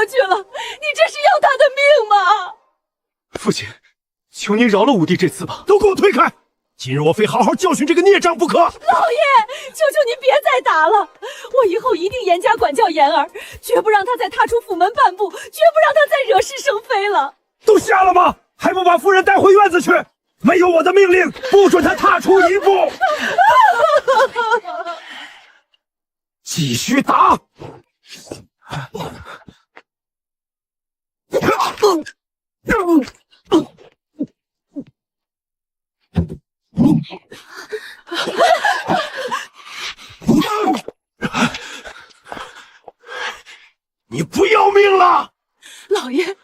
过去了，你这是要他的命吗？父亲，求您饶了五弟这次吧！都给我退开！今日我非好好教训这个孽障不可！老爷，求求您别再打了，我以后一定严加管教言儿，绝不让他再踏出府门半步，绝不让他再惹是生非了。都瞎了吗？还不把夫人带回院子去？没有我的命令，不准他踏出一步！继续打！你不要命了？老爷，您就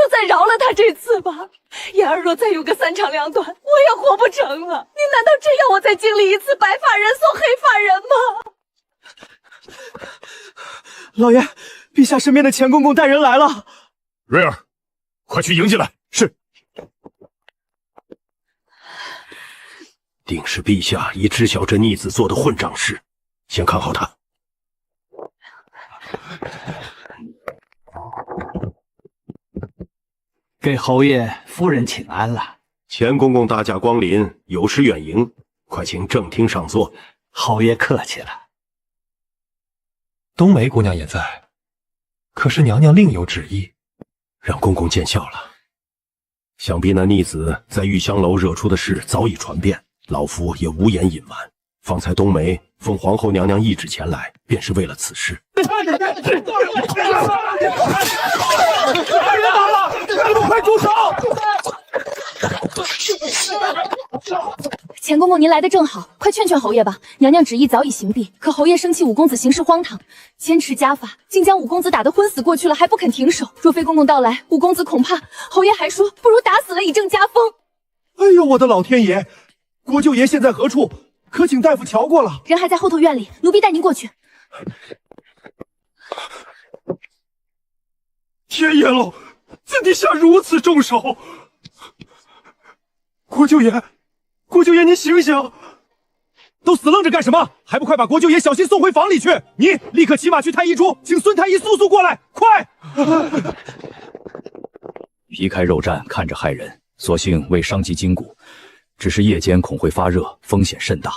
再饶了他这次吧。言儿若再有个三长两短，我也活不成了。您难道真要我再经历一次白发人送黑发人吗？老爷，陛下身边的钱公公带人来了。瑞儿，快去迎进来。是。定是陛下已知晓这逆子做的混账事，先看好他。给侯爷夫人请安了。钱公公大驾光临，有失远迎，快请正厅上座。侯爷客气了。冬梅姑娘也在，可是娘娘另有旨意，让公公见笑了。想必那逆子在玉香楼惹出的事早已传遍，老夫也无言隐瞒。方才冬梅奉皇后娘娘懿旨前来，便是为了此事。快住手！钱公公，您来的正好，快劝劝侯爷吧。娘娘旨意早已行毕，可侯爷生气五公子行事荒唐，坚持家法，竟将五公子打得昏死过去了，还不肯停手。若非公公到来，五公子恐怕侯爷还说不如打死了以正家风。哎呦，我的老天爷！国舅爷现在何处？可请大夫瞧过了。人还在后头院里，奴婢带您过去。天爷喽！怎地下如此重手？国舅爷，国舅爷，您醒醒！都死愣着干什么？还不快把国舅爷小心送回房里去！你立刻骑马去太医处，请孙太医速速过来，快！皮开肉绽，看着骇人，所幸未伤及筋骨，只是夜间恐会发热，风险甚大。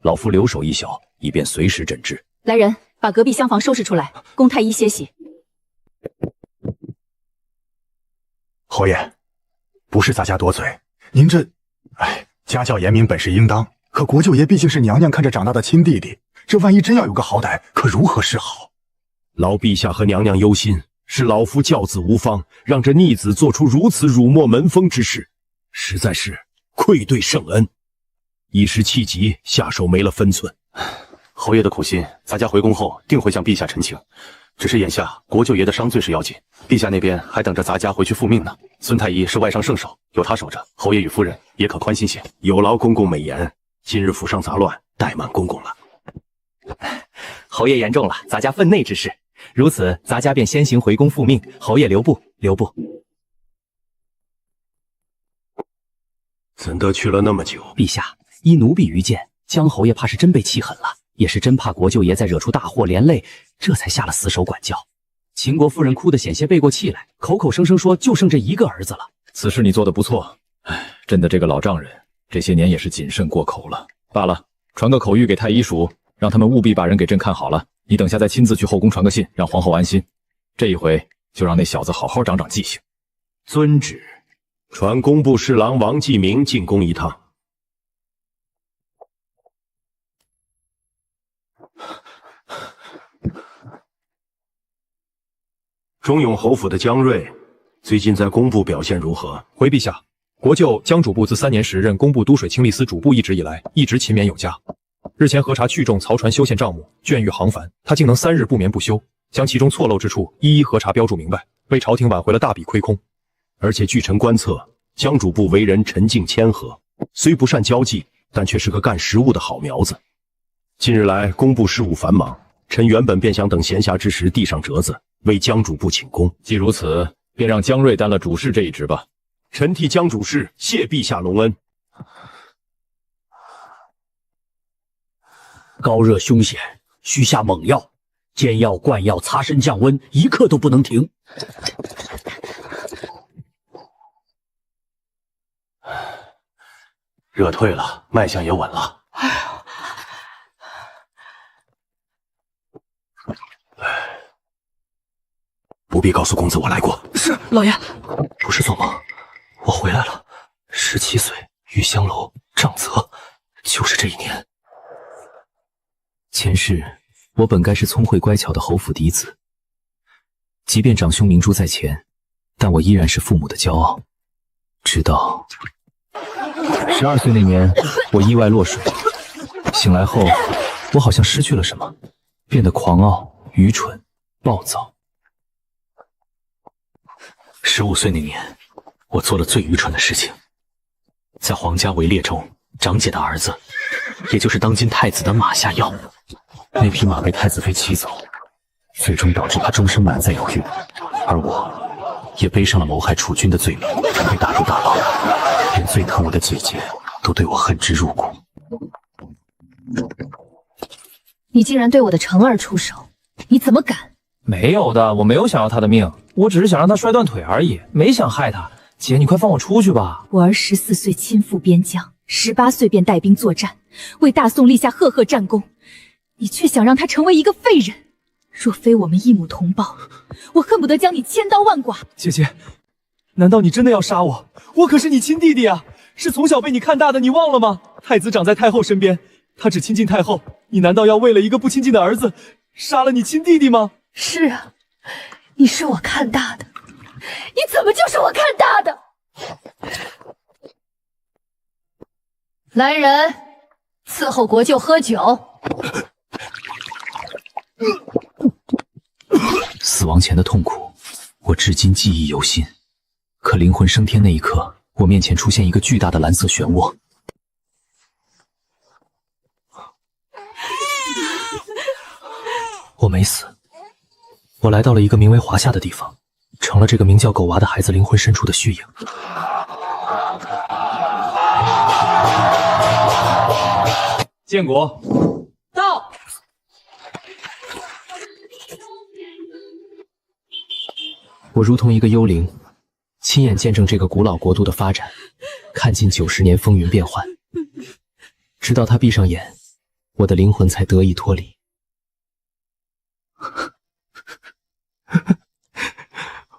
老夫留守一小，以便随时诊治。来人，把隔壁厢房收拾出来，供太医歇息。侯爷，不是咱家多嘴，您这，家教严明本是应当，可国舅爷毕竟是娘娘看着长大的亲弟弟，这万一真要有个好歹，可如何是好？劳陛下和娘娘忧心，是老夫教子无方，让这逆子做出如此辱没门风之事，实在是愧对圣恩。一时气急，下手没了分寸。侯爷的苦心，咱家回宫后定会向陛下陈情。只是眼下国舅爷的伤最是要紧，陛下那边还等着咱家回去复命呢。孙太医是外伤圣手，有他守着，侯爷与夫人也可宽心些。有劳公公美言，今日府上杂乱，怠慢公公了。侯爷言重了，咱家分内之事。如此，咱家便先行回宫复命，侯爷留步，留步。怎得去了那么久？陛下，依奴婢愚见，江侯爷怕是真被气狠了，也是真怕国舅爷再惹出大祸，连累，这才下了死手管教。秦国夫人哭得险些背过气来，口口声声说就剩这一个儿子了。此事你做得不错，朕这个老丈人这些年也是谨慎过口了。罢了，传个口谕给太医署，让他们务必把人给朕看好了。你等下再亲自去后宫传个信，让皇后安心。这一回就让那小子好好长长记性。遵旨。传工部侍郎王继明进宫一趟。中永侯府的江瑞，最近在工部表现如何？回陛下，国舅江主簿自3年时任工部都水清吏司主簿一职以来，一直勤勉有加。日前核查去重曹船修宪账目，卷帪航繁，他竟能3日不眠不休，将其中错漏之处一一核查标注明白，为朝廷挽回了大笔亏空。而且据臣观测，江主簿为人沉静谦和，虽不善交际，但却是个干实务的好苗子。近日来工部事务繁忙，臣原本便想等闲暇之时递上折子，为江主簿请功。既如此，便让江瑞担了主事这一职吧。臣替江主事谢陛下隆恩。高热凶险，需下猛药，煎药、灌药、擦身降温，一刻都不能停。热退了，脉象也稳了。不必告诉公子我来过。是老爷。不是做梦，我回来了。17岁，玉香楼，长泽，就是这一年。前世，我本该是聪慧乖巧的侯府嫡子，即便长兄明珠在前，但我依然是父母的骄傲。直到12岁那年，我意外落水，醒来后，我好像失去了什么，变得狂傲、愚蠢、暴躁。15岁那年，我做了最愚蠢的事情，在皇家围猎中，长姐的儿子，也就是当今太子的马下药，那匹马被太子妃骑走，最终导致他终身满载有孕，而我也背上了谋害储君的罪名，被打入大牢，连最疼我的姐姐都对我恨之入骨。你竟然对我的成儿出手，你怎么敢？没有的，我没有想要他的命，我只是想让他摔断腿而已，没想害他。姐，你快放我出去吧！我儿14岁亲赴边疆，18岁便带兵作战，为大宋立下赫赫战功，你却想让他成为一个废人。若非我们一母同胞，我恨不得将你千刀万剐。姐姐，难道你真的要杀我？我可是你亲弟弟啊，是从小被你看大的，你忘了吗？太子长在太后身边，他只亲近太后，你难道要为了一个不亲近的儿子，杀了你亲弟弟吗？是啊，你是我看大的，你怎么就是我看大的？来人，伺候国舅喝酒。死亡前的痛苦，我至今记忆犹新。可灵魂升天那一刻，我面前出现一个巨大的蓝色漩涡。我没死，我来到了一个名为华夏的地方，成了这个名叫狗娃的孩子灵魂深处的虚影。建国到。我如同一个幽灵，亲眼见证这个古老国度的发展，看尽90年风云变幻。直到他闭上眼，我的灵魂才得以脱离。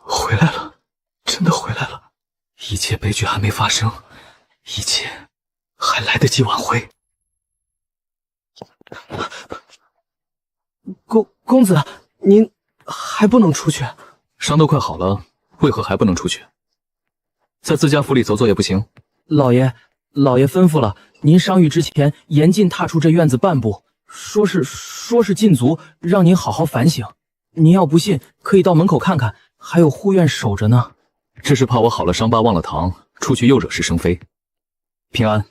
回来了，真的回来了！一切悲剧还没发生，一切还来得及挽回。公子，您还不能出去？伤都快好了，为何还不能出去？在自家府里走走也不行？老爷吩咐了，您伤愈之前严禁踏出这院子半步，说是禁足，让您好好反省。您要不信，可以到门口看看，还有护院守着呢。这是怕我好了伤疤忘了疼，出去又惹是生非。平安，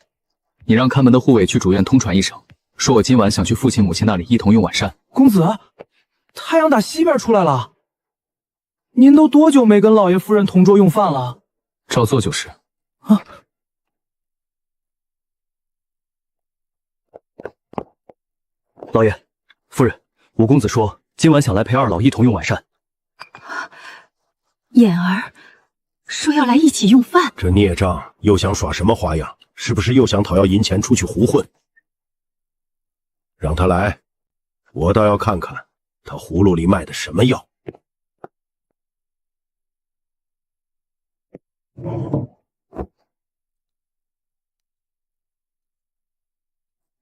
你让看门的护卫去主院通传一声，说我今晚想去父亲母亲那里一同用晚膳。公子，太阳打西边出来了，您都多久没跟老爷夫人同桌用饭了？照做就是。啊！老爷，夫人，五公子说今晚想来陪二老一同用晚膳。眼儿说要来一起用饭，这孽障又想耍什么花样？是不是又想讨要银钱出去胡混？让他来，我倒要看看他葫芦里卖的什么药。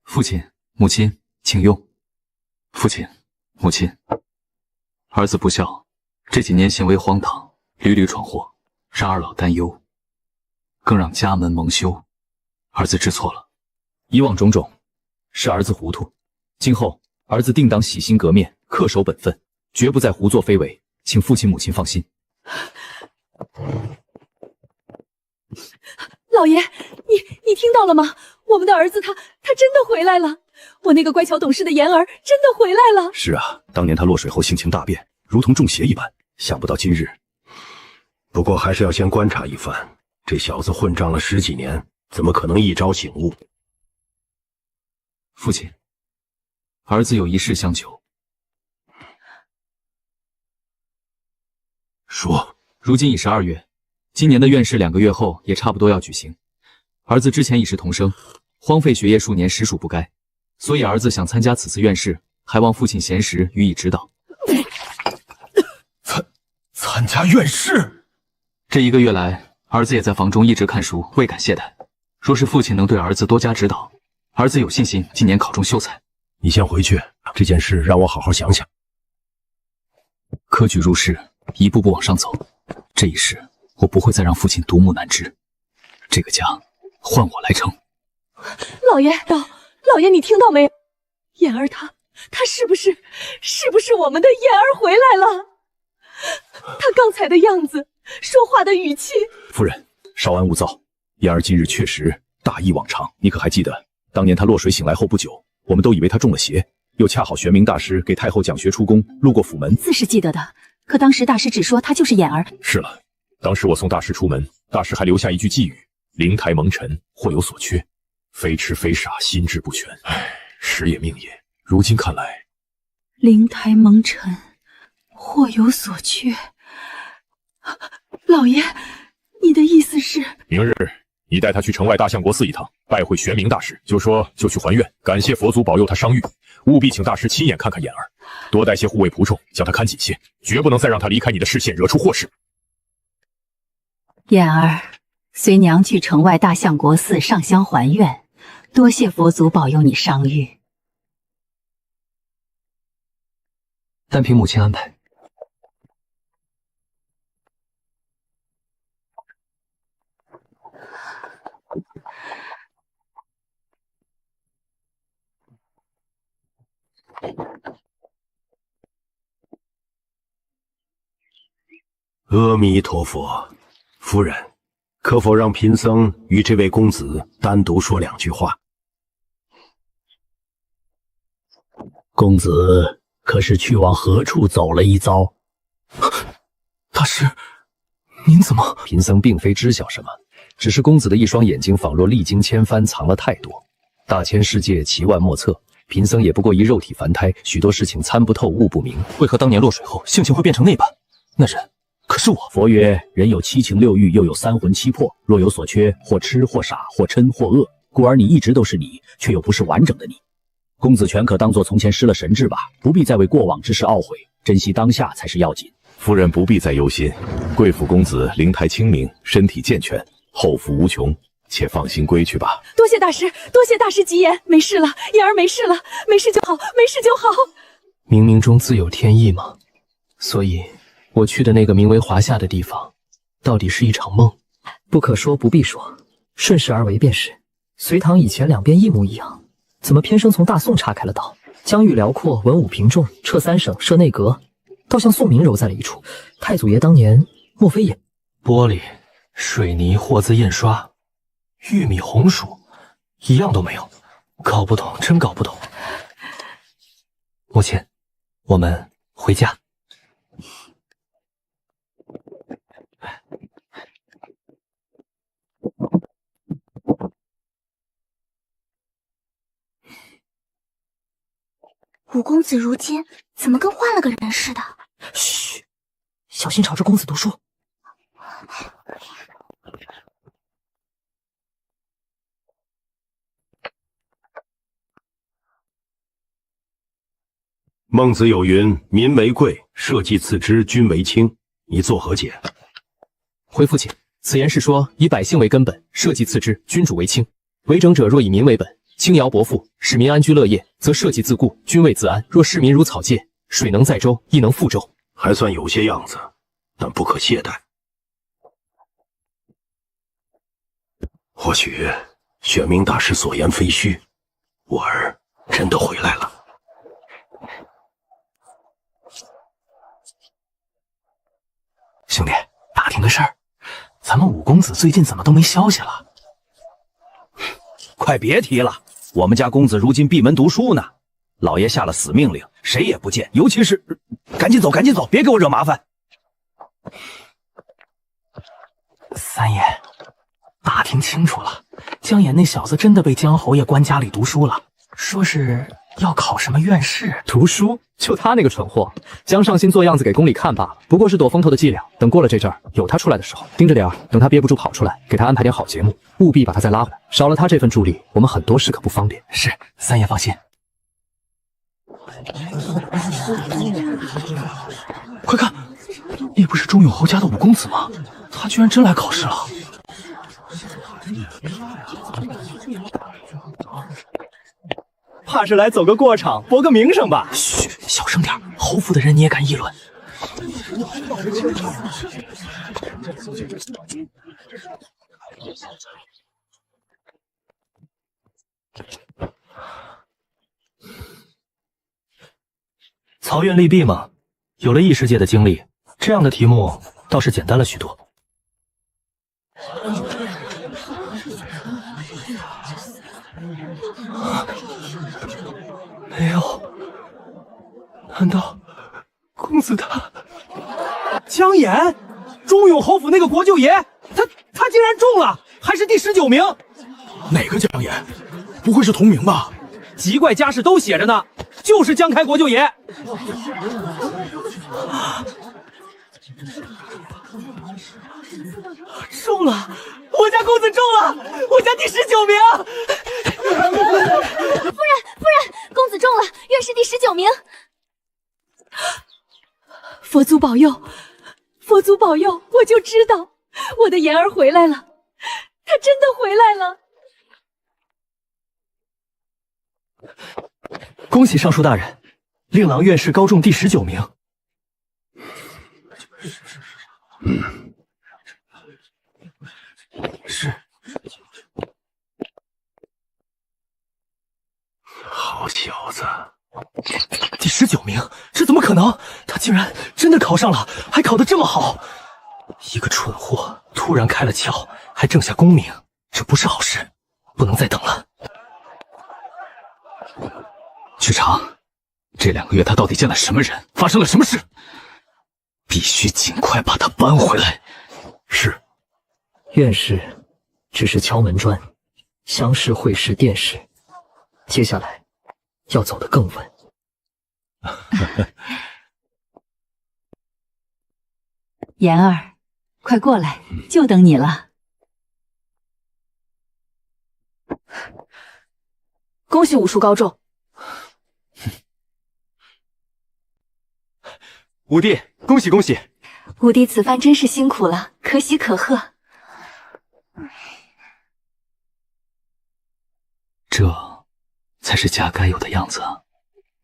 父亲、母亲，请用。父亲、母亲，儿子不孝，这几年行为荒唐，屡屡闯祸，让二老担忧，更让家门蒙羞。儿子知错了，以往种种，是儿子糊涂。今后儿子定当洗心革面，恪守本分，绝不再胡作非为，请父亲母亲放心。老爷，你听到了吗？我们的儿子他真的回来了，我那个乖巧懂事的妍儿真的回来了。是啊，当年他落水后性情大变，如同中邪一般，想不到今日。不过还是要先观察一番，这小子混账了10几年，怎么可能一朝醒悟？父亲，儿子有一事相求。说，如今已是2月，今年的院试2个月后也差不多要举行。儿子之前已是童生，荒废学业数年实属不该，所以儿子想参加此次院试，还望父亲闲时予以指导。参加院试？这1个月来，儿子也在房中一直看书，未敢懈怠。若是父亲能对儿子多加指导，儿子有信心今年考中秀才。你先回去，这件事让我好好想想。科举入仕，一步步往上走，这一事我不会再让父亲独木难支。这个家换我来撑。老爷，老爷，你听到没有？妍儿她是不是我们的妍儿回来了？她刚才的样子，说话的语气。夫人，稍安勿躁。妍儿今日确实大异往常，你可还记得当年她落水醒来后不久，我们都以为她中了邪，又恰好玄冥大师给太后讲学出宫，路过府门。自是记得的，可当时大师只说她就是妍儿。是了，当时我送大师出门，大师还留下一句寄语：灵台蒙尘，或有所缺。非痴非傻，心智不全。唉，时也命也。如今看来，灵台蒙尘，或有所缺。老爷，你的意思是？明日你带他去城外大相国寺一趟，拜会玄冥大师，就说就去还愿，感谢佛祖保佑他伤愈，务必请大师亲眼看看妍儿，多带些护卫仆从，将他看紧些，绝不能再让他离开你的视线，惹出祸事。妍儿，随娘去城外大相国寺上香还愿，多谢佛祖保佑你伤愈。但凭母亲安排。阿弥陀佛，夫人，可否让贫僧与这位公子单独说2句话？公子可是去往何处走了一遭？大师，您怎么？贫僧并非知晓什么，只是公子的一双眼睛仿若历经千帆，藏了太多。大千世界，奇万莫测，贫僧也不过一肉体凡胎，许多事情参不透，悟不明。为何当年落水后性情会变成那般？那人可是我。佛曰：人有7情6欲，又有3魂7魄，若有所缺，或痴或傻，或嗔或恶，故而你一直都是你，却又不是完整的你。公子全可当作从前失了神智吧，不必再为过往之事懊悔，珍惜当下才是要紧。夫人不必再忧心，贵府公子灵台清明，身体健全，后福无穷，且放心归去吧。多谢大师，多谢大师吉言，没事了，妍儿没事了，没事就好，没事就好。冥冥中自有天意嘛，所以我去的那个名为华夏的地方，到底是一场梦。不可说不必说，顺势而为便是。隋唐以前两边一模一样，怎么偏生从大宋岔开了道？疆域辽阔，文武平重，撤3省，设内阁，倒像宋明揉在了一处。太祖爷当年莫非也？玻璃、水泥、货字印刷、玉米、红薯，一样都没有，搞不懂，真搞不懂。母亲，我们回家。五公子如今怎么跟换了个人似的？嘘，小心吵着公子读书。孟子有云：“民为贵，社稷次之，君为轻。”你作何解？回父亲，此言是说以百姓为根本，社稷次之，君主为轻。为政者若以民为本，轻徭薄赋，使民安居乐业，则社稷自固，君位自安。若视民如草芥，水能载舟，亦能覆舟。还算有些样子，但不可懈怠。或许玄冥大师所言非虚，我儿真的回来了。兄弟，打听个事儿，咱们五公子最近怎么都没消息了？快别提了，我们家公子如今闭门读书呢，老爷下了死命令，谁也不见，尤其是……赶紧走，赶紧走，别给我惹麻烦。三爷，打听清楚了，江衍那小子真的被江侯爷关家里读书了，说是要考什么院士？读书？就他那个蠢货，江上心做样子给宫里看罢了，不过是躲风头的伎俩。等过了这阵儿，有他出来的时候，盯着点儿，等他憋不住跑出来，给他安排点好节目，务必把他再拉回来。少了他这份助力，我们很多事可不方便。是，三爷放心。快看，那不是钟永侯家的五公子吗？他居然真来考试了。怕是来走个过场，博个名声吧？嘘，小声点，侯府的人你也敢议论？曹运利弊嘛，有了异世界的经历，这样的题目倒是简单了许多。没有，难道公子他江岩，钟永侯府那个国舅爷，他竟然中了，还是第19名。哪个江岩？不会是同名吧？籍贯家世都写着呢，就是江开国舅爷。中了，我家公子中了，我家第19名。夫人，公子中了，院士第19名。佛祖保佑，佛祖保佑！我就知道，我的妍儿回来了，她真的回来了。恭喜尚书大人，令郎院士高中第19名。是。好小子，第19名，这怎么可能？他竟然真的考上了，还考得这么好！一个蠢货突然开了窍，还挣下功名，这不是好事，不能再等了。局长，这2个月他到底见了什么人？发生了什么事？必须尽快把他搬回来。是。院士只是敲门砖，乡试、会试、殿试，接下来要走得更稳。妍儿，快过来，就等你了。恭喜武叔高中。五弟，恭喜恭喜！五弟此番真是辛苦了，可喜可贺。这才是家该有的样子啊！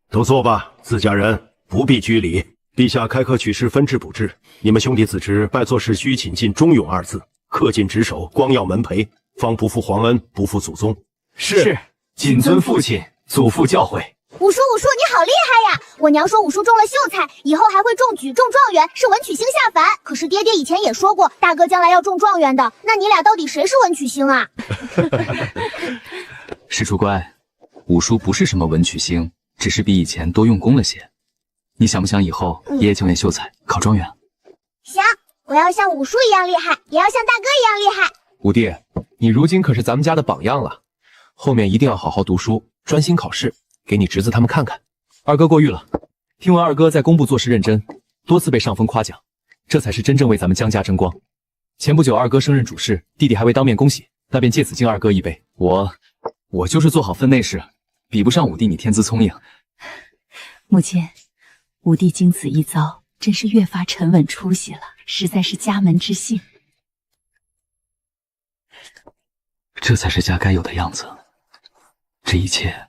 都坐吧，自家人不必拘礼。陛下开科取士，分制补制，你们兄弟子侄拜错时须谨记忠勇2字，恪尽职守，光耀门楣，方不负皇恩，不负祖宗。是，谨遵父亲、祖父教诲。武叔，你好厉害呀！我娘说武叔中了秀才，以后还会中举、中状元，是文曲星下凡。可是爹爹以前也说过，大哥将来要中状元的。那你俩到底谁是文曲星啊？师叔乖，武叔不是什么文曲星，只是比以前多用功了些。你想不想以后爷爷就念秀才，考状元？想，我要像武叔一样厉害，也要像大哥一样厉害。五弟，你如今可是咱们家的榜样了，后面一定要好好读书，专心考试，给你侄子他们看看。二哥过誉了，听闻二哥在工部做事认真，多次被上峰夸奖，这才是真正为咱们江家争光。前不久二哥升任主事，弟弟还未当面恭喜，那便借此敬二哥一杯。我就是做好分内事，比不上五弟你天资聪颖。母亲，五弟经此一遭，真是越发沉稳出息了，实在是家门之幸。这才是家该有的样子，这一切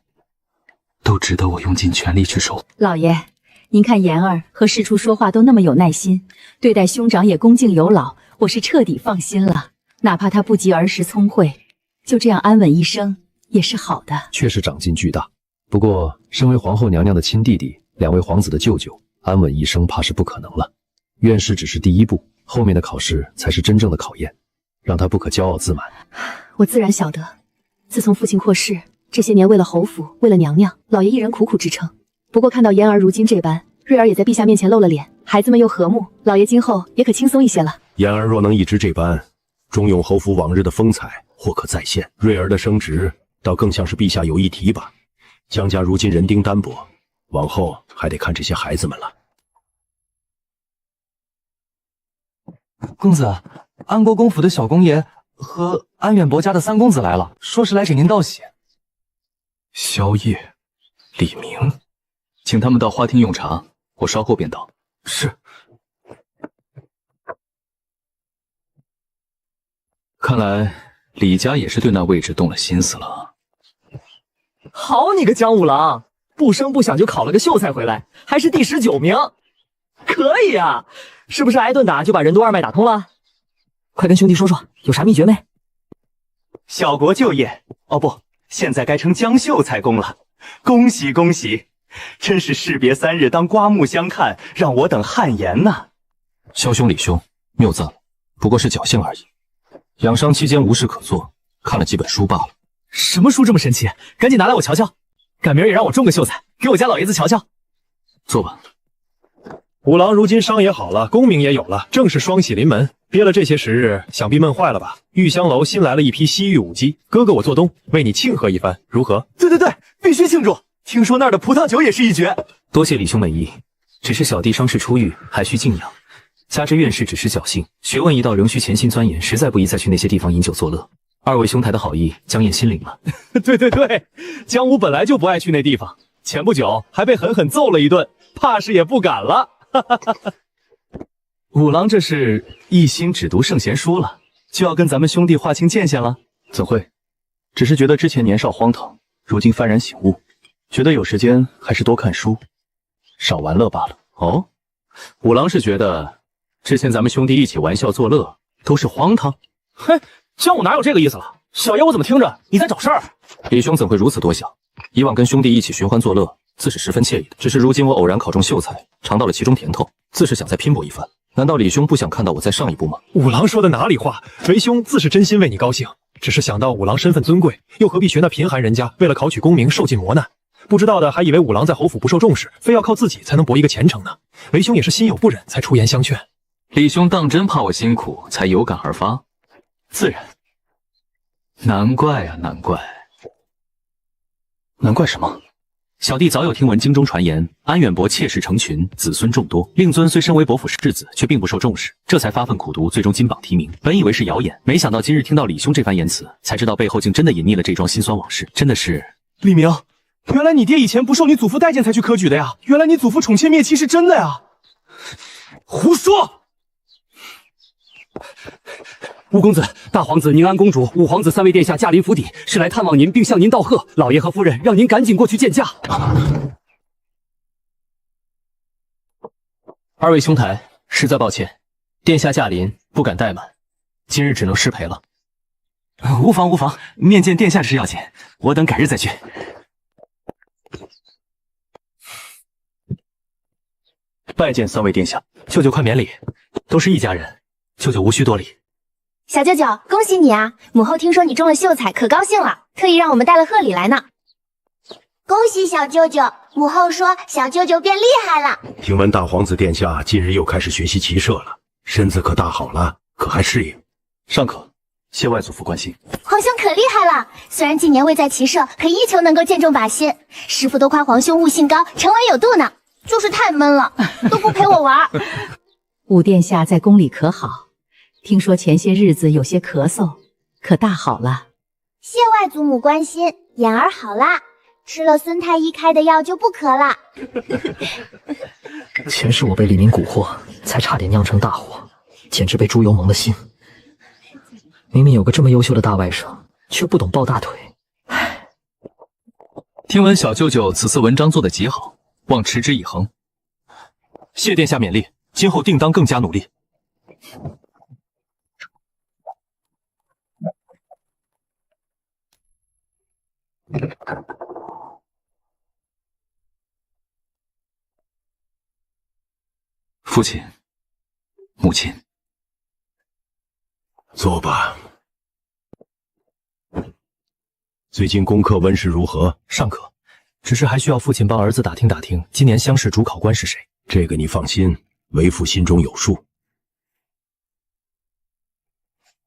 都值得我用尽全力去守。老爷，您看妍儿和世初说话都那么有耐心，对待兄长也恭敬有老，我是彻底放心了。哪怕他不及儿时聪慧，就这样安稳一生也是好的。确实长进巨大，不过身为皇后娘娘的亲弟弟，2位皇子的舅舅，安稳一生怕是不可能了。院试只是第一步，后面的考试才是真正的考验，让他不可骄傲自满。我自然晓得，自从父亲过世，这些年为了侯府，为了娘娘，老爷一人苦苦支撑。不过看到妍儿如今这般，瑞儿也在陛下面前露了脸，孩子们又和睦，老爷今后也可轻松一些了。妍儿若能一直这般，忠勇侯府往日的风采或可再现。瑞儿的升职，倒更像是陛下有意提拔，江家如今人丁单薄，往后还得看这些孩子们了。公子，安国公府的小公爷和安远伯家的三公子来了，说是来给您道喜。萧夜、李明，请他们到花厅用茶，我稍后便到。是。看来李家也是对那位置动了心思了。好你个江五郎，不声不响就考了个秀才回来，还是第19名，可以啊！是不是挨顿打就把任督二脉打通了？快跟兄弟说说，有啥秘诀没？小国舅爷，哦不，现在该称江秀才公了，恭喜恭喜！真是士别3日当刮目相看，让我等汗颜呐。萧兄、李兄，谬赞了，不过是侥幸而已。养伤期间无事可做，看了几本书罢了。什么书这么神奇？赶紧拿来我瞧瞧，赶明儿也让我中个秀才，给我家老爷子瞧瞧。坐吧。五郎如今伤也好了，功名也有了，正是双喜临门。憋了这些时日，想必闷坏了吧？玉香楼新来了一批西域舞姬，哥哥我做东，为你庆贺一番，如何？对，必须庆祝！听说那儿的葡萄酒也是一绝。多谢李兄美意，只是小弟伤势初愈，还需静养。加之院士只是侥幸，学问一道仍需潜心钻研，实在不宜再去那些地方饮酒作乐。二位兄台的好意，江燕心领了。对，江武本来就不爱去那地方，前不久还被狠狠揍了一顿，怕是也不敢了。五郎这是一心只读圣贤书了，就要跟咱们兄弟划清界限了？怎会？只是觉得之前年少荒唐，如今幡然醒悟，觉得有时间还是多看书，少玩乐罢了。哦，五郎是觉得之前咱们兄弟一起玩笑作乐都是荒唐？嘿，江武哪有这个意思了？小爷我怎么听着你在找事儿？李兄怎会如此多想？以往跟兄弟一起寻欢作乐，自是十分惬意的。只是如今我偶然考中秀才，尝到了其中甜头，自是想再拼搏一番。难道李兄不想看到我再上一步吗？五郎说的哪里话，为兄自是真心为你高兴。只是想到五郎身份尊贵，又何必学那贫寒人家为了考取功名受尽磨难？不知道的还以为五郎在侯府不受重视，非要靠自己才能博一个前程呢。为兄也是心有不忍，才出言相劝。李兄当真怕我辛苦，才有感而发？自然。难怪啊，难怪。难怪什么？小弟早有听闻京中传言，安远伯妾室成群，子孙众多。令尊虽身为伯府世子，却并不受重视，这才发奋苦读，最终金榜题名。本以为是谣言，没想到今日听到李兄这番言辞，才知道背后竟真的隐匿了这桩辛酸往事。真的是李明，原来你爹以前不受你祖父待见才去科举的呀！原来你祖父宠妾灭妻是真的呀！胡说！五公子、大皇子、宁安公主、五皇子3位殿下驾临府邸，是来探望您，并向您道贺。老爷和夫人让您赶紧过去见驾。二位兄台，实在抱歉，殿下驾临，不敢怠慢，今日只能失陪了。无妨，面见殿下是要紧，我等改日再去。拜见3位殿下，舅舅快免礼，都是一家人，舅舅无需多礼。小舅舅，恭喜你啊！母后听说你中了秀才，可高兴了，特意让我们带了贺礼来呢。恭喜小舅舅，母后说小舅舅变厉害了。听闻大皇子殿下近日又开始学习骑射了，身子可大好了，可还适应？尚可，谢外祖父关心。皇兄可厉害了，虽然近年未在骑射，可依旧能够见中靶心。师傅都夸皇兄悟性高，成文有度呢，就是太闷了，都不陪我玩。五殿下在宫里可好？听说前些日子有些咳嗽，可大好了？谢外祖母关心，眼儿好啦，吃了孙太医开的药就不咳了。前世我被李明蛊惑，才差点酿成大祸，简直被猪油蒙了心。明明有个这么优秀的大外甥，却不懂抱大腿。听闻小舅舅此次文章做得极好，望持之以恒。谢殿下勉励，今后定当更加努力。父亲、母亲，坐吧。最近功课温室如何？尚可，只是还需要父亲帮儿子打听打听，今年乡试主考官是谁。这个你放心，为父心中有数。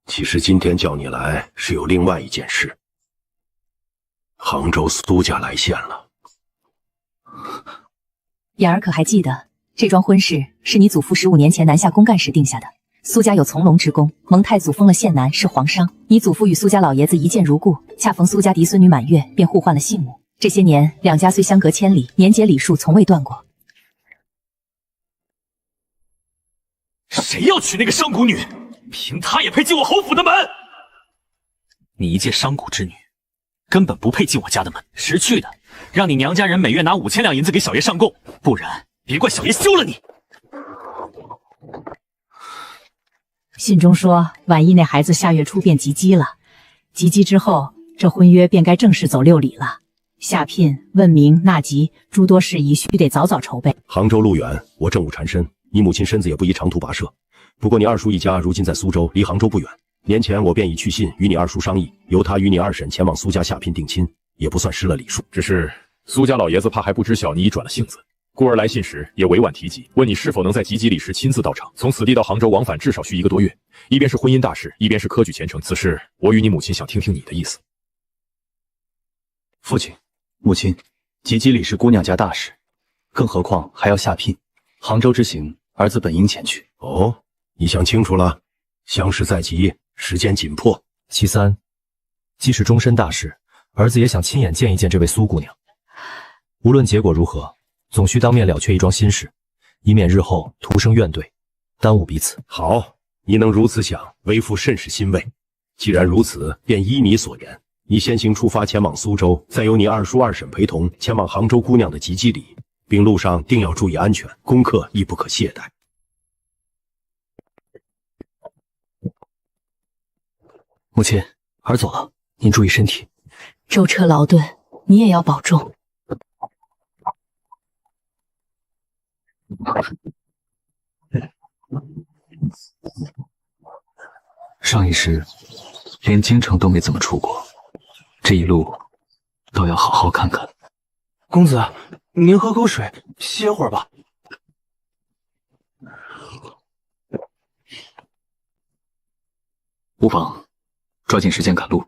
其实今天叫你来是有另外一件事。杭州苏家来信了。妍儿可还记得，这桩婚事是你祖父15年前南下公干时定下的。苏家有从龙之功，蒙太祖封了县男，是皇商。你祖父与苏家老爷子一见如故，恰逢苏家嫡孙女满月，便互换了姓母。这些年，两家虽相隔千里，年节礼数从未断过。谁要娶那个商贾女？凭她也配进我侯府的门？你一介商贾之女，根本不配进我家的门。识趣的，让你娘家人每月拿5000两银子给小爷上供，不然别怪小爷休了你。信中说，婉意那孩子下月初便及笄了，及笄之后，这婚约便该正式走6礼了。下聘、问名、纳吉诸多事宜，须得早早筹备。杭州路远，我政务缠身，你母亲身子也不宜长途跋涉。不过你二叔一家如今在苏州，离杭州不远。年前我便已去信与你二叔商议，由他与你二婶前往苏家下聘定亲，也不算失了礼数。只是苏家老爷子怕还不知晓你已转了性子，故而来信时也委婉提及，问你是否能在及笄礼时亲自到场。从此地到杭州往返至少需1个多月，一边是婚姻大事，一边是科举前程。此事我与你母亲想听听你的意思。父亲、母亲，及笄礼是姑娘家大事，更何况还要下聘。杭州之行，儿子本应前去。哦，你想清楚了？乡事在即，时间紧迫。其三，既是终身大事，儿子也想亲眼见一见这位苏姑娘。无论结果如何，总需当面了却一桩心事，以免日后徒生怨怼，耽误彼此。好，你能如此想，为父甚是欣慰。既然如此，便依你所言，你先行出发前往苏州，再由你二叔二婶陪同前往杭州姑娘的及笄礼，并路上定要注意安全，功课亦不可懈怠。母亲，儿走了，您注意身体。舟车劳顿，你也要保重。上一世连京城都没怎么出过，这一路都要好好看看。公子，您喝口水，歇会儿吧。无妨，抓紧时间赶路。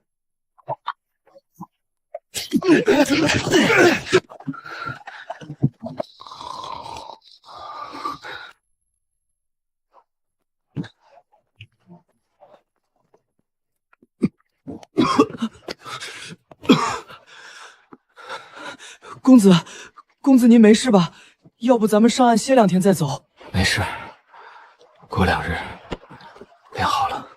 公子您没事吧？要不咱们上岸歇2天再走？没事，过2日便好了。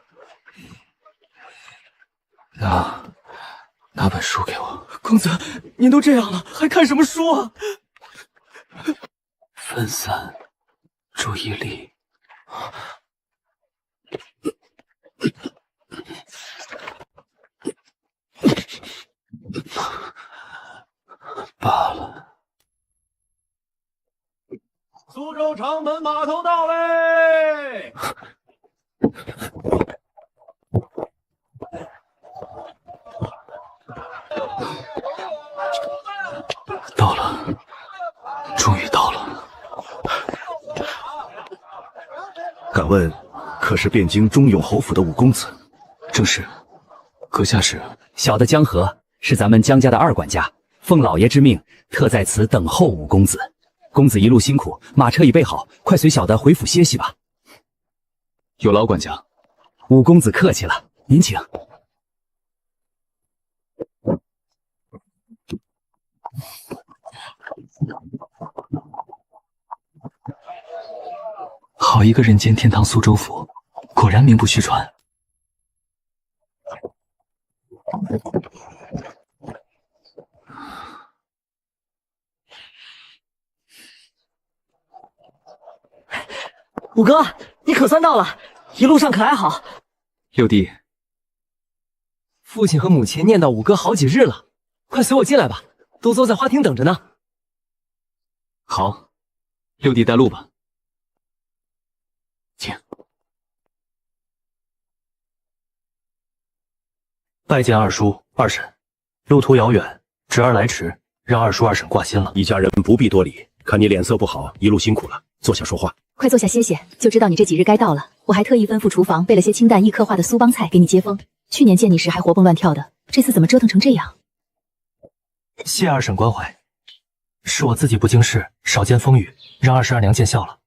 拿本书给我。公子，您都这样了，还看什么书啊？分散注意力。罢了。苏州长门码头到嘞！到了，终于到了。敢问，可是汴京中永侯府的五公子？正是。阁下是？小的江河是咱们江家的2管家，奉老爷之命，特在此等候五公子。公子一路辛苦，马车已备好，快随小的回府歇息吧。有劳管家。五公子客气了，您请。好一个人间天堂苏州府，果然名不虚传。五哥，你可算到了，一路上可还好？六弟，父亲和母亲念叨五哥好几日了，快随我进来吧，都坐在花厅等着呢。好，六弟带路吧。请。拜见二叔二婶，路途遥远，侄儿来迟，让二叔二婶挂心了。一家人不必多礼，看你脸色不好，一路辛苦了，坐下说话。快坐下歇歇，就知道你这几日该到了。我还特意吩咐厨房备了些清淡易刻画的苏帮菜给你接风。去年见你时还活蹦乱跳的，这次怎么折腾成这样？谢二婶关怀。是我自己不经事，少见风雨，让22娘见笑了。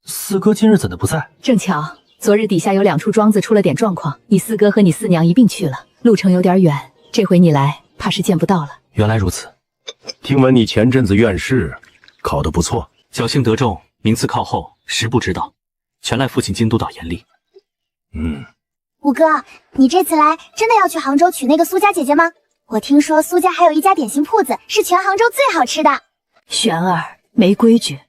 四哥今日怎的不在？正巧，昨日底下有2处庄子出了点状况，你四哥和你四娘一并去了，路程有点远，这回你来，怕是见不到了。原来如此。听闻你前阵子院试考得不错，侥幸得中，名次靠后，实不知道，全赖父亲金督导严厉。五哥，你这次来真的要去杭州娶那个苏家姐姐吗？我听说苏家还有一家点心铺子，是全杭州最好吃的。璇儿没规矩，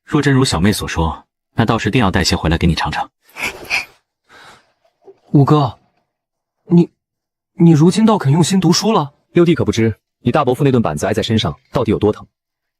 若真如小妹所说，那到时定要带些回来给你尝尝。五哥，你如今倒肯用心读书了。六弟可不知，你大伯父那顿板子挨在身上到底有多疼。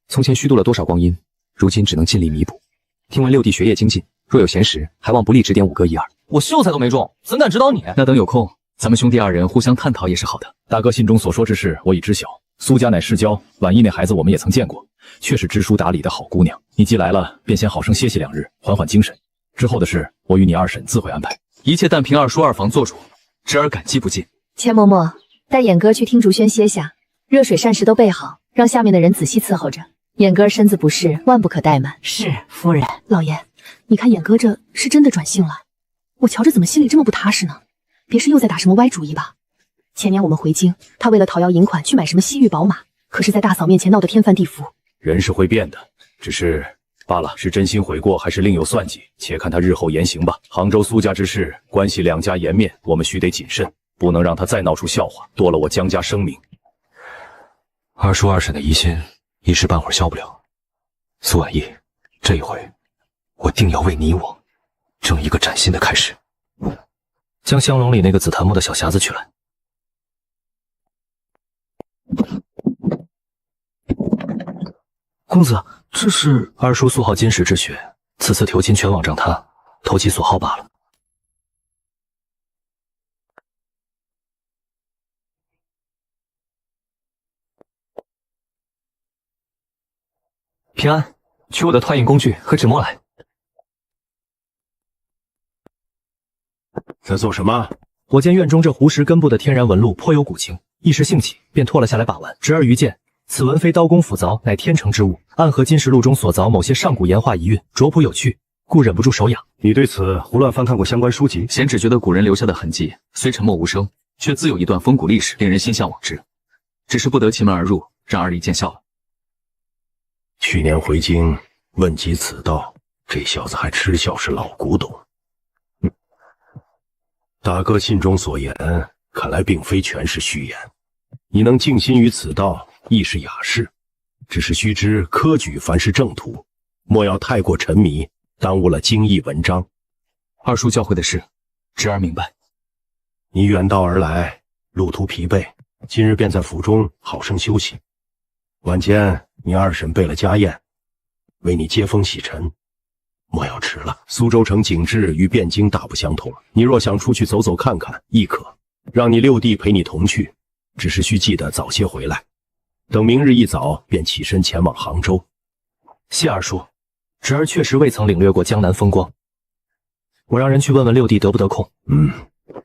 从前虚度了多少光阴，如今只能尽力弥补。听闻六弟学业精进，若有闲时，还望不力指点五哥一二。我秀才都没中，怎敢指导你？那等有空，咱们兄弟2人互相探讨也是好的。大哥信中所说之事，我已知晓。苏家乃世交，婉意那孩子我们也曾见过，确是知书达理的好姑娘。你既来了，便先好生歇息2日，缓缓精神。之后的事，我与你二婶自会安排。一切但凭二叔二房做主，侄儿感激不尽。钱嬷嬷，带眼哥去听竹轩歇下，热水膳食都备好，让下面的人仔细伺候着。眼哥身子不适，万不可怠慢。是夫人。老爷，你看眼哥这是真的转性了，我瞧着怎么心里这么不踏实呢？别是又在打什么歪主意吧？前年我们回京，他为了讨要银款去买什么西域宝马，可是在大嫂面前闹得天翻地覆。人是会变的，只是罢了，是真心悔过还是另有算计，且看他日后言行吧。杭州苏家之事，关系2家颜面，我们须得谨慎，不能让他再闹出笑话，夺了我江家声名。二叔二婶的疑心，一时半会儿消不了。苏婉意，这一回，我定要为你我争一个崭新的开始。将香笼里那个紫檀木的小匣子取来。公子，这是二叔素好金石之血，此次投金全网仗他，投其所好罢了。平安，取我的拓印工具和纸墨来。在做什么？我见院中这湖石根部的天然纹路颇有古情，一时兴起，便拖了下来把玩。侄儿愚见，此纹非刀工斧凿，乃天成之物，暗合金石路中所凿某些上古岩画遗韵，拙朴有趣，故忍不住手痒。你对此胡乱翻看过相关书籍？贤只觉得古人留下的痕迹虽沉默无声，却自有一段风骨历史，令人心向往之。只是不得其门而入，让二姨见笑了。去年回京问及此道，这小子还嗤笑是老古董。大哥信中所言，看来并非全是虚言。你能静心于此道，亦是雅事。只是须知科举凡是正途，莫要太过沉迷，耽误了经义文章。二叔教诲的事，侄儿明白。你远道而来，路途疲惫，今日便在府中好生休息。晚间你二婶备了家宴，为你接风洗尘，莫要迟了。苏州城景致与汴京大不相同，你若想出去走走看看，亦可，让你六弟陪你同去，只是需记得早些回来。等明日一早便起身前往杭州。谢二叔，侄儿确实未曾领略过江南风光，我让人去问问六弟得不得空。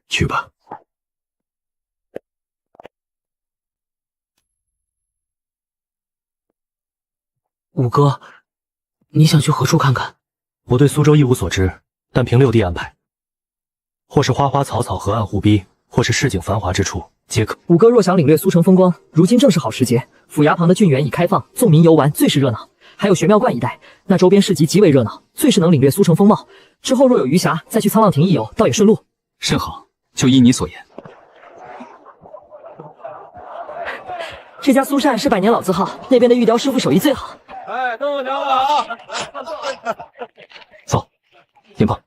去吧。五哥，你想去何处看看？我对苏州一无所知，但凭六弟安排，或是花花草草、河岸湖滨，或是市井繁华之处，皆可。五哥若想领略苏城风光，如今正是好时节。府衙旁的郡园已开放，纵民游玩最是热闹。还有玄妙观一带，那周边市集极为热闹，最是能领略苏城风貌。之后若有余暇，再去沧浪亭一游，倒也顺路。甚好，就依你所言。这家苏膳是100年老字号，那边的玉雕师傅手艺最好。哎，动脚了啊！走，迎吧。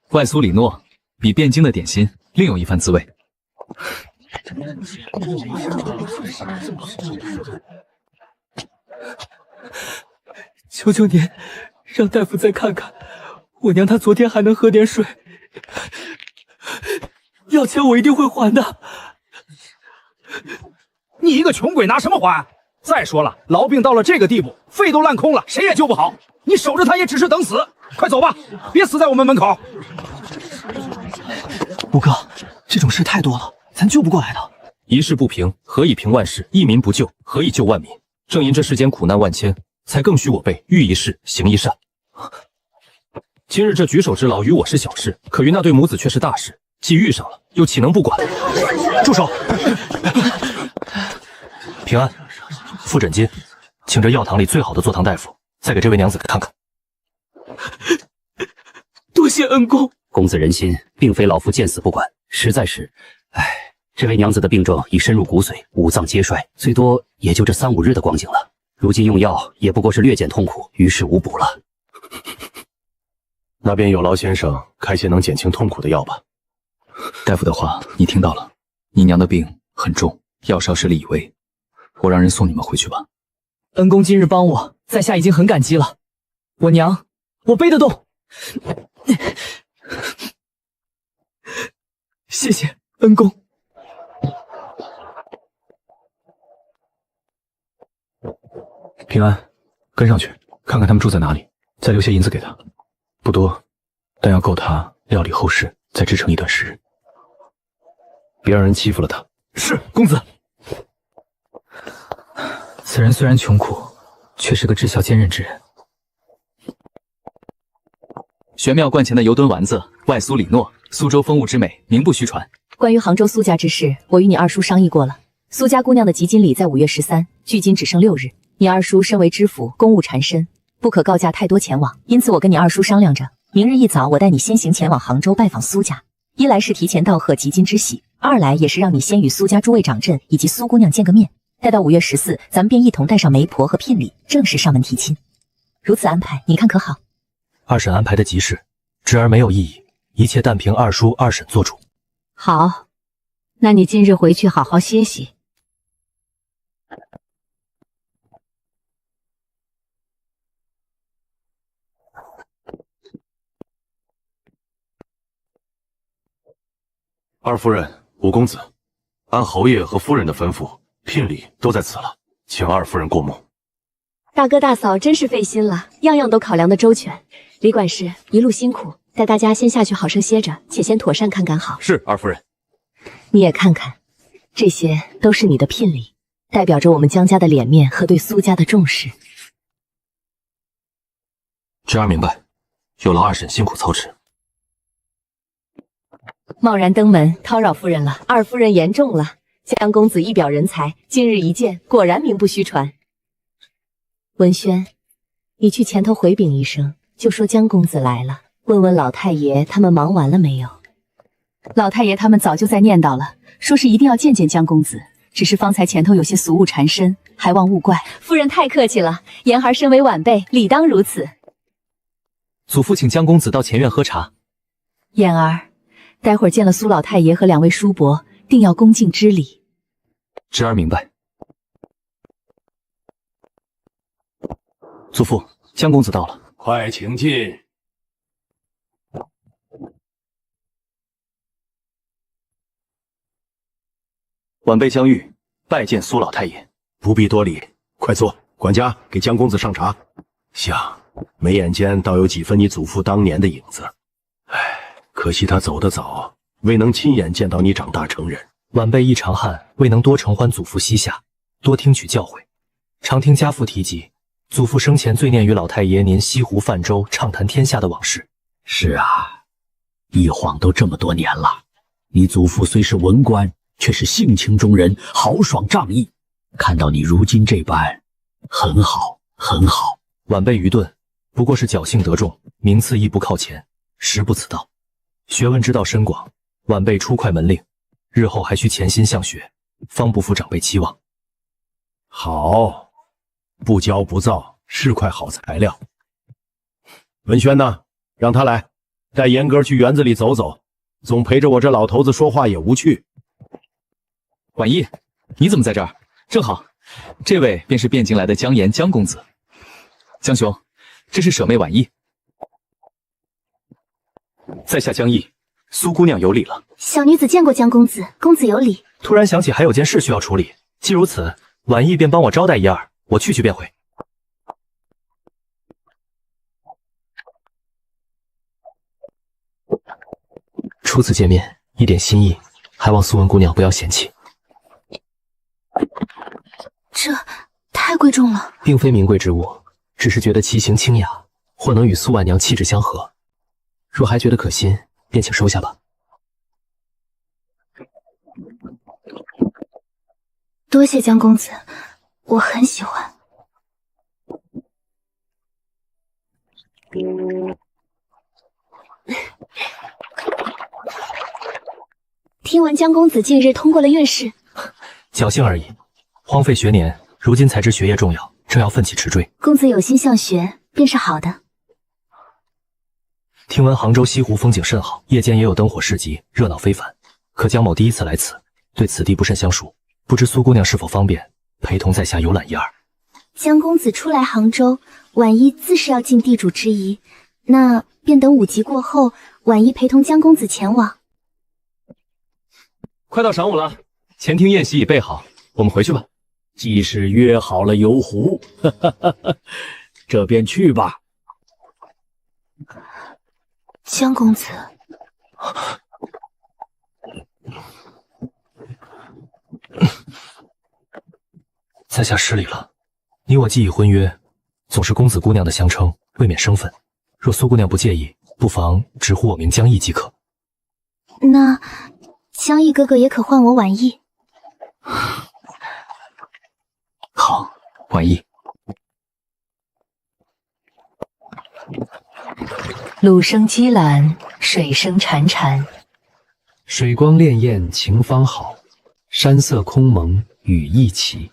外苏里诺比汴京的点心另有一番滋味。求求您，让大夫再看看，我娘她昨天还能喝点水，要钱我一定会还的。你一个穷鬼拿什么还？再说了，痨病到了这个地步，肺都烂空了，谁也救不好。你守着他也只是等死。快走吧，别死在我们门口。五哥，这种事太多了，咱救不过来的。一事不平，何以平万事？一民不救，何以救万民？正因这世间苦难万千，才更需我辈欲一事，行一善。今日这举手之劳于我是小事，可于那对母子却是大事。既遇上了，又岂能不管？住手！平安，付诊金，请这药堂里最好的坐堂大夫，再给这位娘子看看。多谢恩公。公子仁心，并非老夫见死不管，实在是，这位娘子的病症已深入骨髓，五脏皆衰，最多也就这3、5日的光景了。如今用药也不过是略减痛苦，于事无补了。那便有劳先生开些能减轻痛苦的药吧。大夫的话你听到了，你娘的病很重，药烧事力已危，我让人送你们回去吧。恩公今日帮我，在下已经很感激了。我娘，我背得动。谢谢恩公。平安，跟上去看看他们住在哪里，再留些银子给他，不多，但要够他料理后事，再支撑一段时日。别让人欺负了他。是，公子。此人虽然穷苦，却是个知孝坚韧之人。玄妙观前的油墩丸子，外酥里糯，苏州风物之美，名不虚传。关于杭州苏家之事，我与你二叔商议过了。苏家姑娘的集锦礼在5月13，距今只剩6日。你二叔身为知府，公务缠身，不可告假太多前往。因此，我跟你二叔商量着，明日一早我带你先行前往杭州拜访苏家。一来是提前道贺集锦之喜，二来也是让你先与苏家诸位长镇以及苏姑娘见个面。待到5月14，咱们便一同带上媒婆和聘礼，正式上门提亲。如此安排，你看可好？二婶安排的极是，侄儿没有异议，一切但凭二叔二婶做主。好，那你今日回去好好歇息。二夫人、五公子，按侯爷和夫人的吩咐，聘礼都在此了，请二夫人过目。大哥大嫂真是费心了，样样都考量的周全。李管事一路辛苦，带大家先下去好生歇着，且先妥善看赶好。是，二夫人。你也看看，这些都是你的聘礼，代表着我们江家的脸面和对苏家的重视。侄儿明白，有劳二婶辛苦操持。贸然登门叨扰夫人了，二夫人言重了。江公子一表人才，今日一见，果然名不虚传。文轩，你去前头回禀一声，就说江公子来了，问问老太爷他们忙完了没有。老太爷他们早就在念叨了，说是一定要见见江公子，只是方才前头有些俗务缠身，还望勿怪。夫人太客气了，言儿身为晚辈，理当如此。祖父请江公子到前院喝茶。言儿，待会儿见了苏老太爷和2位叔伯，定要恭敬之礼。侄儿明白。祖父，江公子到了，快请进。晚辈江玉拜见苏老太爷。不必多礼，快坐。管家给江公子上茶。想，眉眼间倒有几分你祖父当年的影子。可惜他走得早，未能亲眼见到你长大成人。晚辈一长汉，未能多承欢祖父膝下，多听取教诲。常听家父提及，祖父生前最念与老太爷您西湖泛舟，畅谈天下的往事。是啊，一晃都这么多年了。你祖父虽是文官，却是性情中人，豪爽仗义。看到你如今这般，很好，很好。晚辈愚钝，不过是侥幸得中，名次亦不靠前，实不此道。学问之道深广，晚辈出快门令，日后还需潜心向学，方不负长辈期望。好，不骄不躁，是块好材料。文轩呢？让他来，带严哥去园子里走走，总陪着我这老头子说话也无趣。婉意，你怎么在这儿？正好，这位便是汴京来的江岩江公子。江兄，这是舍妹婉意。在下江毅，苏姑娘有礼了。小女子见过江公子，公子有礼。突然想起还有件事需要处理，既如此，婉意便帮我招待一二，我去便回。初次见面，一点心意，还望苏文姑娘不要嫌弃。这太贵重了。并非名贵之物，只是觉得其形清雅，或能与苏婉娘气质相合。若还觉得可心，便请收下吧。多谢江公子，我很喜欢。听闻江公子近日通过了院试，侥幸而已。荒废学年，如今才知学业重要，正要奋起直追。公子有心向学，便是好的。听闻杭州西湖风景甚好，夜间也有灯火市集，热闹非凡。可江某第一次来此，对此地不甚相熟，不知苏姑娘是否方便陪同在下游览一二？江公子初来杭州，婉衣自是要尽地主之谊，那便等舞集过后，婉衣陪同江公子前往。快到晌午了，前厅宴席已备好，我们回去吧。既是约好了游湖，这便去吧。江公子，在下失礼了。你我既已婚约，总是公子姑娘的相称，未免生分。若苏姑娘不介意，不妨直呼我名江毅即可。那江毅哥哥也可唤我婉意。好，婉意。鲁声激澜，水声潺潺。水光潋滟晴方好，山色空蒙雨亦奇。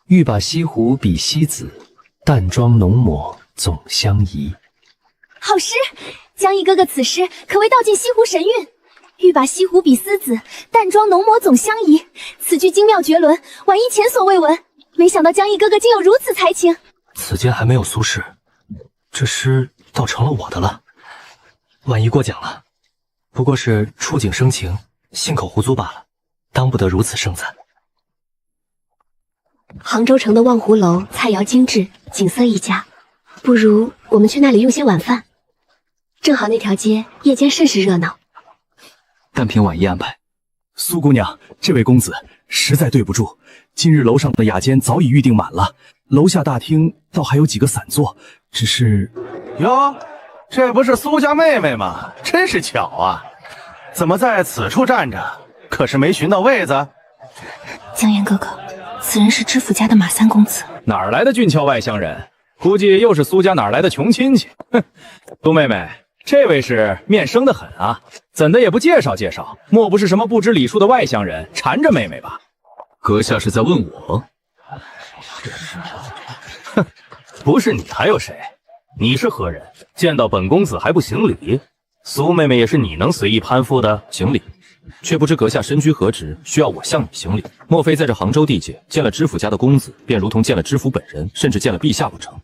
欲把西湖比西子，淡妆浓抹总相宜。好诗，江毅哥哥此诗可谓道尽西湖神韵。欲把西湖比丝子，淡妆浓抹总相宜。此句精妙绝伦，婉意前所未闻。没想到江毅哥哥竟有如此才情。此间还没有苏轼，这诗倒成了我的了。婉意过奖了，不过是触景生情，信口胡诌罢了，当不得如此盛赞。杭州城的望湖楼菜肴精致，景色一佳，不如我们去那里用些晚饭。正好那条街夜间甚是热闹。但凭婉意安排。苏姑娘，这位公子实在对不住，今日楼上的雅间早已预订满了，楼下大厅倒还有几个散座，只是……哟，这不是苏家妹妹吗？真是巧啊！怎么在此处站着？可是没寻到位子？江岩哥哥，此人是知府家的马三公子。哪儿来的俊俏外乡人？估计又是苏家哪儿来的穷亲戚。哼，苏妹妹，这位是面生的很啊，怎的也不介绍介绍？莫不是什么不知礼数的外乡人缠着妹妹吧？阁下是在问我？哼，不是你还有谁？你是何人？见到本公子还不行礼？苏妹妹也是你能随意攀附的？行礼，却不知阁下身居何职，需要我向你行礼？莫非在这杭州地界见了知府家的公子，便如同见了知府本人，甚至见了陛下不成？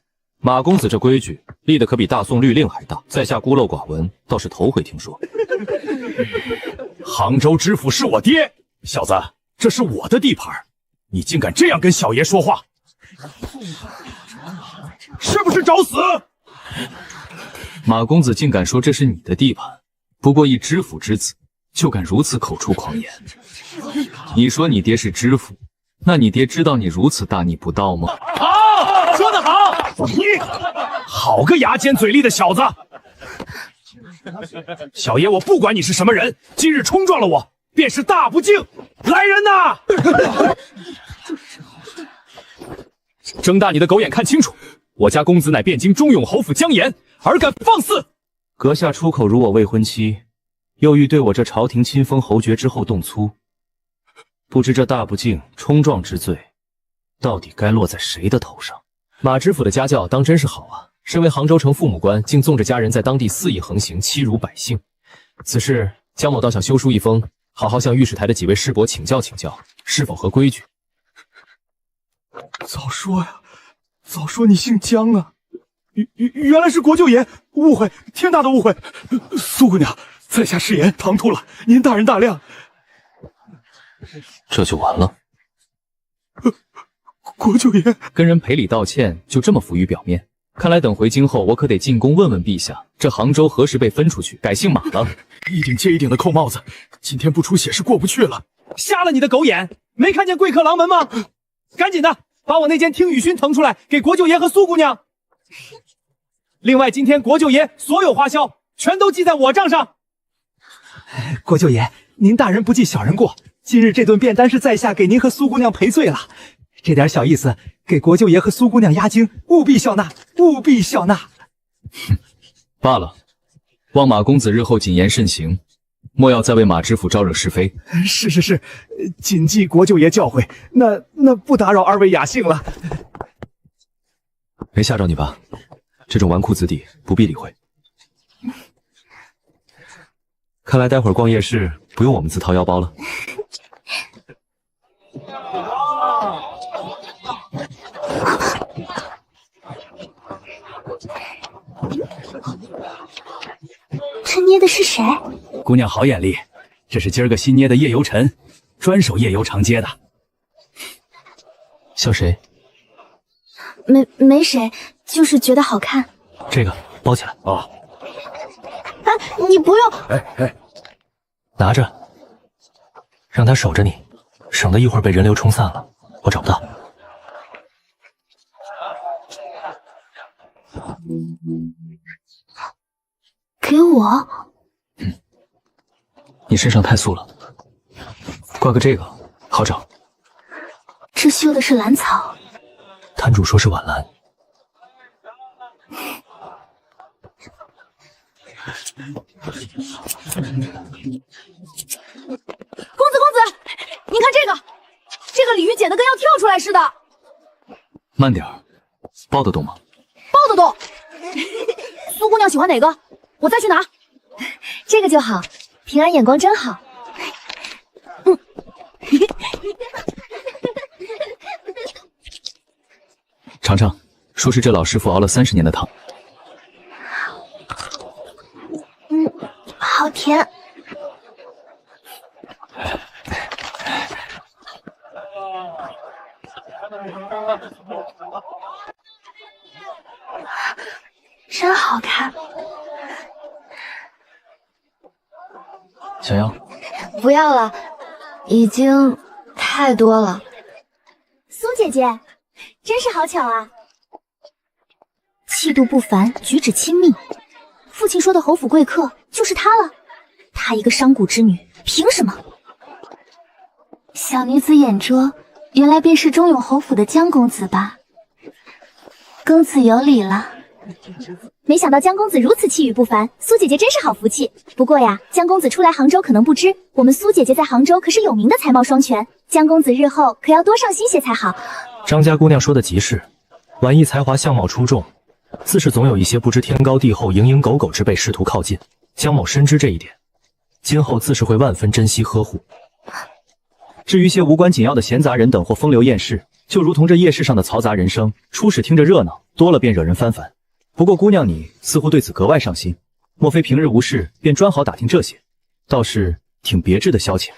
马公子这规矩立得可比大宋律令还大，在下孤陋寡闻，倒是头回听说。杭州知府是我爹，小子，这是我的地盘，你竟敢这样跟小爷说话，是不是找死？马公子竟敢说这是你的地盘，不过一知府之子，就敢如此口出狂言。你说你爹是知府，那你爹知道你如此大逆不道吗？好，说得好，你好个牙尖嘴利的小子！小爷我不管你是什么人，今日冲撞了我，便是大不敬。来人呐！睁大你的狗眼看清楚，我家公子乃汴京中永侯府江岩，而敢放肆！阁下出口如我未婚妻，又欲对我这朝廷亲封侯爵之后动粗，不知这大不敬冲撞之罪，到底该落在谁的头上？马知府的家教当真是好啊！身为杭州城父母官，竟纵着家人在当地肆意横行，欺辱百姓。此事江某倒想修书一封，好好向御史台的几位师伯请教请教，是否合规矩。早说呀，早说你姓江啊！原来是国舅爷，误会，天大的误会！苏姑娘，在下失言，唐突了，您大人大量。这就完了？国舅爷跟人赔礼道歉，就这么浮于表面？看来等回京后，我可得进宫问问陛下，这杭州何时被分出去改姓马了？一顶接一顶的扣帽子，今天不出血是过不去了。瞎了你的狗眼！没看见贵客郎门吗？赶紧的，把我那件听雨熏腾出来，给国舅爷和苏姑娘。另外，今天国舅爷所有花销全都记在我账上。国舅爷，您大人不计小人过，今日这顿便当是在下给您和苏姑娘赔罪了，这点小意思，给国舅爷和苏姑娘压惊，务必笑纳，务必笑纳。罢了，望马公子日后谨言慎行，莫要再为马知府招惹是非。是，谨记国舅爷教诲。那不打扰二位雅兴了。没吓着你吧？这种纨绔子弟不必理会。看来待会儿逛夜市不用我们自掏腰包了。这捏的是谁？姑娘好眼力，这是今儿个新捏的夜游尘，专守夜游长街的。像谁？没谁，就是觉得好看。这个包起来啊！哎，你不用。哎，拿着，让他守着你，省得一会儿被人流冲散了，我找不到。给我？你身上太素了，挂个这个好找。这绣的是兰草。摊主说是晚兰。公子，您看这个鲤鱼剪得跟要跳出来似的。慢点儿，包得动吗？包得动。苏姑娘喜欢哪个？我再去拿。这个就好，平儿眼光真好。尝尝，说是这老师傅熬了30年的汤。好甜。真好看。想要？不要了，已经太多了。苏姐姐，真是好巧啊！气度不凡，举止亲密，父亲说的侯府贵客就是她了。她一个商贾之女，凭什么？小女子眼拙，原来便是忠永侯府的江公子吧？公子有礼了。没想到江公子如此气宇不凡，苏姐姐真是好福气。不过呀，江公子初来杭州可能不知，我们苏姐姐在杭州可是有名的才貌双全，江公子日后可要多上心些才好。张家姑娘说的极是，婉意才华相貌出众，自是总有一些不知天高地厚、蝇营狗苟之辈试图靠近。江某深知这一点，今后自是会万分珍惜呵护。至于些无关紧要的闲杂人等或风流艳事，就如同这夜市上的嘈杂人声，初始听着热闹，多了便惹人翻烦。不过姑娘你似乎对此格外上心，莫非平日无事便专好打听这些，倒是挺别致的消遣。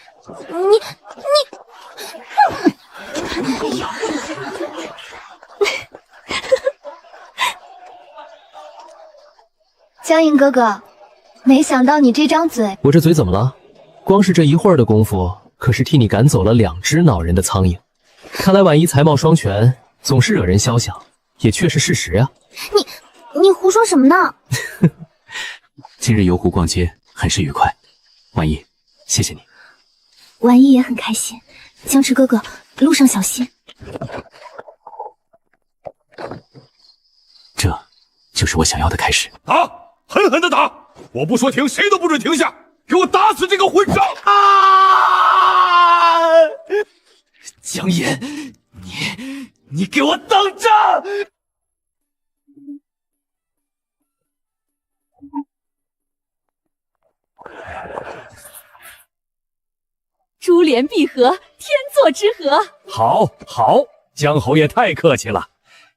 江莹哥哥，没想到你这张嘴……我这嘴怎么了？光是这一会儿的功夫，可是替你赶走了2只恼人的苍蝇。看来婉仪才貌双全，总是惹人遐想，也确是事实呀。你胡说什么呢？今日游湖逛街很是愉快，婉仪，谢谢你。婉仪也很开心。江池哥哥，路上小心。这就是我想要的开始。打，狠狠的打！我不说停，谁都不准停下！给我打死这个混账！啊！江岩，你给我等着！珠联璧合，天作之合。好，江侯爷太客气了。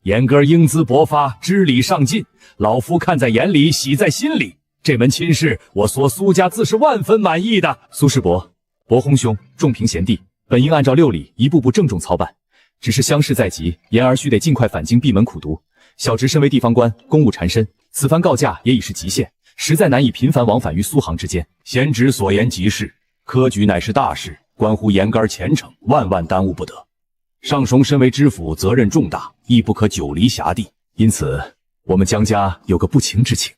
严哥英姿勃发，知礼上进，老夫看在眼里，喜在心里。这门亲事，我所苏家自是万分满意的。苏世伯，伯薨兄，众评贤弟，本应按照6礼，一步步郑重操办。只是乡事在即，言儿须得尽快返京闭门苦读。小侄身为地方官，公务缠身，此番告假也已是极限，实在难以频繁往返于苏杭之间。贤侄所言极是，科举乃是大事，关乎严杆前程，万万耽误不得。尚雄身为知府，责任重大，亦不可久离辖地。因此，我们江家有个不情之请。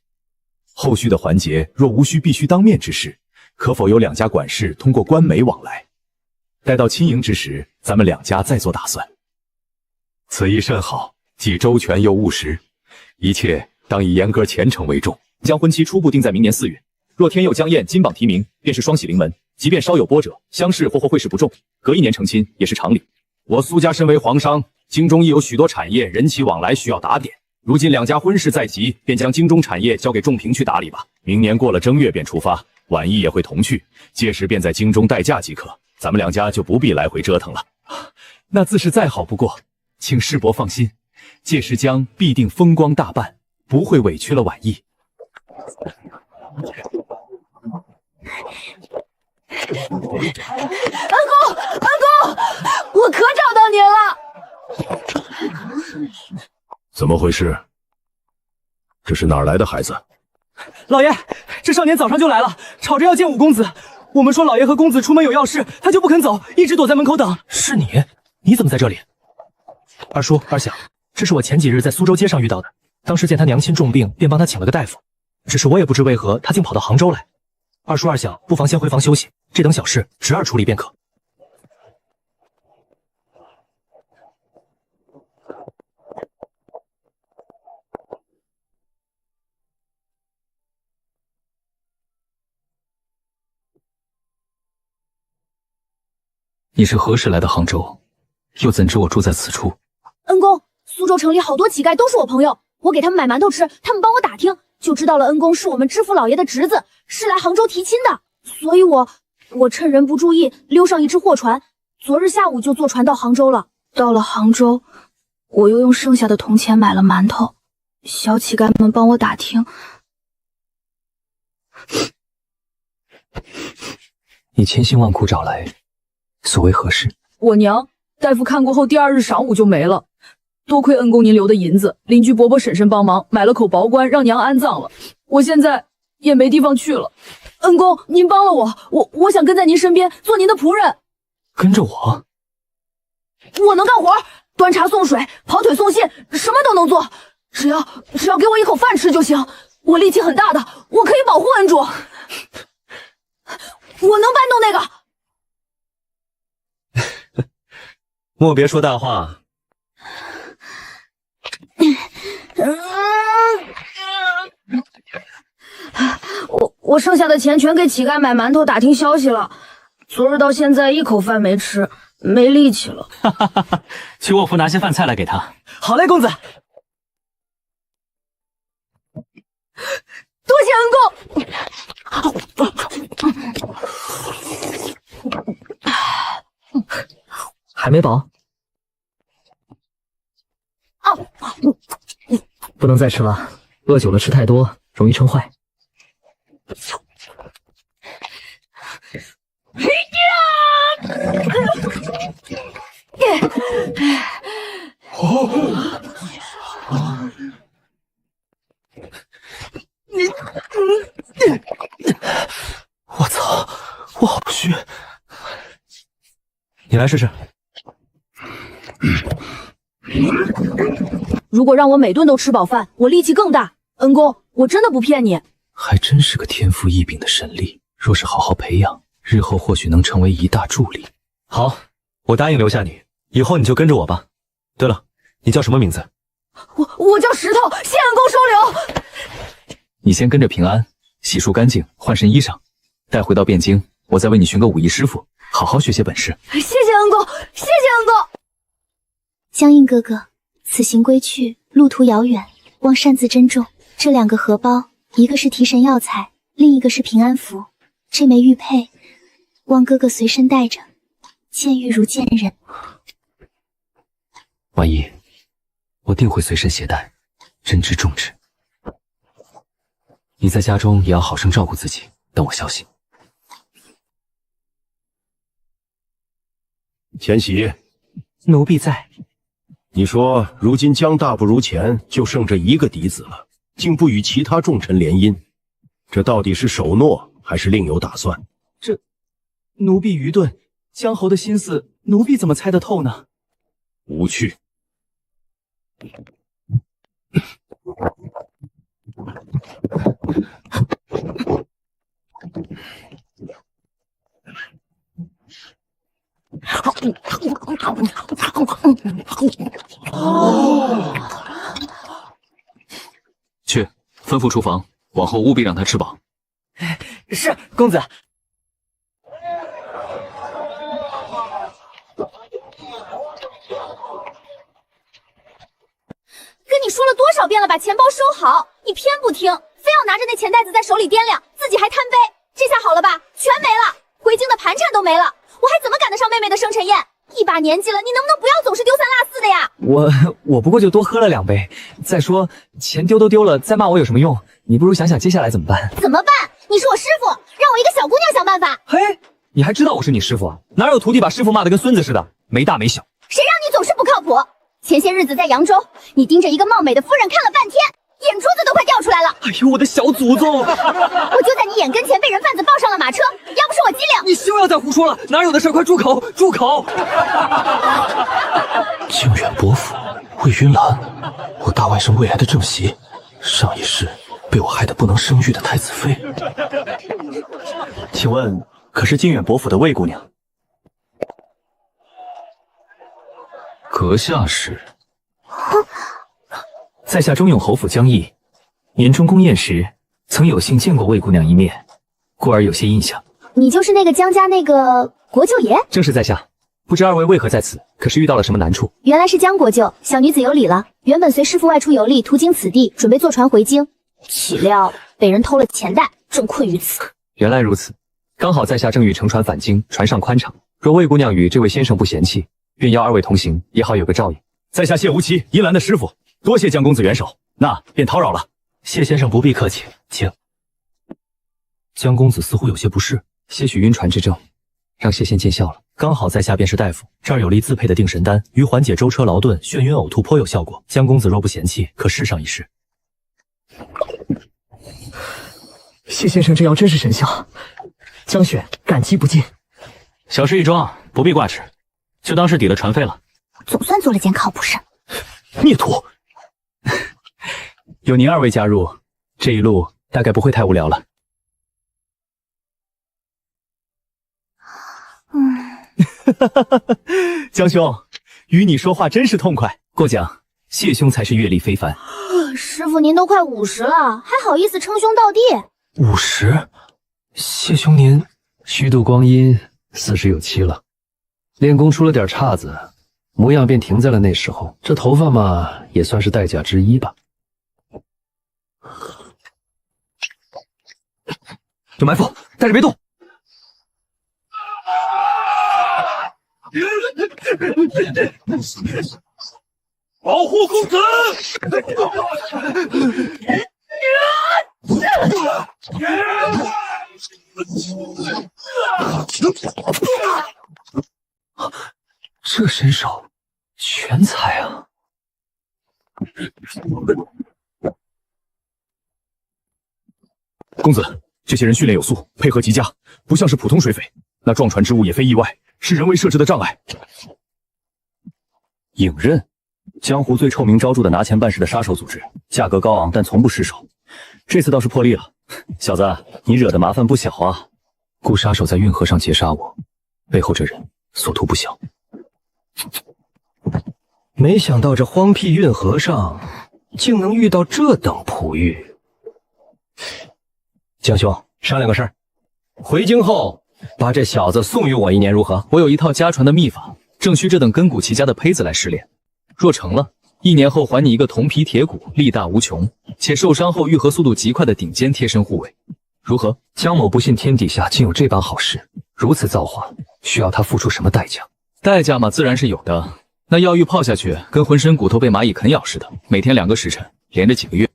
后续的环节若无需必须当面之事，可否由两家管事通过官媒往来？待到亲迎之时，咱们两家再做打算。此意甚好，既周全又务实，一切当以严格前程为重。将婚期初步定在明年4月。若天佑江燕金榜题名，便是双喜临门。即便稍有波折，乡试或会试不中，隔1年成亲也是常理。我苏家身为皇商，京中亦有许多产业人情往来需要打点。如今两家婚事在即，便将京中产业交给仲平去打理吧。明年过了正月便出发，婉意也会同去，届时便在京中待嫁即可。咱们两家就不必来回折腾了。那自是再好不过，请世伯放心，届时将必定风光大办，不会委屈了婉意。恩公，恩公，我可找到您了！怎么回事？这是哪儿来的孩子？老爷，这少年早上就来了，吵着要见五公子。我们说老爷和公子出门有要事，他就不肯走，一直躲在门口等。是你？你怎么在这里？二叔、二小，这是我前几日在苏州街上遇到的。当时见他娘亲重病，便帮他请了个大夫。只是我也不知为何他竟跑到杭州来。二叔、二小，不妨先回房休息，这等小事侄儿处理便可。你是何时来的杭州？又怎知我住在此处？恩公，苏州城里好多乞丐都是我朋友，我给他们买馒头吃，他们帮我打听，就知道了恩公是我们知府老爷的侄子，是来杭州提亲的。所以我趁人不注意溜上一只货船，昨日下午就坐船到杭州了。到了杭州，我又用剩下的铜钱买了馒头，小乞丐们帮我打听。你千辛万苦找来，所为何事？我娘大夫看过后，第2日晌午就没了。多亏恩公您留的银子，邻居伯伯婶婶帮忙买了口薄棺，让娘安葬了。我现在也没地方去了。恩公，您帮了我想跟在您身边做您的仆人。跟着我？我能干活，端茶送水，跑腿送信，什么都能做，只要给我一口饭吃就行。我力气很大的，我可以保护恩主。我能搬动那个。莫别说大话。我剩下的钱全给乞丐买馒头打听消息了，昨日到现在一口饭没吃，没力气了。去卧府拿些饭菜来给他。好嘞，公子。多谢恩公。还没饱？不能再吃了，饿久了吃太多容易撑坏。我操，我好虚。你来试试。如果让我每顿都吃饱饭，我力气更大。恩公，我真的不骗你。还真是个天赋异禀的神力，若是好好培养，日后或许能成为一大助力。好，我答应留下你，以后你就跟着我吧。对了，你叫什么名字？我叫石头，谢恩公收留。你先跟着平安，洗漱干净，换身衣裳，待回到汴京，我再为你寻个武艺师傅，好好学些本事。谢谢恩公，谢谢恩公。江印哥哥，此行归去，路途遥远，望擅自珍重。这2个荷包，一个是提神药材，另一个是平安符。这枚玉佩，望哥哥随身带着，见玉如见人。婉意，我定会随身携带，珍之重之。你在家中也要好生照顾自己，等我消息。前喜，奴婢在。你说如今江大不如前，就剩这一个嫡子了，竟不与其他重臣联姻，这到底是守诺还是另有打算？奴婢愚钝，江侯的心思，奴婢怎么猜得透呢？无趣。去，吩咐厨房，往后务必让他吃饱。是，公子。跟你说了多少遍了，把钱包收好，你偏不听，非要拿着那钱袋子在手里掂量，自己还贪杯。这下好了吧，全没了，回京的盘缠都没了，我还怎么赶得上妹妹的生辰宴？一把年纪了，你能不能不要总是丢三落四的呀？我不过就多喝了2杯。再说钱丢都丢了，再骂我有什么用？你不如想想接下来怎么办？怎么办？你是我师傅，让我一个小姑娘想办法。嘿，你还知道我是你师傅？哪有徒弟把师傅骂得跟孙子似的，没大没小？谁让你总是不靠谱？前些日子在扬州，你盯着一个貌美的夫人看了半天，眼珠子都快掉出来了。哎呦，我的小祖宗！我就在你眼跟前被人贩子抱上了马车，要不是我机灵，你休要再胡说了，哪有的事？快住口！住口！靖远伯府，魏云兰，我大外甥未来的正媳，上一世被我害得不能生育的太子妃。请问可是靖远伯府的魏姑娘？阁下是？在下中永侯府江毅，年中宫宴时曾有幸见过魏姑娘一面，故而有些印象。你就是那个江家那个国舅爷？正是在下，不知二位为何在此？可是遇到了什么难处？原来是江国舅，小女子有礼了。原本随师傅外出游历，途经此地，准备坐船回京，岂料被人偷了钱袋，正困于此。原来如此，刚好在下正欲乘船返京，船上宽敞，若魏姑娘与这位先生不嫌弃，愿邀二位同行，也好有个照应。在下谢无期，银兰的师傅，多谢江公子援手，那便叨扰了。谢先生不必客气，请。江公子似乎有些不适，些许晕船之症，让谢先见笑了。刚好在下便是大夫，这儿有粒自配的定神丹，于缓解舟车劳顿、眩晕呕吐颇有效果。江公子若不嫌弃，可试上一试。谢先生这药真是神效，江雪感激不尽。小事一桩，不必挂齿，就当是抵了船费了。总算做了件靠谱事。孽徒，有您二位加入，这一路大概不会太无聊了。江兄，与你说话真是痛快。过奖，谢兄才是阅历非凡。师傅您都快50了，还好意思称兄道弟？50？谢兄您虚度光阴，40有7了。练功出了点岔子，模样便停在了那时候。这头发嘛，也算是代价之一吧。有埋伏，带着别动。保护公子！这身手全才啊！公子，这些人训练有素，配合极佳，不像是普通水匪。那撞船之物也非意外，是人为设置的障碍。影刃，江湖最臭名昭著的拿钱办事的杀手组织，价格高昂，但从不失手。这次倒是破例了。小子，你惹的麻烦不小啊！顾杀手在运河上劫杀我，背后这人所图不小。没想到这荒僻运河上，竟能遇到这等璞玉。江兄，商量个事儿，回京后把这小子送与我1年如何？我有一套家传的秘法，正需这等根骨齐家的胚子来试炼。若成了，1年后还你一个铜皮铁骨，力大无穷，且受伤后愈合速度极快的顶尖贴身护卫，如何？江某不信天底下竟有这般好事，如此造化，需要他付出什么代价？代价嘛，自然是有的。那药浴泡下去，跟浑身骨头被蚂蚁啃咬似的，每天2个时辰，连着几个月。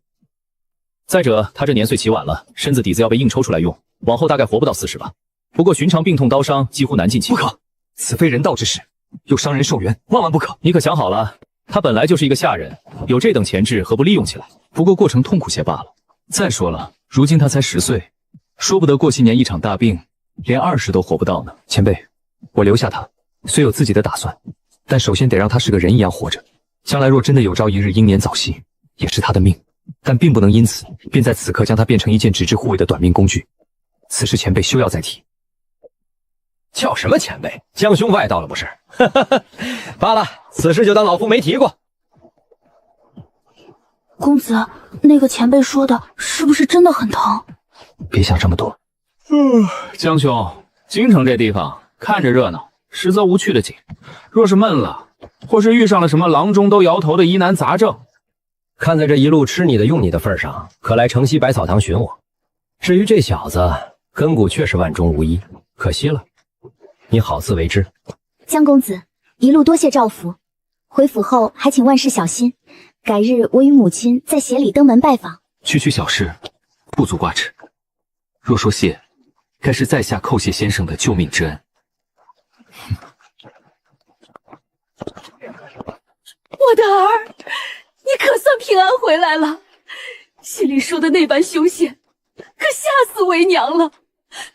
再者，他这年岁起晚了，身子底子要被硬抽出来用，往后大概活不到40吧。不过寻常病痛刀伤几乎难进其。不可，此非人道之事，又伤人受源，万万不可。你可想好了，他本来就是一个下人，有这等潜质，何不利用起来？不过过程痛苦些罢了。再说了，如今他才10岁，说不得过些年一场大病，连20都活不到呢。前辈，我留下他，虽有自己的打算，但首先得让他是个人一样活着。将来若真的有朝一日英年早逝，也是他的命，但并不能因此便在此刻将他变成一件只知护卫的短命工具。此事前辈休要再提。叫什么前辈？江兄外道了不是？罢了，此事就当老夫没提过。公子，那个前辈说的是不是真的很疼？别想这么多。江兄，京城这地方看着热闹，实则无趣的紧。若是闷了，或是遇上了什么郎中都摇头的疑难杂症，看在这一路吃你的用你的份上，可来城西百草堂寻我。至于这小子，根骨确实万中无一，可惜了，你好自为之。江公子，一路多谢照拂，回府后还请万事小心。改日我与母亲在协里登门拜访。区区小事，不足挂齿。若说谢，该是在下叩谢先生的救命之恩。我的儿，你可算平安回来了。信里说的那般凶险，可吓死为娘了。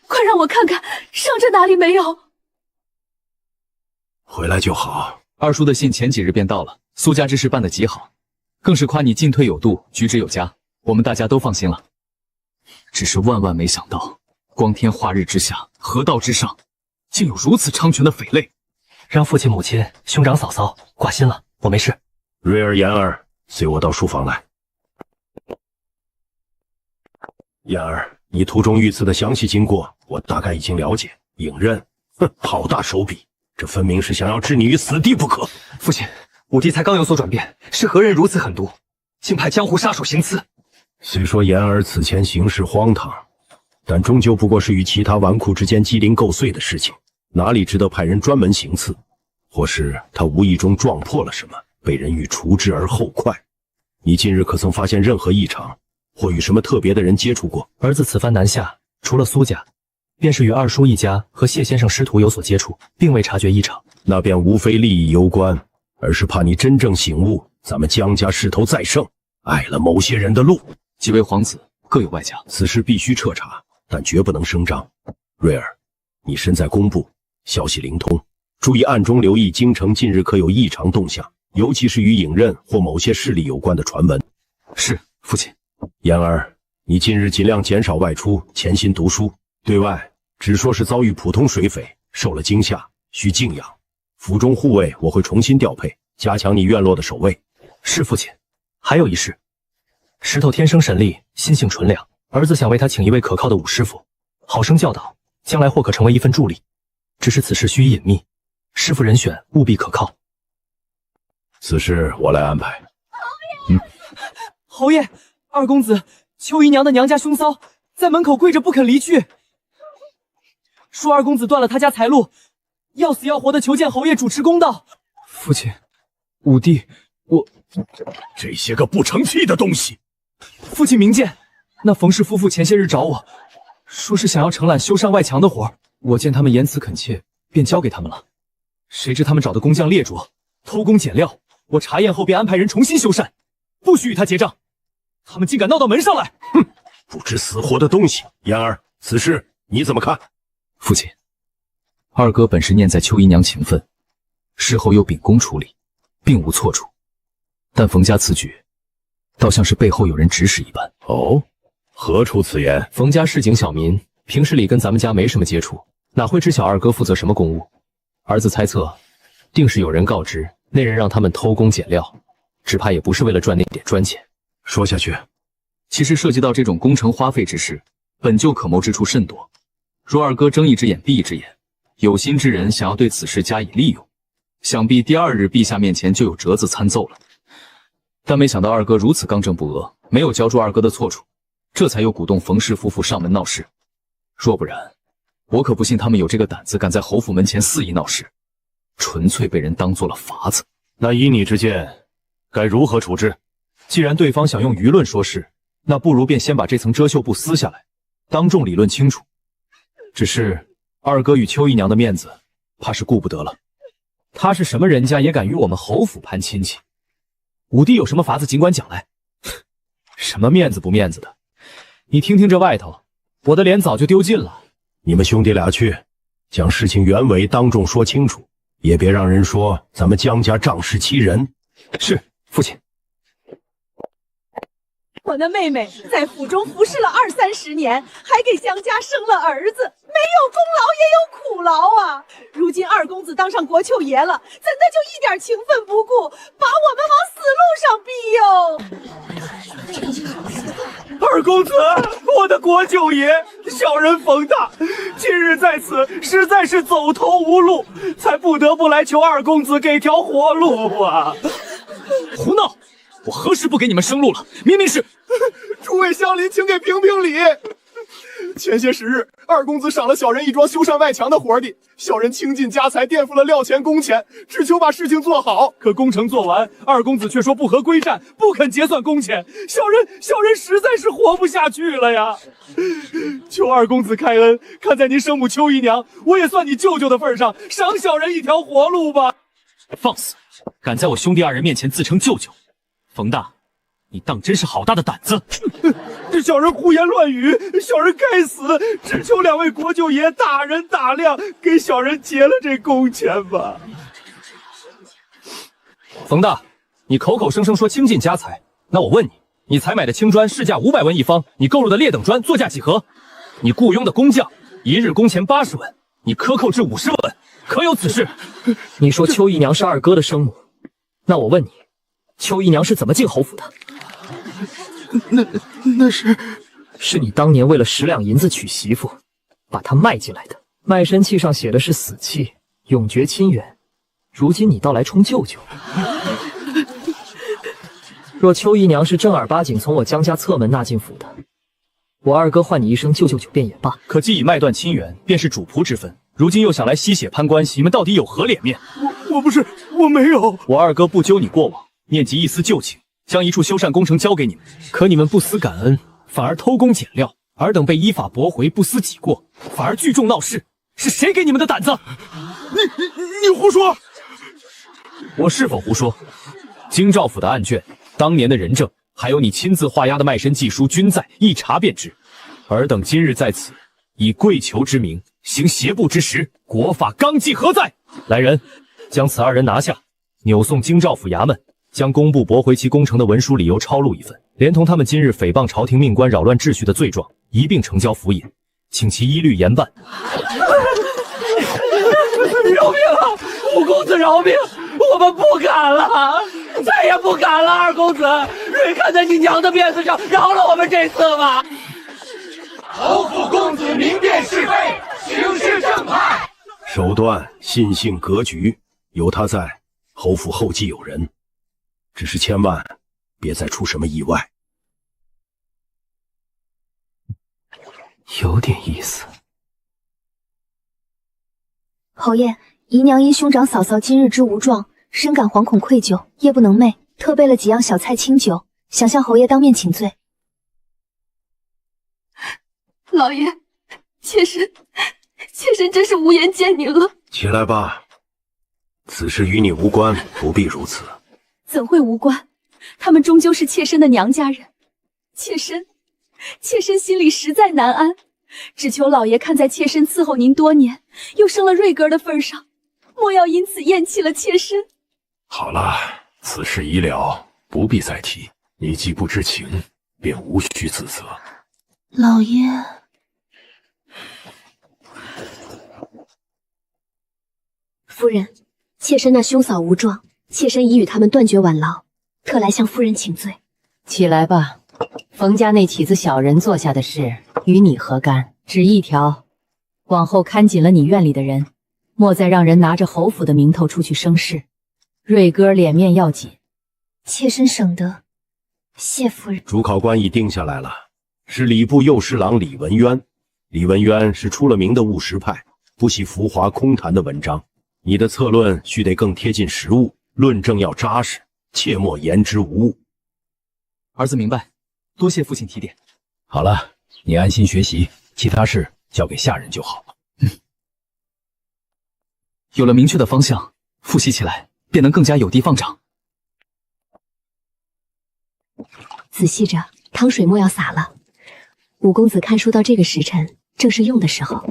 快让我看看伤着哪里没有。回来就好。二叔的信前几日便到了，苏家之事办得极好，更是夸你进退有度，举止有加，我们大家都放心了。只是万万没想到，光天化日之下，河道之上，竟有如此猖獗的匪类。让父亲、母亲、兄长、嫂嫂挂心了，我没事。瑞儿、妍儿，随我到书房来。妍儿，你途中遇刺的详细经过，我大概已经了解。影刃，哼，好大手笔，这分明是想要置你于死地不可。父亲，武帝才刚有所转变，是何人如此狠毒，竟派江湖杀手行刺？虽说妍儿此前行事荒唐，但终究不过是与其他纨绔之间鸡零狗碎的事情，哪里值得派人专门行刺？或是他无意中撞破了什么，被人欲除之而后快？你近日可曾发现任何异常，或与什么特别的人接触过？儿子此番南下，除了苏家，便是与二叔一家和谢先生师徒有所接触，并未察觉异常。那便无非利益攸关，而是怕你真正醒悟，咱们江家势头再盛，碍了某些人的路。几位皇子各有外家，此事必须彻查，但绝不能声张。瑞儿，你身在工部，消息灵通，注意暗中留意京城近日可有异常动向，尤其是与影刃或某些势力有关的传闻。是，父亲。妍儿，你近日尽量减少外出，潜心读书，对外只说是遭遇普通水匪，受了惊吓，需静养。府中护卫我会重新调配，加强你院落的守卫。是，父亲。还有一事，石头天生神力，心性纯良，儿子想为他请一位可靠的武师傅，好生教导，将来或可成为一份助力。只是此事须隐秘，师傅人选务必可靠。此事我来安排。侯爷，二公子秋姨娘的娘家兄嫂在门口跪着不肯离去，说二公子断了他家财路，要死要活的求见侯爷主持公道。父亲，武帝，这些个不成器的东西！父亲明鉴，那冯氏夫妇前些日找我，说是想要承揽修缮外墙的活，我见他们言辞恳切，便交给他们了。谁知他们找的工匠劣拙，偷工减料，我查验后便安排人重新修缮，不许与他结账。他们竟敢闹到门上来！哼，不知死活的东西！妍儿，此事你怎么看？父亲，二哥本是念在秋姨娘情分，事后又秉公处理，并无错处。但冯家此举，倒像是背后有人指使一般。哦，何出此言？冯家市井小民，平时里跟咱们家没什么接触，哪会知晓二哥负责什么公务？儿子猜测，定是有人告知那人让他们偷工减料，只怕也不是为了赚那点砖钱。说下去。其实涉及到这种工程花费之事，本就可谋之处甚多。若二哥睁一只眼闭一只眼，有心之人想要对此事加以利用，想必第二日陛下面前就有折子参奏了。但没想到二哥如此刚正不阿，没有交出二哥的错处，这才又鼓动冯氏夫妇上门闹事。若不然，我可不信他们有这个胆子敢在侯府门前肆意闹事，纯粹被人当做了法子。那依你之见，该如何处置？既然对方想用舆论说事，那不如便先把这层遮羞布撕下来，当众理论清楚。只是二哥与秋姨娘的面子，怕是顾不得了。他是什么人家，也敢与我们侯府攀亲戚？武帝有什么法子，尽管讲来。什么面子不面子的，你听听这外头，我的脸早就丢尽了。你们兄弟俩去，将事情原委当众说清楚，也别让人说咱们江家仗势欺人。是，父亲。我的妹妹在府中服侍了20-30年，还给江家生了儿子，没有功劳也有苦劳啊！如今二公子当上国舅爷了，怎的就一点情分不顾，把我们往死路上逼哟？二公子，我的国舅爷，小人冯大，今日在此实在是走投无路，才不得不来求二公子给条活路啊！胡闹！我何时不给你们生路了？明明是……诸位乡邻，请给评评理。前些时日，二公子赏了小人一桩修缮外墙的活的，小人倾尽家财垫付了料钱工钱，只求把事情做好。可工程做完，二公子却说不合规战，不肯结算工钱。小人实在是活不下去了呀！求二公子开恩，看在您生母秋姨娘，我也算你舅舅的份上，赏小人一条活路吧。放肆！敢在我兄弟二人面前自称舅舅，冯大，你当真是好大的胆子！这小人胡言乱语，小人该死，只求两位国舅爷大人大量，给小人结了这工钱吧。冯大，你口口声声说倾尽家财，那我问你，你采买的青砖市价500文一方，你购入的劣等砖作价几何？你雇佣的工匠一日工钱80文，你克扣至50文，可有此事？你说秋姨娘是二哥的生母，那我问你，秋姨娘是怎么进侯府的？那是你当年为了10两银子娶媳妇，把她卖进来的。卖身契上写的是死契，永绝亲缘。如今你倒来充舅舅。若秋姨娘是正儿八经从我江家侧门纳进府的，我二哥唤你一声舅舅便也罢。可既已卖断亲缘，便是主仆之分，如今又想来吸血攀关系，你们到底有何脸面？我没有。我二哥不究你过往，念及一丝旧情，将一处修缮工程交给你们，可你们不思感恩，反而偷工减料，尔等被依法驳回，不思己过，反而聚众闹事，是谁给你们的胆子？你胡说！我是否胡说？京兆府的案卷，当年的人证，还有你亲自画押的卖身记书均在，一查便知。尔等今日在此，以跪求之名，行邪不之实，国法纲纪何在？来人，将此二人拿下，扭送京兆府衙门。将工部驳回其工程的文书理由抄录一份，连同他们今日诽谤朝廷命官、扰乱秩序的罪状一并呈交府尹，请其依律严办。饶命啊！五公子饶命！我们不敢了，再也不敢了。二公子，瑞看在你娘的面子上，饶了我们这次吧。侯府公子明辨是非，行事正派，手段、信性、格局，有他在，侯府后继有人。只是千万别再出什么意外。有点意思。侯爷，姨娘因兄长嫂嫂今日之无状，深感惶恐愧疚，夜不能寐，特备了几样小菜清酒，想向侯爷当面请罪。老爷，妾身真是无颜见您了。起来吧，此事与你无关，不必如此。怎会无关？他们终究是妾身的娘家人，妾身心里实在难安，只求老爷看在妾身伺候您多年，又生了瑞哥的份上，莫要因此厌弃了妾身。好了，此事已了，不必再提。你既不知情，便无需自责。老爷，夫人，妾身那兄嫂无状。妾身已与他们断绝晚劳，特来向夫人请罪。起来吧，冯家那起子小人做下的事与你何干？只一条，往后看紧了你院里的人，莫再让人拿着侯府的名头出去生事。瑞哥脸面要紧。妾身省得，谢夫人。主考官已定下来了，是礼部右侍郎李文渊。李文渊是出了名的务实派，不喜浮华空谈的文章。你的策论须得更贴近实务。论证要扎实，切莫言之无物。儿子明白，多谢父亲提点。好了，你安心学习，其他事交给下人就好。有了明确的方向，复习起来便能更加有的放矢。仔细着，汤水莫要洒了。五公子看书到这个时辰，正是用的时候。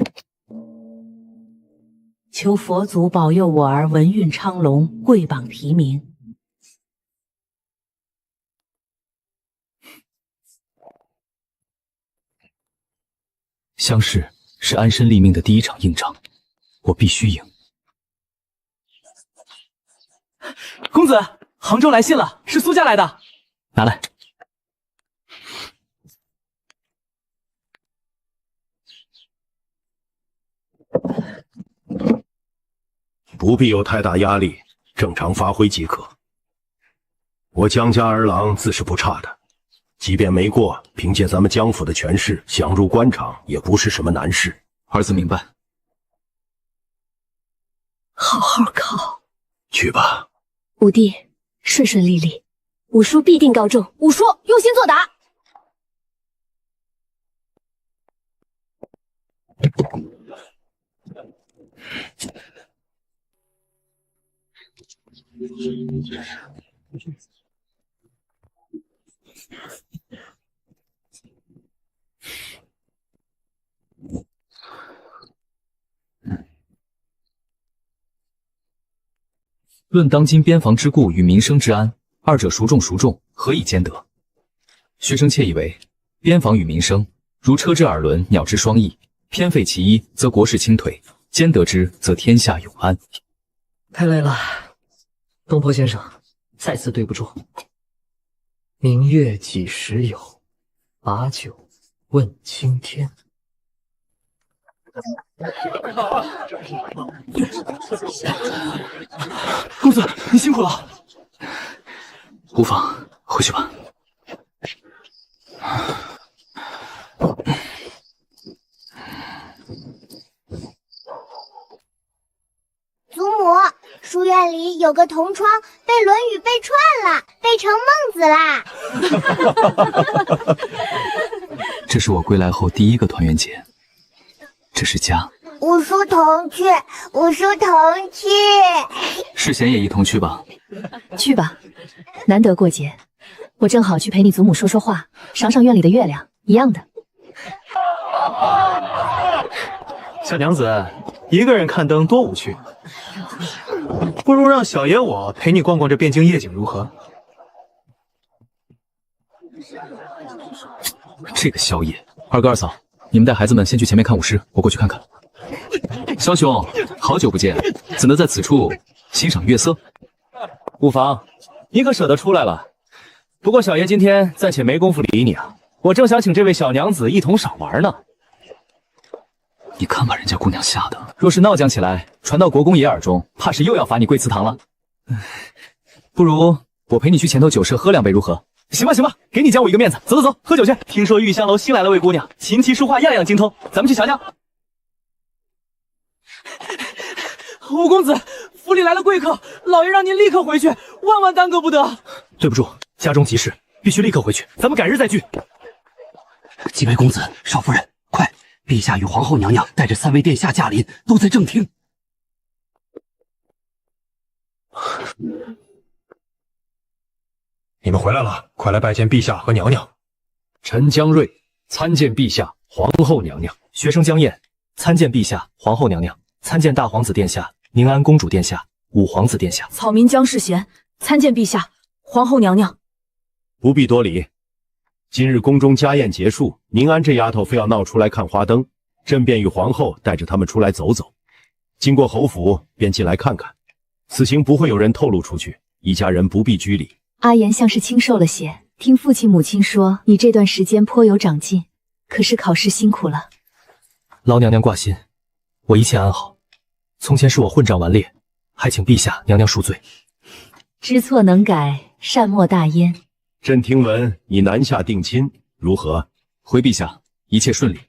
求佛祖保佑我儿文运昌隆，贵榜题名。乡试是安身立命的第一场硬仗，我必须赢。公子，杭州来信了，是苏家来的，拿来。不必有太大压力，正常发挥即可。我江家儿郎自是不差的，即便没过，凭借咱们江府的权势，想入官场也不是什么难事。儿子明白。好好考，去吧。五弟，顺顺利利，五叔必定高中。五叔用心作答。论当今边防之故与民生之安，二者孰重孰重，何以兼得？学生窃以为，边防与民生，如车之耳轮，鸟之双翼，偏废其一，则国势倾颓；兼得之，则天下永安。太累了，东坡先生，再次对不住。明月几时有？把酒问青天。公子，你辛苦了。无妨，回去吧。祖母，书院里有个同窗被《论语》背串了，背成孟子啦。这是我归来后第一个团圆节，这是家。五叔同去，五叔同去。世贤也一同去吧。去吧，难得过节，我正好去陪你祖母说说话，赏赏院里的月亮，一样的。小娘子，一个人看灯多无趣，不如让小爷我陪你逛逛这汴京夜景如何？这个宵夜，二哥二嫂，你们带孩子们先去前面看舞狮，我过去看看。萧兄，好久不见，怎能在此处欣赏月色？无妨，你可舍得出来了。不过小爷今天暂且没工夫理你啊，我正想请这位小娘子一同赏玩呢。你看把人家姑娘吓的，若是闹僵起来，传到国公爷耳中，怕是又要罚你跪祠堂了。不如我陪你去前头酒社喝2杯如何？行吧行吧，给你将我一个面子，走走走，喝酒去。听说玉香楼新来了位姑娘，琴棋书画样样精通，咱们去瞧瞧。五公子，府里来了贵客，老爷让您立刻回去，万万耽搁不得。对不住，家中急事，必须立刻回去，咱们改日再聚。几位公子、少夫人，快！陛下与皇后娘娘带着3位殿下驾临，都在正厅。你们回来了，快来拜见陛下和娘娘。臣江瑞参见陛下、皇后娘娘。学生江燕参见陛下、皇后娘娘，参见大皇子殿下、宁安公主殿下、五皇子殿下。草民江世贤参见陛下、皇后娘娘。不必多礼。今日宫中家宴结束，宁安这丫头非要闹出来看花灯，朕便与皇后带着他们出来走走。经过侯府，便进来看看。此行不会有人透露出去，一家人不必拘礼。阿言像是清瘦了些，听父亲母亲说，你这段时间颇有长进，可是考试辛苦了。劳娘娘挂心，我一切安好。从前是我混账顽劣，还请陛下娘娘恕罪。知错能改，善莫大焉。朕听闻你南下定亲，如何？回陛下，一切顺利。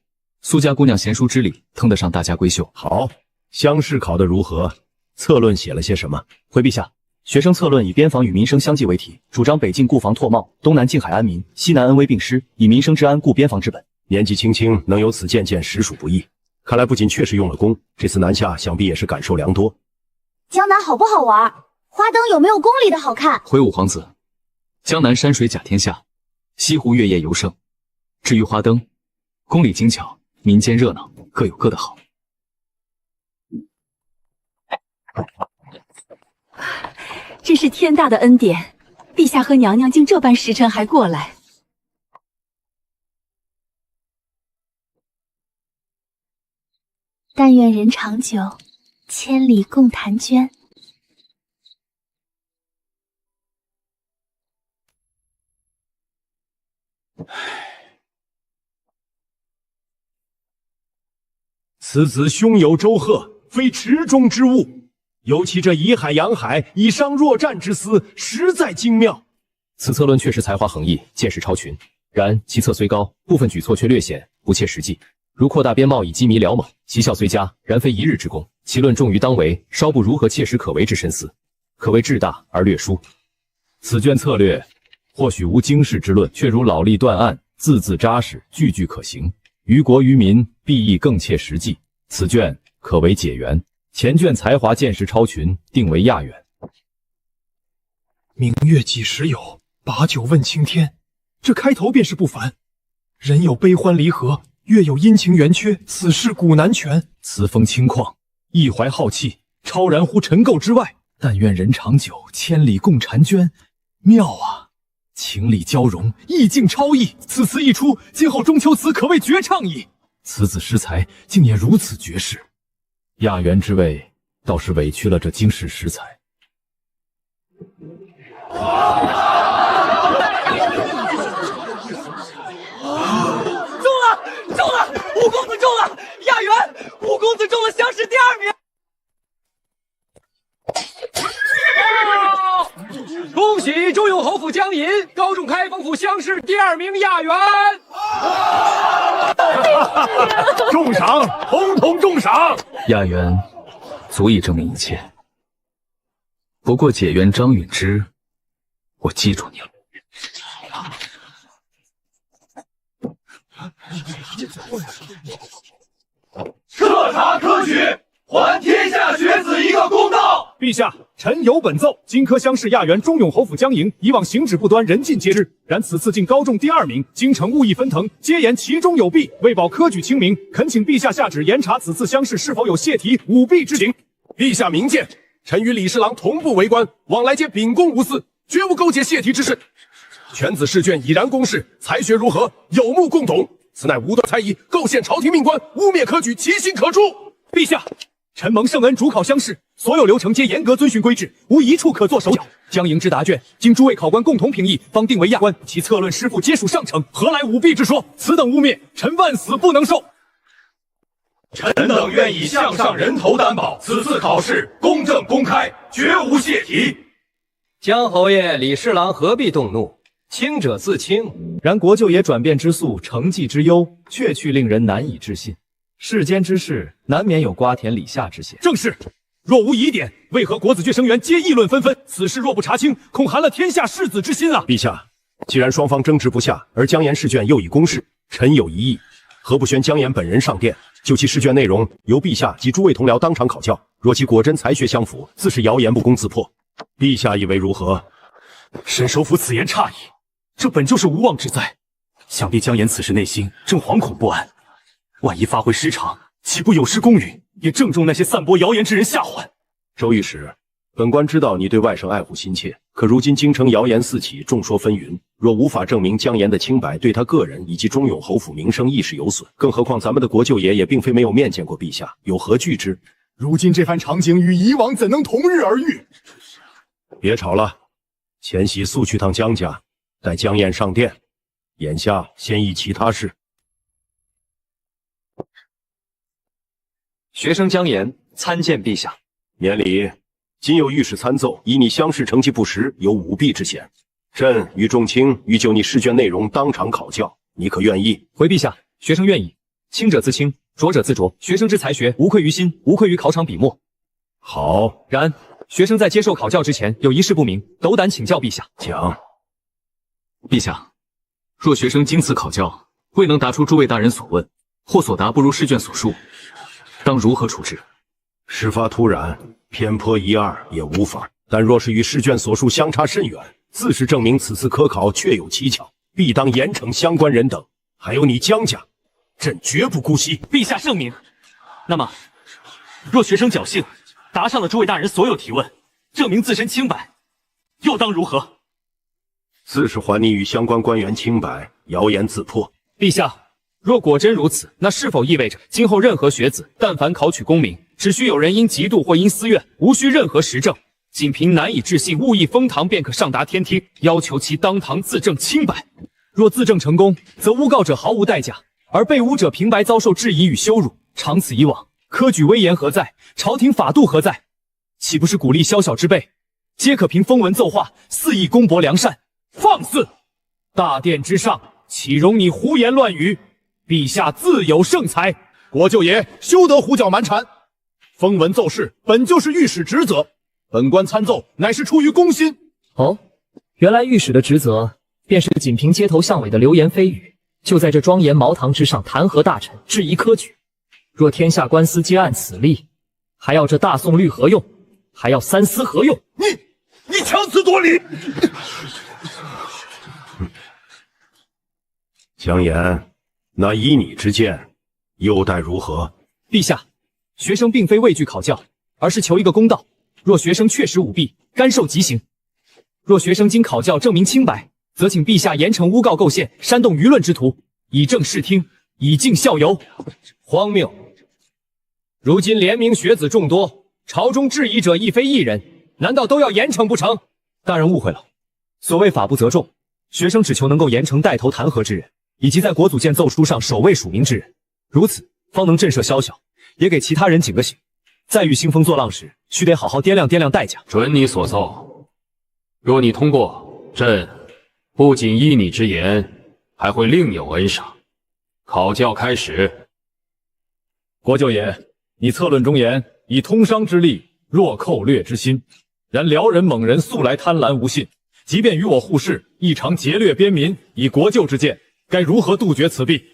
苏家姑娘贤淑之礼，称得上大家闺秀。好，乡试考得如何？策论写了些什么？回陛下，学生策论以边防与民生相继为题，主张北境固防拓贸，东南靖海安民，西南恩威并施，以民生之安固边防之本。年纪轻轻能有此见见，实属不易。看来不仅确实用了功，这次南下想必也是感受良多。江南好不好玩？花灯有没有宫里的好看？回五皇子，江南山水甲天下，西湖月夜尤胜。至于花灯，宫里精巧，民间热闹，各有各的好。真是天大的恩典，陛下和娘娘竟这般时辰还过来。但愿人长久，千里共婵娟。此子胸有周鹤，非池中之物。尤其这以海养海，以商若战之思，实在精妙。此策论确实才华横溢，见识超群。然其策虽高，部分举措却略显不切实际。如扩大边贸以击迷辽猛，其效虽佳，然非一日之功。其论重于当为，稍不如何切实可为之深思，可谓志大而略疏。此卷策略或许无经世之论，却如老力断案，字字扎实，句句可行，于国于民必亦更切实际。此卷可为解缘。前卷才华见识超群，定为亚远。明月几时有？把酒问青天。这开头便是不凡。人有悲欢离合，月有阴晴圆缺，此事古难全。词风轻旷，意怀浩气，超然乎尘垢之外。但愿人长久，千里共婵娟。妙啊！情理交融，意境超逸。此词一出，今后中秋词可谓绝唱矣。此子诗才，竟也如此绝世。亚元之位，倒是委屈了这经世诗才。中了！五公子中了！亚元，五公子中了乡试第2名。恭喜中永侯府江银，高仲开封府乡试第2名亚元。重赏，统统重赏！亚元足以证明一切。不过解元张允之，我记住你了。彻查科举，还天下学子一个公道。陛下，臣有本奏：荆轲乡试亚元中永侯府江营，以往行止不端，人尽皆知。然此次竟高中第2名，京城物议纷腾，皆言其中有弊，为保科举清明，恳请陛下下旨严查此次乡试是否有泄题舞弊之行。陛下明鉴，臣与李侍郎同步为官，往来皆秉公无私，绝无勾结泄题之事。犬子试卷已然公示，才学如何，有目共睹。此乃无端猜疑，构陷朝廷命官，污蔑科举，其心可诛。陛下，臣蒙圣恩主考乡试，所有流程皆严格遵循规制，无一处可做手脚。江营之答卷，经诸位考官共同评议，方定为亚官，其策论诗赋皆属上乘，何来舞弊之说？此等污蔑，臣万死不能受。臣等愿以项上人头担保，此次考试公正公开，绝无泄题。江侯爷、李侍郎何必动怒？清者自清。然国舅爷转变之速，成绩之优，确去令人难以置信。世间之事，难免有瓜田李下之嫌。正是，若无疑点，为何国子监生员皆议论纷纷？此事若不查清，恐寒了天下士子之心啊！陛下，既然双方争执不下，而江岩试卷又已公示，臣有一议，何不宣江岩本人上殿，就其试卷内容，由陛下及诸位同僚当场考教？若其果真才学相符，自是谣言不攻自破。陛下以为如何？沈首府此言差矣。这本就是无妄之灾，想必江岩此时内心正惶恐不安，万一发挥失常，岂不有失公允，也正中那些散播谣言之人下怀。周御史，本官知道你对外甥爱护心切，可如今京城谣言四起，众说纷纭，若无法证明江岩的清白，对他个人以及中永侯府名声亦是有损。更何况咱们的国舅爷也并非没有面见过陛下，有何惧之？如今这番场景与以往怎能同日而语？别吵了，前夕速去趟江家。待江燕上殿，眼下先议其他事。学生江岩参见陛下。免礼。今有御史参奏，以你乡试成绩不实，有舞弊之嫌。朕与众卿欲就你试卷内容当场考教，你可愿意？回陛下，学生愿意。清者自清，浊者自浊。学生之才学，无愧于心，无愧于考场笔墨。好。然学生在接受考教之前，有一事不明，斗胆请教陛下。讲。陛下，若学生经此考教，未能答出诸位大人所问，或所答不如试卷所述，当如何处置？事发突然，偏颇一二也无妨。但若是与试卷所述相差甚远，自是证明此次科考确有蹊跷，必当严惩相关人等。还有你江家，朕绝不姑息。陛下圣明。那么，若学生侥幸答上了诸位大人所有提问，证明自身清白，又当如何？自是还你与相关官员清白，谣言自破。陛下，若果真如此，那是否意味着今后任何学子但凡考取功名，只需有人因嫉妒或因私怨，无需任何实证，仅凭难以置信、误议封堂便可上达天听，要求其当堂自证清白？若自证成功，则诬告者毫无代价，而被诬者平白遭受质疑与羞辱。长此以往，科举威严何在？朝廷法度何在？岂不是鼓励宵小之辈，皆可凭风文奏化，肆意公博良善？放肆！大殿之上，岂容你胡言乱语？陛下自有圣裁。国舅爷休得胡搅蛮缠，封文奏事本就是御史职责，本官参奏乃是出于公心。哦，原来御史的职责便是仅凭街头巷尾的流言蜚语，就在这庄严茅堂之上弹劾大臣，质疑科举。若天下官司皆按此例，还要这大宋律何用？还要三司何用？你强词夺理！姜言，那依你之见，又待如何？陛下，学生并非畏惧考教，而是求一个公道。若学生确实舞弊，甘受极刑；若学生经考教证明清白，则请陛下严惩诬告构陷、煽动舆论之徒，以正视听，以儆效尤。荒谬！如今联名学子众多，朝中质疑者亦非一人，难道都要严惩不成？大人误会了，所谓法不责众，学生只求能够严惩带头弹劾之人，以及在国祖建奏书上首位署名之人，如此方能震慑宵小，也给其他人警个醒。再遇兴风作浪时，须得好好掂量掂量代价。准你所奏，若你通过，朕不仅依你之言，还会另有恩赏。考教开始。国舅爷，你策论中言，以通商之力弱寇掠之心，然辽人蒙人素来贪婪无信，即便与我互市，亦常劫掠边民。以国舅之见，该如何杜绝此弊？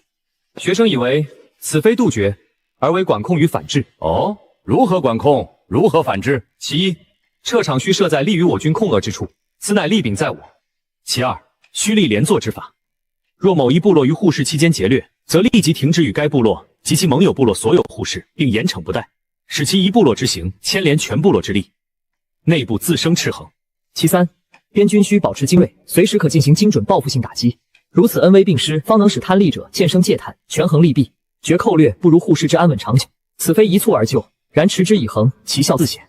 学生以为此非杜绝，而为管控与反制。哦，如何管控？如何反制？其一，撤场须设在利于我军控扼之处，此乃利柄在我。其二，须立连坐之法。若某一部落于互市期间劫掠，则立即停止与该部落及其盟友部落所有互市，并严惩不贷，使其一部落之行牵连全部落之利，内部自生斥衡。其三，边军需保持精锐，随时可进行精准报复性打击，如此恩威并施，方能使贪利者渐生戒贪，权衡利弊，绝寇掠不如互市之安稳长久。此非一蹴而就，然持之以恒，其效自显。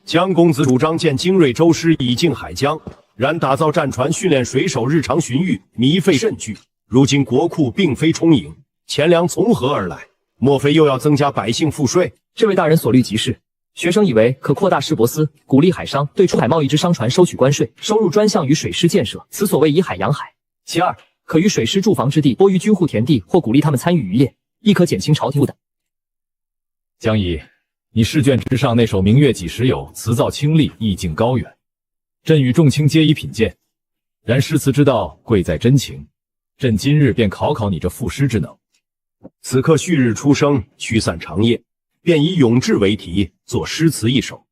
姜公子主张建精锐舟师以靖海疆，然打造战船训练水手日常巡弋，糜费甚巨。如今国库并非充盈，钱粮从何而来？莫非又要增加百姓赋税？这位大人所虑极是。学生以为可扩大市舶司，鼓励海商对出海贸易之商船收取关税，收入专项于水师建设，此所谓以海养海。其二，可于水师驻防之地拨于军户田地，或鼓励他们参与渔业，亦可减轻朝廷负担。江乙，你试卷之上那首明月几时有，词造清丽，意境高远，朕与众卿皆已品鉴。然诗词之道，贵在真情。朕今日便考考你这赋诗之能。此刻旭日初升，驱散长夜，便以永志为题，作诗词一首。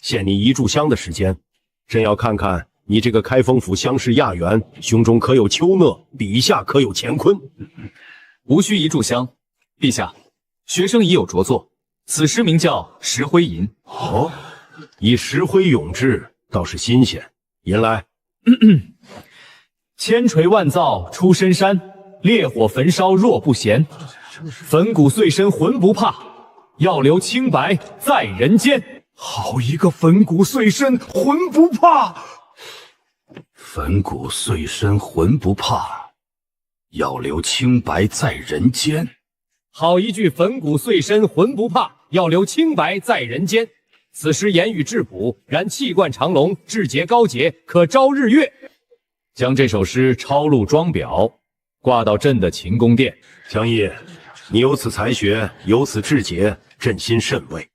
限你一炷香的时间，朕要看看你这个开封府乡试亚员，胸中可有丘讷，笔下可有乾坤。无需一炷香，陛下，学生已有着作，此诗名叫《石灰吟》。哦，以石灰咏志，倒是新鲜。吟来。千锤万造出深山，烈火焚烧若不闲。粉骨碎身浑不怕，要留清白在人间。好一个粉骨碎身浑不怕！粉骨碎身浑不怕，要留清白在人间。好一句粉骨碎身浑不怕，要留清白在人间。此诗言语质朴，然气贯长龙，志节高洁，可招日月。将这首诗抄录装裱，挂到朕的勤宫殿。江毅，你有此才学，有此志节，朕心甚慰。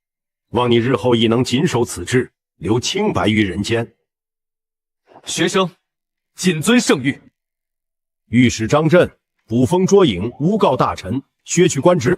望你日后亦能谨守此志，留清白于人间。学生谨遵圣谕。御史张震捕风捉影，诬告大臣，削去官职。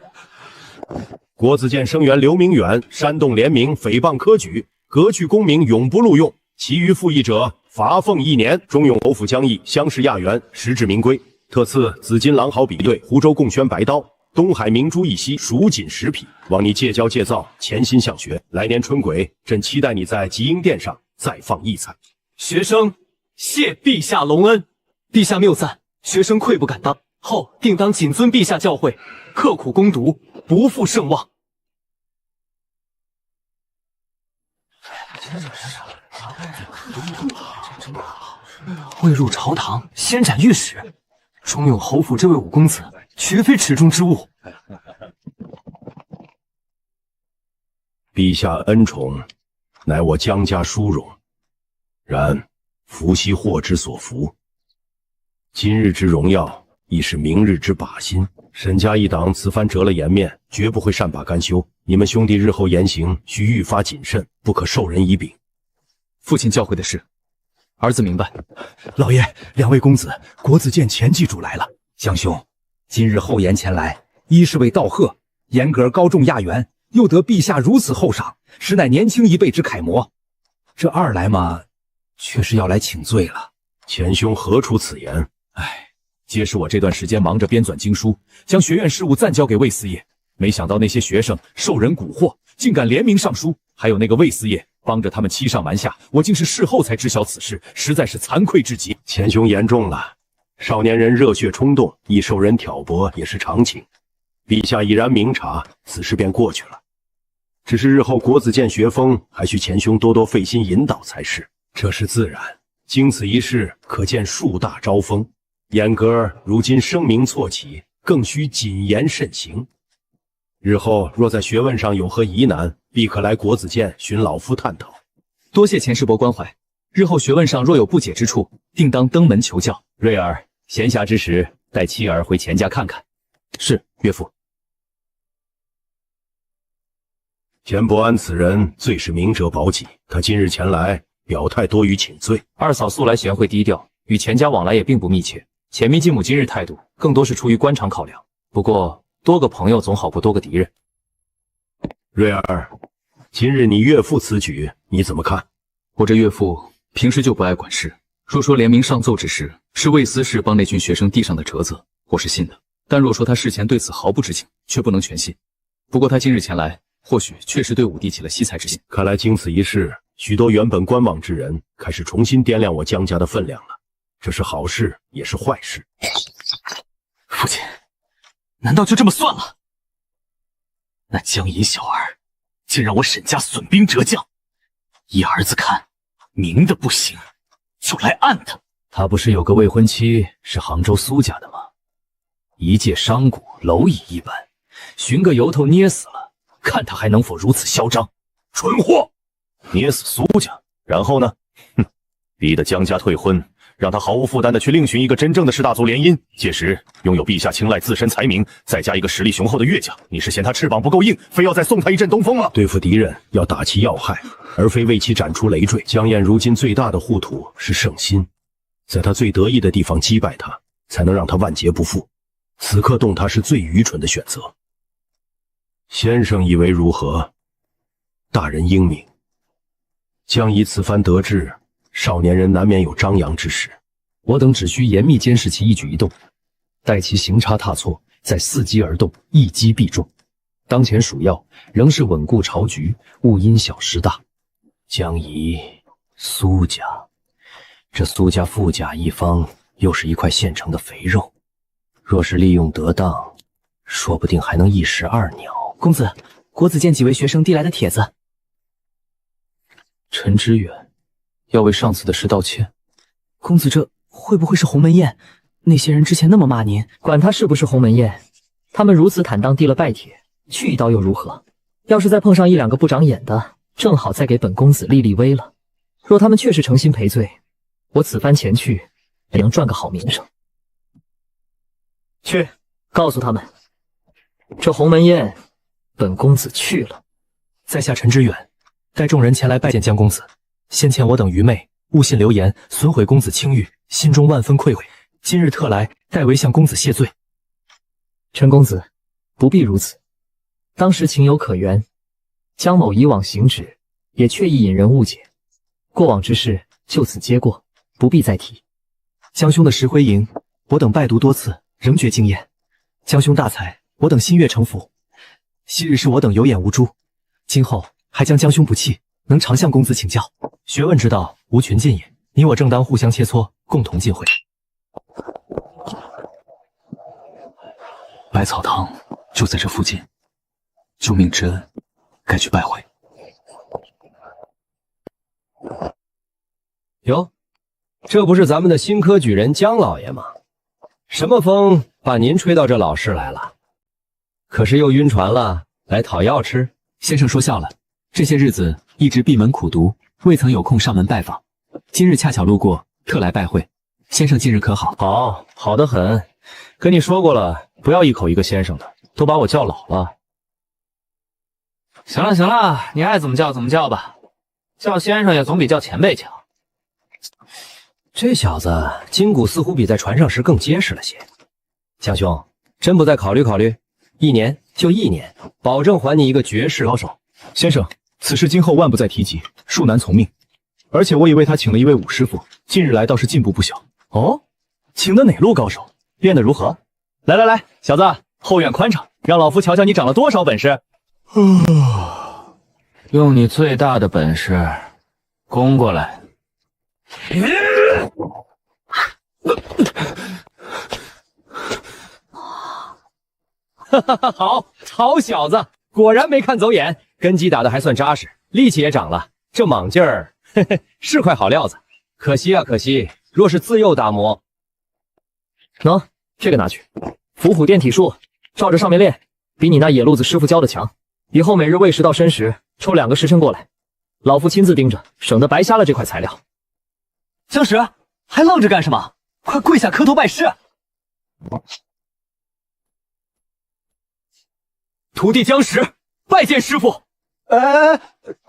国子监生员刘明远煽动联名，诽谤科举，革去功名，永不录用。其余附议者，罚俸1年。中永侯府江毅乡试亚员，实至名归。特赐紫金狼毫笔对，湖州贡宣白刀，东海明珠一夕，蜀锦10匹，望你戒骄戒躁，潜心向学。来年春闱，朕期待你在极鹰殿上再放异彩。学生谢陛下隆恩，陛下谬赞，学生愧不敢当，后定当谨遵陛下教诲，刻苦攻读，不负盛望。未入朝堂，先斩御史，忠永侯府这位五公子，绝非池中之物。陛下恩宠，乃我江家殊荣。然福兮祸之所伏，今日之荣耀，亦是明日之靶心。沈家一党此番折了颜面，绝不会善罢甘休。你们兄弟日后言行需愈发谨慎，不可受人以柄。父亲教诲的事，儿子明白。老爷，两位公子，国子监前记主来了。江兄，今日厚颜前来，一是为道贺，严格高中亚元，又得陛下如此厚赏，实乃年轻一辈之楷模。这二来嘛，却是要来请罪了。前兄何出此言？皆是我这段时间忙着编纂经书，将学院事务暂交给魏四爷，没想到那些学生受人蛊惑，竟敢联名上书，还有那个魏四爷帮着他们欺上瞒下，我竟是事后才知晓此事，实在是惭愧至极。前兄言重了，少年人热血冲动，易受人挑拨也是常情。陛下已然明察，此事便过去了。只是日后国子监学风，还需前兄多多费心引导才是。这是自然。经此一事，可见树大招风。严格如今声名错起，更需谨言慎行。日后若在学问上有何疑难，必可来国子监寻老夫探讨。多谢钱世伯关怀，日后学问上若有不解之处，定当登门求教。瑞儿，闲暇之时带妻儿回钱家看看。是，岳父。钱伯安此人最是明哲保己，他今日前来，表态多于请罪。二嫂素来贤惠低调，与钱家往来也并不密切。钱密继母今日态度，更多是出于官场考量。不过多个朋友总好不多个敌人。瑞儿，今日你岳父此举，你怎么看？我这岳父平时就不爱管事，若说联名上奏之时是魏司事帮那群学生递上的折子，我是信的。但若说他事前对此毫不知情，却不能全信。不过他今日前来，或许确实对武帝起了惜才之心。看来经此一事，许多原本观望之人开始重新掂量我江家的分量了。这是好事，也是坏事。父亲，难道就这么算了？那江银小儿，竟让我沈家损兵折将，依儿子看，明的不行，就来暗的。他不是有个未婚妻是杭州苏家的吗？一介商贾，蝼蚁一般，寻个由头捏死了，看他还能否如此嚣张。蠢货！捏死苏家，然后呢？哼，逼得江家退婚，让他毫无负担的去另寻一个真正的士大族联姻，届时拥有陛下青睐、自身才名，再加一个实力雄厚的岳家，你是嫌他翅膀不够硬，非要再送他一阵东风吗？对付敌人要打其要害，而非为其斩出累赘。江燕如今最大的护土是圣心，在他最得意的地方击败他，才能让他万劫不复。此刻动他是最愚蠢的选择。先生以为如何？大人英明。江姨此番得志，少年人难免有张扬之时，我等只需严密监视其一举一动，待其行差踏错，再伺机而动，一击必中。当前属要仍是稳固朝局，勿因小失大。江姨、苏家，这苏家富甲一方，又是一块现成的肥肉，若是利用得当，说不定还能一石二鸟。公子，国子监几位学生递来的帖子。陈知远要为上次的事道歉。公子，这会不会是鸿门宴？那些人之前那么骂您，管他是不是鸿门宴，他们如此坦荡递了拜帖，去一刀又如何？要是再碰上一两个不长眼的，正好再给本公子立立威了。若他们确实诚心赔罪，我此番前去也能赚个好名声。去告诉他们，这鸿门宴本公子去了。在下陈知远，带众人前来拜见江公子。先前我等愚昧，误信流言，损毁公子清誉，心中万分愧悔。今日特来，代为向公子谢罪。陈公子，不必如此。当时情有可原，江某以往行止，也确意引人误解。过往之事就此接过，不必再提。江兄的石灰营，我等拜读多次，仍觉惊艳。江兄大才，我等心悦诚服。昔日是我等有眼无珠，今后还将将兄不弃，能常向公子请教。学问之道，无穷尽也。你我正当互相切磋，共同进会。百草堂就在这附近，救命之恩，该去拜会。哟，这不是咱们的新科举人江老爷吗？什么风把您吹到这老室来了？可是又晕船了，来讨药吃？先生说笑了，这些日子一直闭门苦读，未曾有空上门拜访。今日恰巧路过，特来拜会。先生近日可好？好，好得很。跟你说过了，不要一口一个先生的，都把我叫老了。行了行了，你爱怎么叫怎么叫吧，叫先生也总比叫前辈强。这小子筋骨似乎比在船上时更结实了些。江兄，真不再考虑考虑？1年就1年，保证还你一个绝世高手。先生，此事今后万不再提及，恕难从命。而且我已为他请了一位武师傅，近日来倒是进步不小。哦，请的哪路高手？练得如何？来来来，小子，后院宽敞，让老夫瞧瞧你长了多少本事。用你最大的本事，攻过来。哈哈哈，好小子，果然没看走眼，根基打得还算扎实，力气也长了，这莽劲儿，嘿嘿，是块好料子。可惜啊，可惜，若是自幼打磨，喏，这个拿去，伏虎殿体术，照着上面练，比你那野路子师傅教的强。以后每日未时到申时，抽2个时辰过来，老夫亲自盯着，省得白瞎了这块材料。江石，还愣着干什么？快跪下磕头拜师！徒弟江石拜见师傅。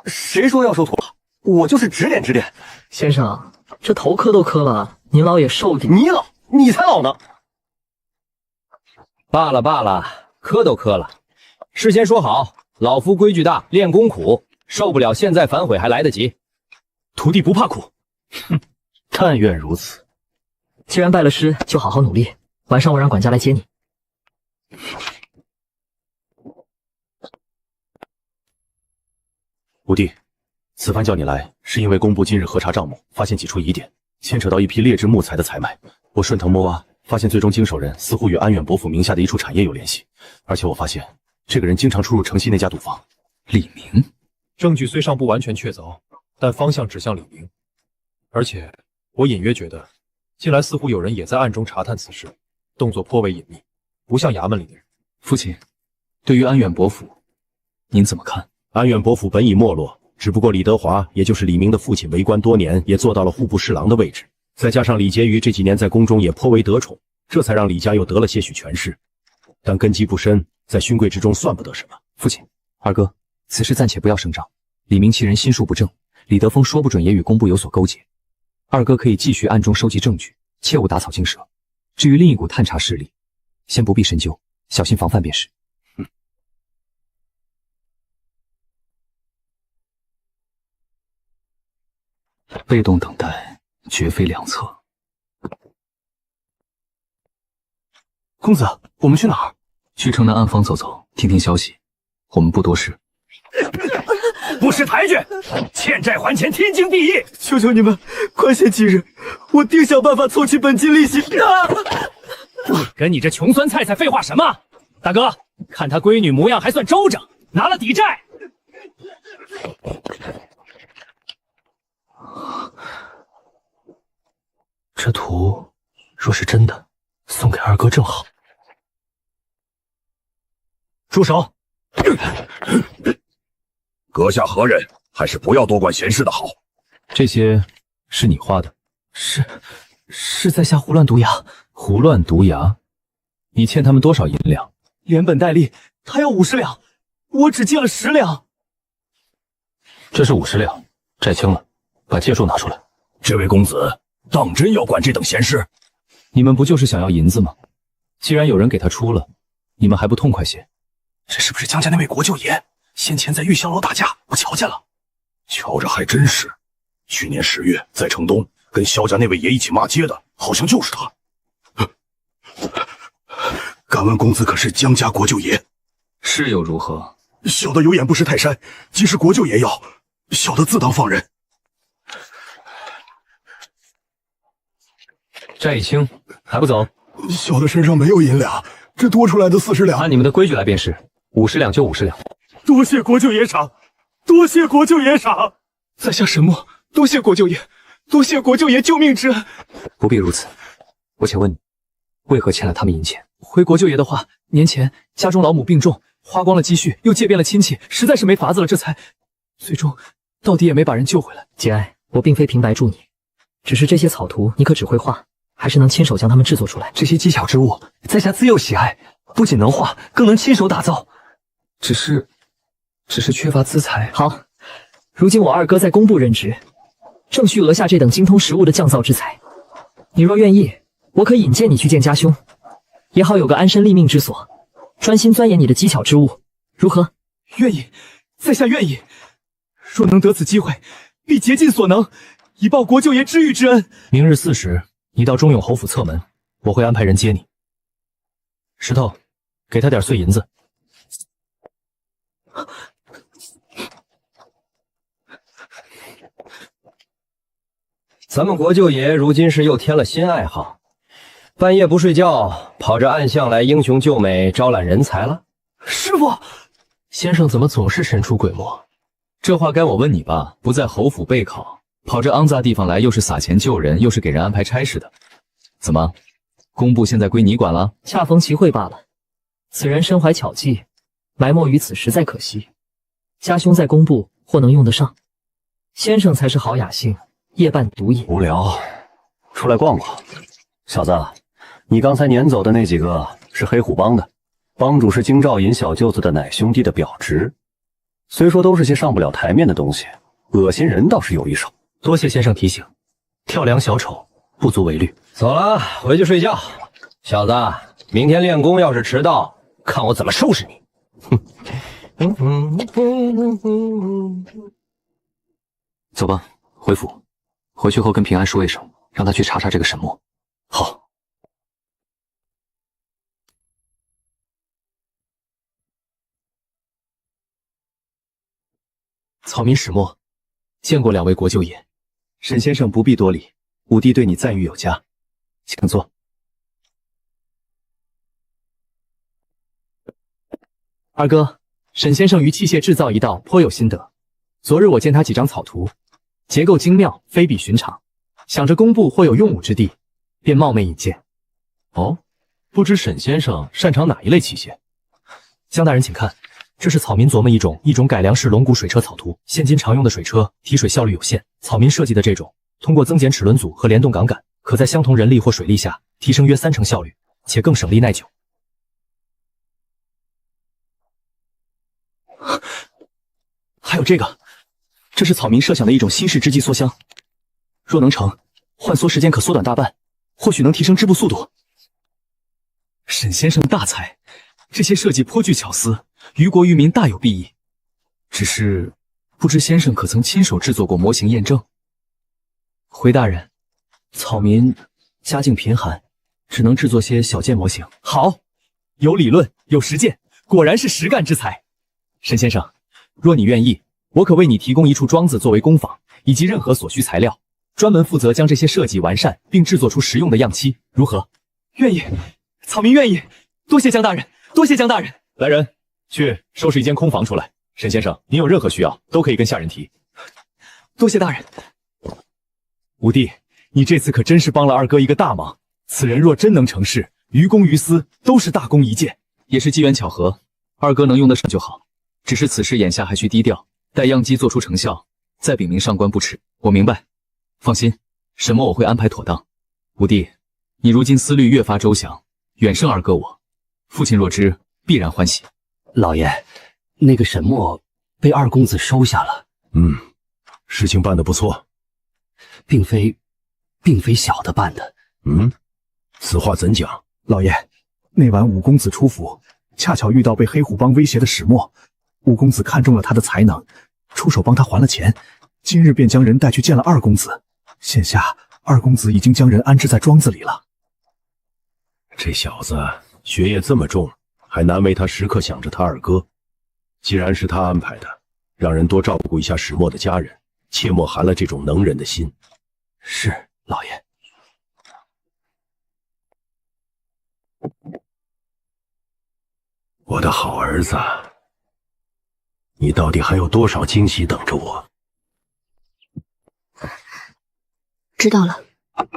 谁说要收徒了？我就是指点指点。先生，这头磕都磕了，您老也受点。你老，你才老呢！罢了罢了，磕都磕了，事先说好，老夫规矩大，练功苦，受不了现在反悔还来得及。徒弟不怕苦，哼，但愿如此。既然拜了师，就好好努力。晚上我让管家来接你。五弟，此番叫你来，是因为工部今日核查账目，发现几处疑点，牵扯到一批劣质木材的采买。我顺藤摸挖，发现最终经手人似乎与安远伯府名下的一处产业有联系，而且我发现这个人经常出入城西那家赌坊。李明，证据虽尚不完全确凿，但方向指向李明。而且我隐约觉得，近来似乎有人也在暗中查探此事，动作颇为隐秘，不像衙门里的人。父亲，对于安远伯府，您怎么看？安远伯府本已没落，只不过李德华，也就是李明的父亲，为官多年，也做到了户部侍郎的位置。再加上李婕妤这几年在宫中也颇为得宠，这才让李家又得了些许权势。但根基不深，在勋贵之中算不得什么。父亲，二哥，此事暂且不要声张。李明其人心术不正，李德峰说不准也与工部有所勾结。二哥可以继续暗中收集证据，切勿打草惊蛇。至于另一股探查势力，先不必深究，小心防范便是。被动等待，绝非良策。公子，我们去哪儿？去城南暗房走走，听听消息。我们不多事。不识抬举，欠债还钱，天经地义。求求你们，宽限几日，我定想办法凑齐本金利息。跟你这穷酸菜菜废话什么？大哥，看他闺女模样还算周正，拿了抵债。这图若是真的，送给二哥正好。住手！阁下何人？还是不要多管闲事的好。这些是你画的？是在下胡乱毒牙。胡乱毒牙？你欠他们多少银两？连本带利，他要50两，我只借了10两。这是50两，债清了，把借数拿出来。这位公子，当真要管这等闲事？你们不就是想要银子吗？既然有人给他出了，你们还不痛快些？这是不是江家那位国舅爷？先前在玉香楼打架，我瞧见了。瞧着还真是。去年10月在城东跟萧家那位爷一起骂街的，好像就是他。敢问公子可是江家国舅爷？是又如何？小的有眼不识泰山，即是国舅爷要，小的自当放人。债已清，还不走？小的身上没有银两，这多出来的40两，按你们的规矩来便是，50两就50两。多谢国舅爷赏，多谢国舅爷赏。在下沈墨，多谢国舅爷，多谢国舅爷救命之恩。不必如此，我且问你，为何欠了他们银钱？回国舅爷的话，年前家中老母病重，花光了积蓄，又借遍了亲戚，实在是没法子了，这才最终到底也没把人救回来。节哀，我并非平白助你，只是这些草图你可只会画，还是能亲手将它们制作出来？这些技巧之物，在下自幼喜爱，不仅能画，更能亲手打造。只是缺乏资财。好，如今我二哥在工部任职，正需额下这等精通实务的匠造之才。你若愿意，我可引荐你去见家兄，也好有个安身立命之所，专心钻研你的机巧之物，如何？愿意，在下愿意。若能得此机会，必竭尽所能，以报国舅爷知遇之恩。明日4时，你到中永侯府侧门，我会安排人接你。石头，给他点碎银子。咱们国舅爷如今是又添了新爱好，半夜不睡觉，跑着暗巷来英雄救美，招揽人才了。师傅，先生怎么总是神出鬼没？这话该我问你吧？不在侯府备考，跑这肮脏地方来，又是撒钱救人，又是给人安排差事的，怎么，工部现在归你管了？恰逢其会罢了。此人身怀巧技，埋没于此实在可惜。家兄在工部或能用得上，先生才是好雅兴，夜半独饮。无聊，出来逛逛。小子，你刚才撵走的那几个是黑虎帮的，帮主是京兆尹小舅子的奶兄弟的表侄。虽说都是些上不了台面的东西，恶心人倒是有一手。多谢先生提醒，跳梁小丑不足为虑。走了，回去睡觉。小子，明天练功要是迟到，看我怎么收拾你。走吧，回府。回去后跟平安说一声，让他去查查这个沈墨。好。草民始末，见过两位国舅爷。沈先生不必多礼，武弟对你赞誉有加，请坐。二哥，沈先生于器械制造一道颇有心得。昨日我见他几张草图，结构精妙，非比寻常。想着工部或有用武之地，便冒昧引荐。哦，不知沈先生擅长哪一类器械？江大人请看，这是草民琢磨一种改良式龙骨水车草图。现今常用的水车提水效率有限，草民设计的这种，通过增减齿轮组和联动杠杆，可在相同人力或水力下提升约30%效率，且更省力耐久。还有这个，这是草民设想的一种新式织机缩箱，若能成，换缩时间可缩短大半，或许能提升织布速度。沈先生大才，这些设计颇具巧思，于国于民大有裨益。只是不知先生可曾亲手制作过模型验证？回大人，草民家境贫寒，只能制作些小件模型。好，有理论，有实践，果然是实干之才。沈先生，若你愿意，我可为你提供一处庄子作为工坊，以及任何所需材料，专门负责将这些设计完善，并制作出实用的样漆，如何？愿意，草民愿意。多谢江大人，多谢江大人。来人，去收拾一间空房出来。沈先生，您有任何需要，都可以跟下人提。多谢大人。五弟，你这次可真是帮了二哥一个大忙。此人若真能成事，于公于私都是大功一件。也是机缘巧合，二哥能用得上就好。只是此事眼下还需低调，待样机做出成效，再禀明上官不迟。我明白，放心，沈墨我会安排妥当。五弟，你如今思虑越发周详，远胜二哥我。父亲若知，必然欢喜。老爷，那个沈墨被二公子收下了。事情办得不错，并非小的办的。此话怎讲？老爷，那晚五公子出府，恰巧遇到被黑虎帮威胁的始末，五公子看中了他的才能，出手帮他还了钱。今日便将人带去见了二公子，现下二公子已经将人安置在庄子里了。这小子学业这么重，还难为他时刻想着他二哥。既然是他安排的，让人多照顾一下始末的家人，切莫寒了这种能人的心。是，老爷。我的好儿子，你到底还有多少惊喜等着我？知道了，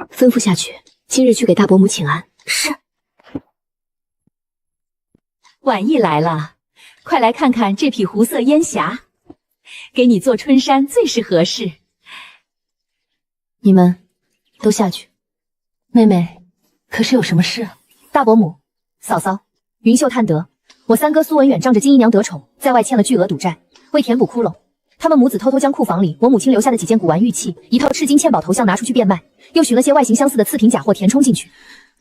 吩咐下去，今日去给大伯母请安。是。婉意来了，快来看看这匹湖色烟霞，给你做春衫最是合适。你们都下去。妹妹，可是有什么事？大伯母、嫂嫂、云秀探得，我三哥苏文远仗着金姨娘得宠，在外欠了巨额赌债，为填补窟窿，他们母子偷偷将库房里我母亲留下的几件古玩玉器、一套赤金嵌宝头像拿出去变卖，又寻了些外形相似的次品假货填充进去。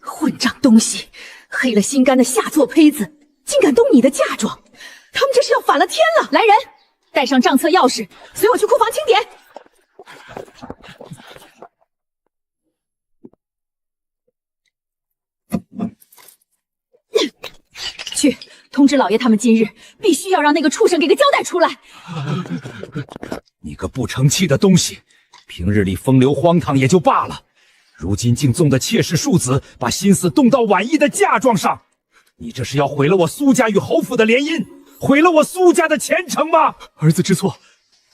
混账东西，黑了心肝的下作胚子，竟敢动你的嫁妆，他们这是要反了天了！来人，带上账册钥匙，随我去库房清点。去通知老爷，他们今日必须要让那个畜生给个交代出来。你个不成器的东西，平日里风流荒唐也就罢了，如今竟纵的妾室庶子，把心思动到婉意的嫁妆上，你这是要毁了我苏家与侯府的联姻，毁了我苏家的前程吗？儿子知错，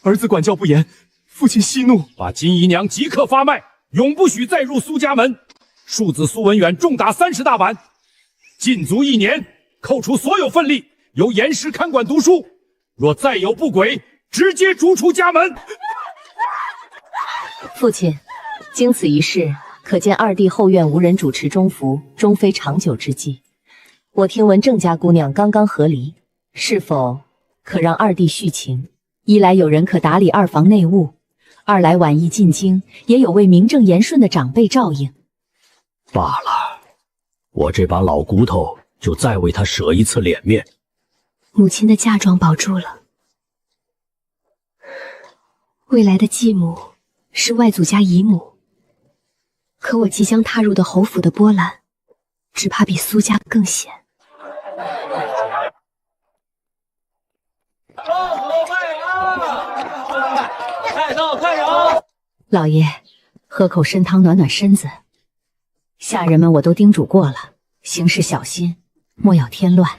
儿子管教不严，父亲息怒。把金姨娘即刻发卖，永不许再入苏家门。庶子苏文远重打30大板，禁足1年，扣除所有份例，由严师看管读书。若再有不轨，直接逐出家门。父亲，经此一事，可见二弟后院无人主持中服，终非长久之计。我听闻郑家姑娘刚刚和离，是否可让二弟续情？一来有人可打理二房内务，二来晚意进京，也有位名正言顺的长辈照应。罢了，我这把老骨头就再为他舍一次脸面。母亲的嫁妆保住了，未来的继母是外祖家姨母，可我即将踏入的侯府的波澜，只怕比苏家更险。快到快扰！老爷，喝口参汤暖暖身子。下人们我都叮嘱过了，行事小心，莫要添乱。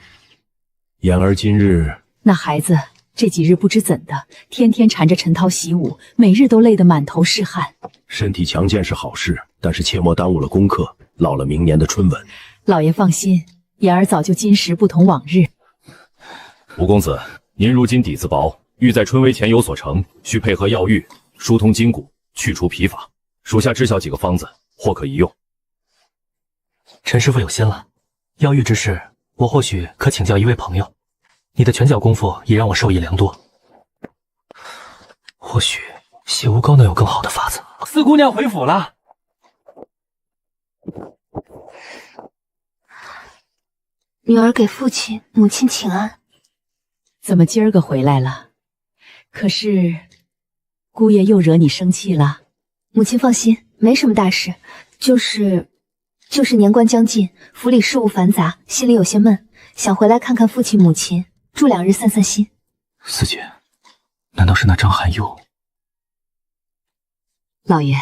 言儿今日那孩子这几日不知怎的，天天缠着陈涛习武，每日都累得满头是汗。身体强健是好事，但是切莫耽误了功课，落了明年的春文。老爷放心，言儿早就今时不同往日。吴公子，您如今底子薄，欲在春闱前有所成，需配合药浴，疏通筋骨，去除疲乏。属下知晓几个方子，或可一用。陈师傅有心了，药浴之事，我或许可请教一位朋友。你的拳脚功夫也让我受益良多，或许血污膏能有更好的法子。四姑娘回府了。女儿给父亲、母亲请安。怎么今儿个回来了？可是姑爷又惹你生气了？母亲放心，没什么大事，就是年关将近，府里事务繁杂，心里有些闷，想回来看看父亲母亲，住2日散散心。四姐，难道是那张寒佑？老爷，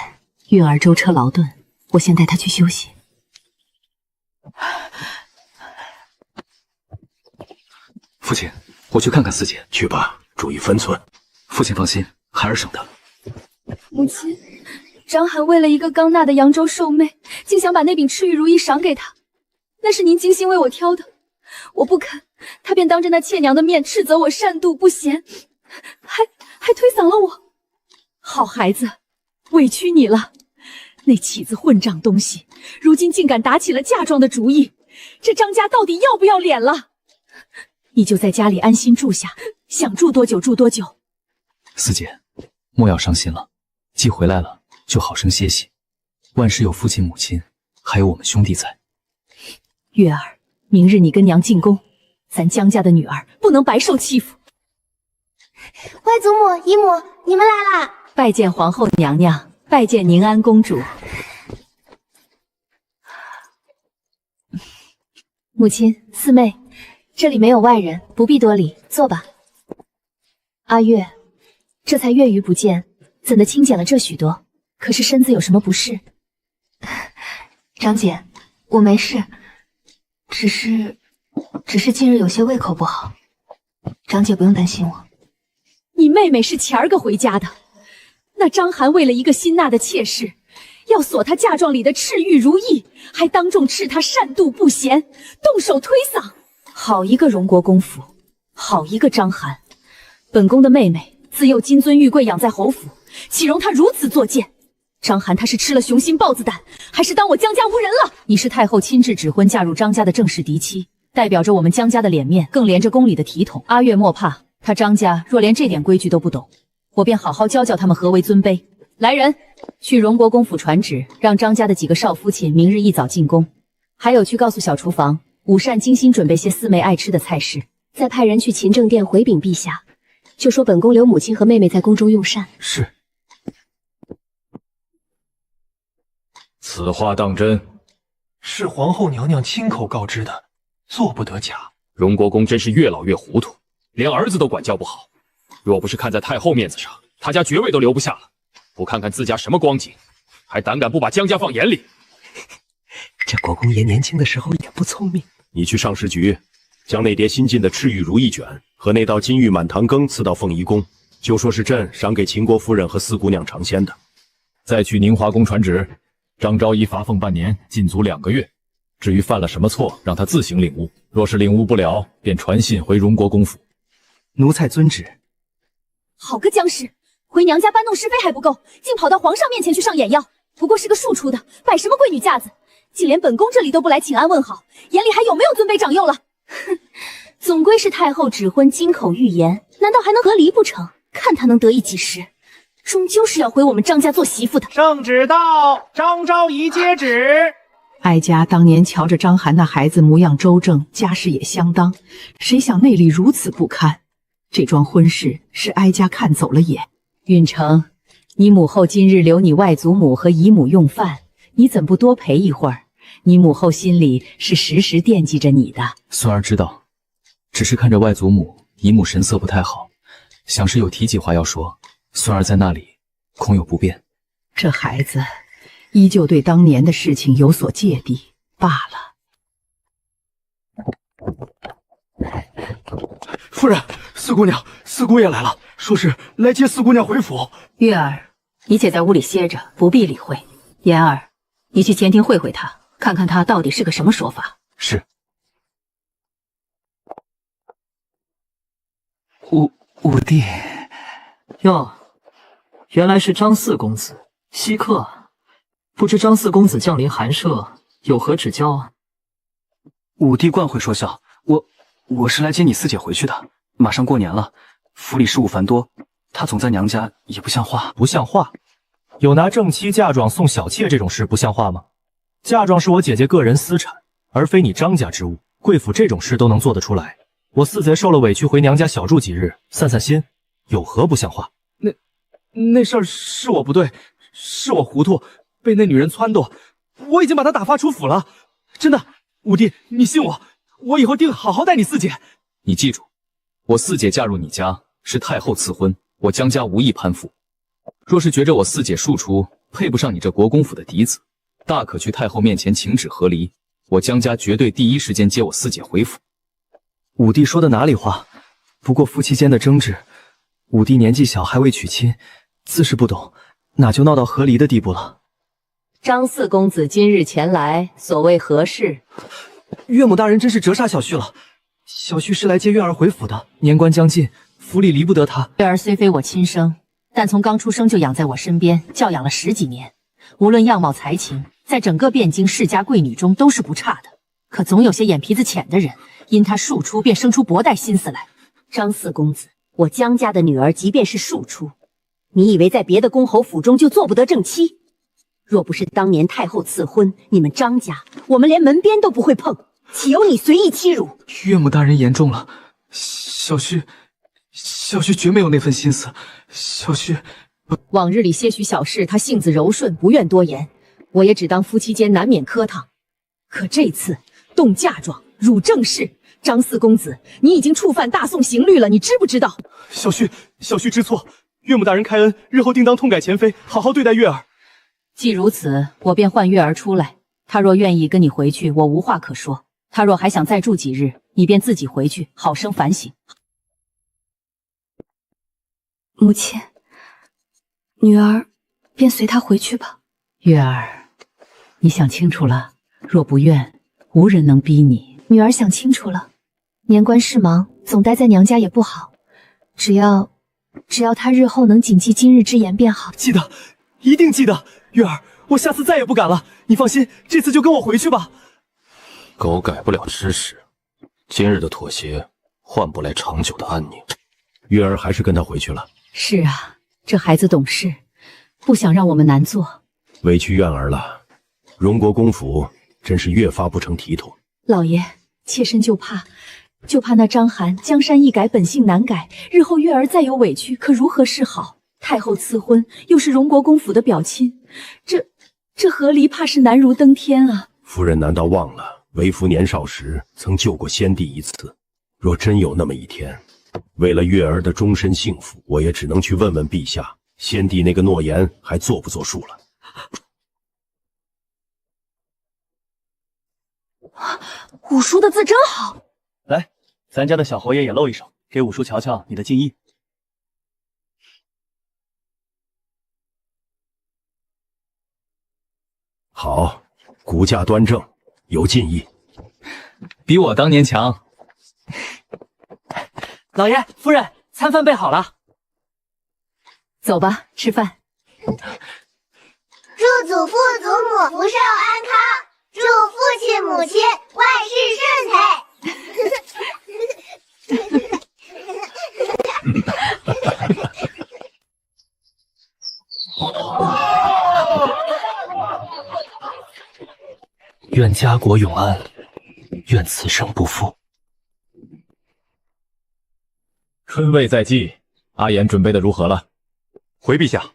运儿舟车劳顿，我先带她去休息。父亲，我去看看四姐。去吧，注意分寸。父亲放心，孩儿省得。母亲，张涵为了一个刚纳的扬州寿妹，竟想把那柄赤玉如意赏给他，那是您精心为我挑的，我不肯，他便当着那妾娘的面斥责我善妒不贤，还推搡了我。好孩子，委屈你了。那起子混账东西，如今竟敢打起了嫁妆的主意，这张家到底要不要脸了？你就在家里安心住下，想住多久住多久。四姐，莫要伤心了，既回来了，就好生歇息。万事有父亲母亲，还有我们兄弟在。月儿，明日你跟娘进宫，咱江家的女儿不能白受欺负。外祖母、姨母，你们来啦！拜见皇后娘娘，拜见宁安公主。母亲、四妹，这里没有外人，不必多礼，坐吧。阿月，这才月余不见，怎的清减了这许多？可是身子有什么不适？长姐，我没事，只是近日有些胃口不好，长姐不用担心我。你妹妹是前儿个回家的，那张涵为了一个新纳的妾室，要锁她嫁妆里的赤玉如意，还当众斥她善妒不贤，动手推搡。好一个荣国公府，好一个张涵！本宫的妹妹自幼金尊玉贵养在侯府，岂容她如此作践？张涵他是吃了雄心豹子胆，还是当我江家无人了？你是太后亲自指婚嫁入张家的正式嫡妻，代表着我们江家的脸面，更连着宫里的体统。阿月莫怕，他张家若连这点规矩都不懂，我便好好教教他们何为尊卑。来人，去荣国公府传旨，让张家的几个少夫亲明日一早进宫，还有去告诉小厨房午膳精心准备些四妹爱吃的菜式，再派人去勤政殿回禀陛下，就说本宫留母亲和妹妹在宫中用膳。是。此话当真？是皇后娘娘亲口告知的，做不得假。荣国公真是越老越糊涂，连儿子都管教不好。若不是看在太后面子上，他家爵位都留不下了。不看看自家什么光景，还胆敢不把江家放眼里？这国公爷年轻的时候也不聪明。你去上食局，将那叠新进的赤玉如意卷和那道金玉满堂羹赐到凤仪宫，就说是朕赏给秦国夫人和四姑娘尝鲜的。再去宁华宫传旨，张昭仪罚俸半年，禁足2个月。至于犯了什么错，让他自行领悟。若是领悟不了，便传信回荣国公府。奴才遵旨。好个江氏，回娘家搬弄是非还不够，竟跑到皇上面前去上眼药。不过是个庶出的，摆什么贵女架子？竟连本宫这里都不来请安问好，眼里还有没有尊卑长幼了？哼，总归是太后指婚，金口玉言，难道还能和离不成？看他能得意几时？终究是要回我们张家做媳妇的。圣旨到，张昭仪接旨。哀家当年瞧着张涵那孩子模样周正，家世也相当，谁想内里如此不堪。这桩婚事是哀家看走了眼。允成，你母后今日留你外祖母和姨母用饭，你怎不多陪一会儿？你母后心里是时时惦记着你的。孙儿知道，只是看着外祖母、姨母神色不太好，想是有提几话要说，孙儿在那里恐有不便。这孩子依旧对当年的事情有所芥蒂罢了。夫人，四姑娘、四姑爷来了，说是来接四姑娘回府。月儿，你且在屋里歇着，不必理会。妍儿，你去前厅会会他，看看他到底是个什么说法。是。五弟，哟，原来是张四公子，稀客。不知张四公子降临寒舍，有何指教啊？五弟惯会说笑，我是来接你四姐回去的。马上过年了，府里事务繁多，她总在娘家也不像话。不像话？有拿正妻嫁妆送小妾这种事不像话吗？嫁妆是我姐姐个人私产，而非你张家之物。贵府这种事都能做得出来，我四贼受了委屈回娘家小住几日，散散心，有何不像话？那事儿是我不对，是我糊涂，被那女人撺掇，我已经把她打发出府了。真的，五弟，你信我，我以后定好好待你四姐。你记住，我四姐嫁入你家是太后赐婚，我江家无意攀附。若是觉着我四姐庶出，配不上你这国公府的嫡子，大可去太后面前请旨和离。我江家绝对第一时间接我四姐回府。五弟说的哪里话？不过夫妻间的争执，五弟年纪小还未娶亲，自是不懂，哪就闹到和离的地步了。张四公子今日前来，所谓何事？岳母大人真是折煞小婿了。小婿是来接月儿回府的，年关将近，府里离不得他。月儿虽非我亲生，但从刚出生就养在我身边，教养了10几年，无论样貌才情，在整个汴京世家贵女中都是不差的。可总有些眼皮子浅的人，因她庶出便生出薄待心思来。张四公子，我江家的女儿即便是庶出，你以为在别的公侯府中就做不得正妻？若不是当年太后赐婚，你们张家我们连门边都不会碰，岂有你随意欺辱？岳母大人言重了，小婿绝没有那份心思。小婿往日里些许小事，他性子柔顺，不愿多言，我也只当夫妻间难免磕烫。可这次动嫁妆，汝正是。张四公子，你已经触犯大宋刑律了，你知不知道？小婿知错，岳母大人开恩，日后定当痛改前非，好好对待月儿。既如此，我便唤月儿出来。他若愿意跟你回去，我无话可说；他若还想再住几日，你便自己回去，好生反省。母亲，女儿便随他回去吧。月儿，你想清楚了，若不愿，无人能逼你。女儿想清楚了，年关事忙，总待在娘家也不好。只要她日后能谨记今日之言便好。记得，一定记得。月儿，我下次再也不敢了。你放心，这次就跟我回去吧。狗改不了吃屎，今日的妥协换不来长久的安宁。月儿还是跟他回去了。是啊，这孩子懂事，不想让我们难做。委屈苑儿了，荣国公府真是越发不成体统。老爷，妾身就怕那张涵江山易改，本性难改，日后月儿再有委屈，可如何是好？太后赐婚，又是荣国公府的表亲，这和离怕是难如登天啊！夫人难道忘了为夫年少时曾救过先帝一次？若真有那么一天，为了月儿的终身幸福，我也只能去问问陛下，先帝那个诺言还做不作数了。五叔的字真好，来，咱家的小侯爷也露一手，给五叔瞧瞧你的敬意。好，骨架端正，有进意，比我当年强。老爷、夫人，餐饭备好了，走吧，吃饭。祝祖父祖母福寿安康，祝父亲母亲万事顺遂。愿家国永安，愿此生不负。春味在即，阿言准备的如何了？回陛下，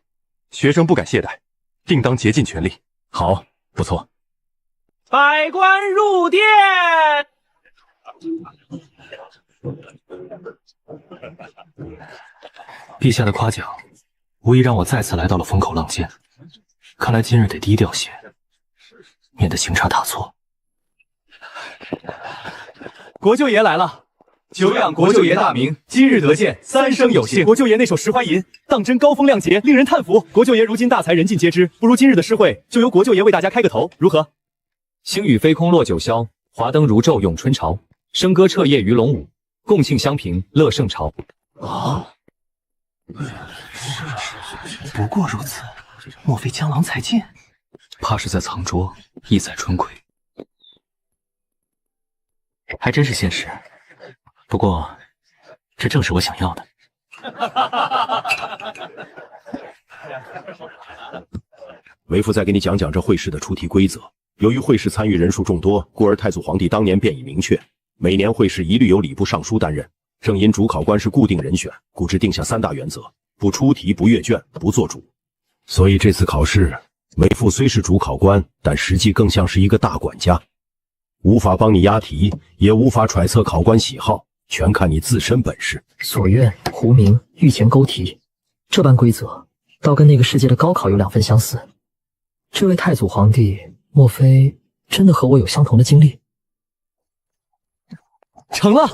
学生不敢懈怠，定当竭尽全力。好，不错。百官入殿。陛下的夸奖，无疑让我再次来到了风口浪尖。看来今日得低调些，免得行差踏错。国舅爷来了，久仰国舅爷大名，今日得见，三生有幸。国舅爷那首《石怀吟》当真高风亮节，令人叹服。国舅爷如今大才人尽皆知，不如今日的诗会就由国舅爷为大家开个头，如何？星雨飞空落九霄，华灯如昼咏春潮。笙歌彻夜鱼龙舞，共庆香平乐圣朝。啊！不过如此，莫非江郎才尽？怕是在藏拙，意在春葵。还真是现实，不过这正是我想要的。为父再给你讲讲这会试的出题规则。由于会试参与人数众多，故而太祖皇帝当年便已明确，每年会试一律由礼部尚书担任。正因主考官是固定人选，故制定下3大原则：不出题、不阅卷、不做主。所以这次考试，为父虽是主考官，但实际更像是一个大管家，无法帮你押题，也无法揣测考官喜好，全看你自身本事。所愿胡明御前勾题，这般规则倒跟那个世界的高考有2分相似。这位太祖皇帝，莫非真的和我有相同的经历？成了，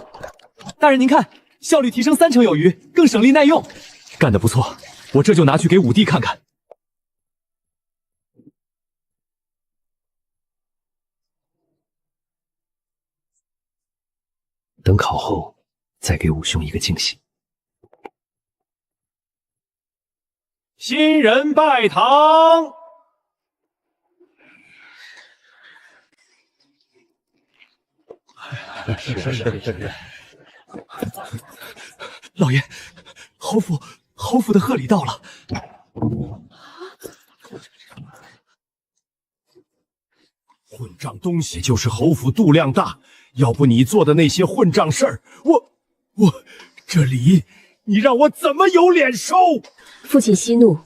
大人您看，效率提升30%有余，更省力耐用。干得不错，我这就拿去给武帝看看。等考后再给武兄一个惊喜。新人拜堂。是。老爷，侯府的贺礼到了。混账东西，就是侯府度量大，要不你做的那些混账事儿，我这礼你让我怎么有脸收？父亲息怒，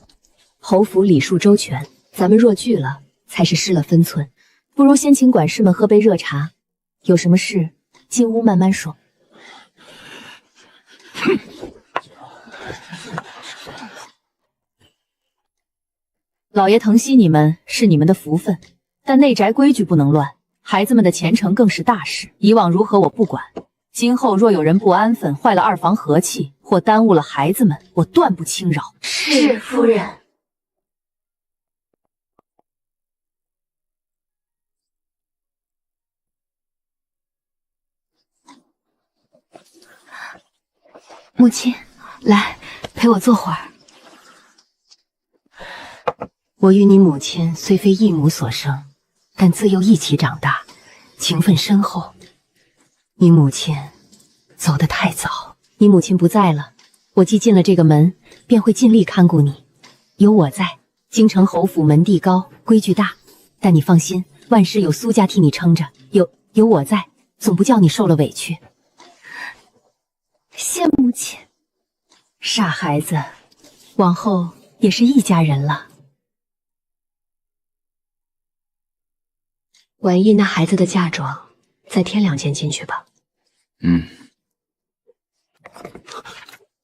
侯府礼数周全，咱们若拒了，才是失了分寸。不如先请管事们喝杯热茶，有什么事进屋慢慢说。老爷疼惜你们是你们的福分，但内宅规矩不能乱，孩子们的前程更是大事。以往如何我不管，今后若有人不安分，坏了二房和气，或耽误了孩子们，我断不轻饶。是夫人。母亲，来陪我坐会儿。我与你母亲虽非一母所生，但自幼一起长大，情分深厚。你母亲走得太早，你母亲不在了，我既进了这个门，便会尽力看顾你。有我在，京城侯府门第高，规矩大，但你放心，万事有苏家替你撑着，有我在，总不叫你受了委屈。谢母亲。傻孩子，往后也是一家人了。婉意那孩子的嫁妆，再添2件进去吧。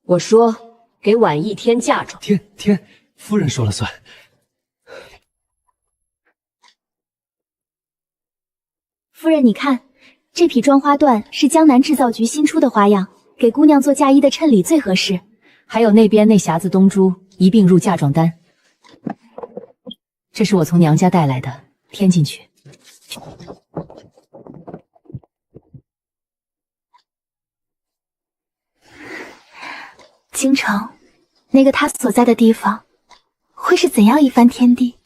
我说给婉意添嫁妆。添，夫人说了算。夫人，你看，这匹妆花缎是江南制造局新出的花样，给姑娘做嫁衣的衬里最合适。还有那边那匣子东珠一并入嫁妆单，这是我从娘家带来的，添进去。京城，那个他所在的地方，会是怎样一番天地？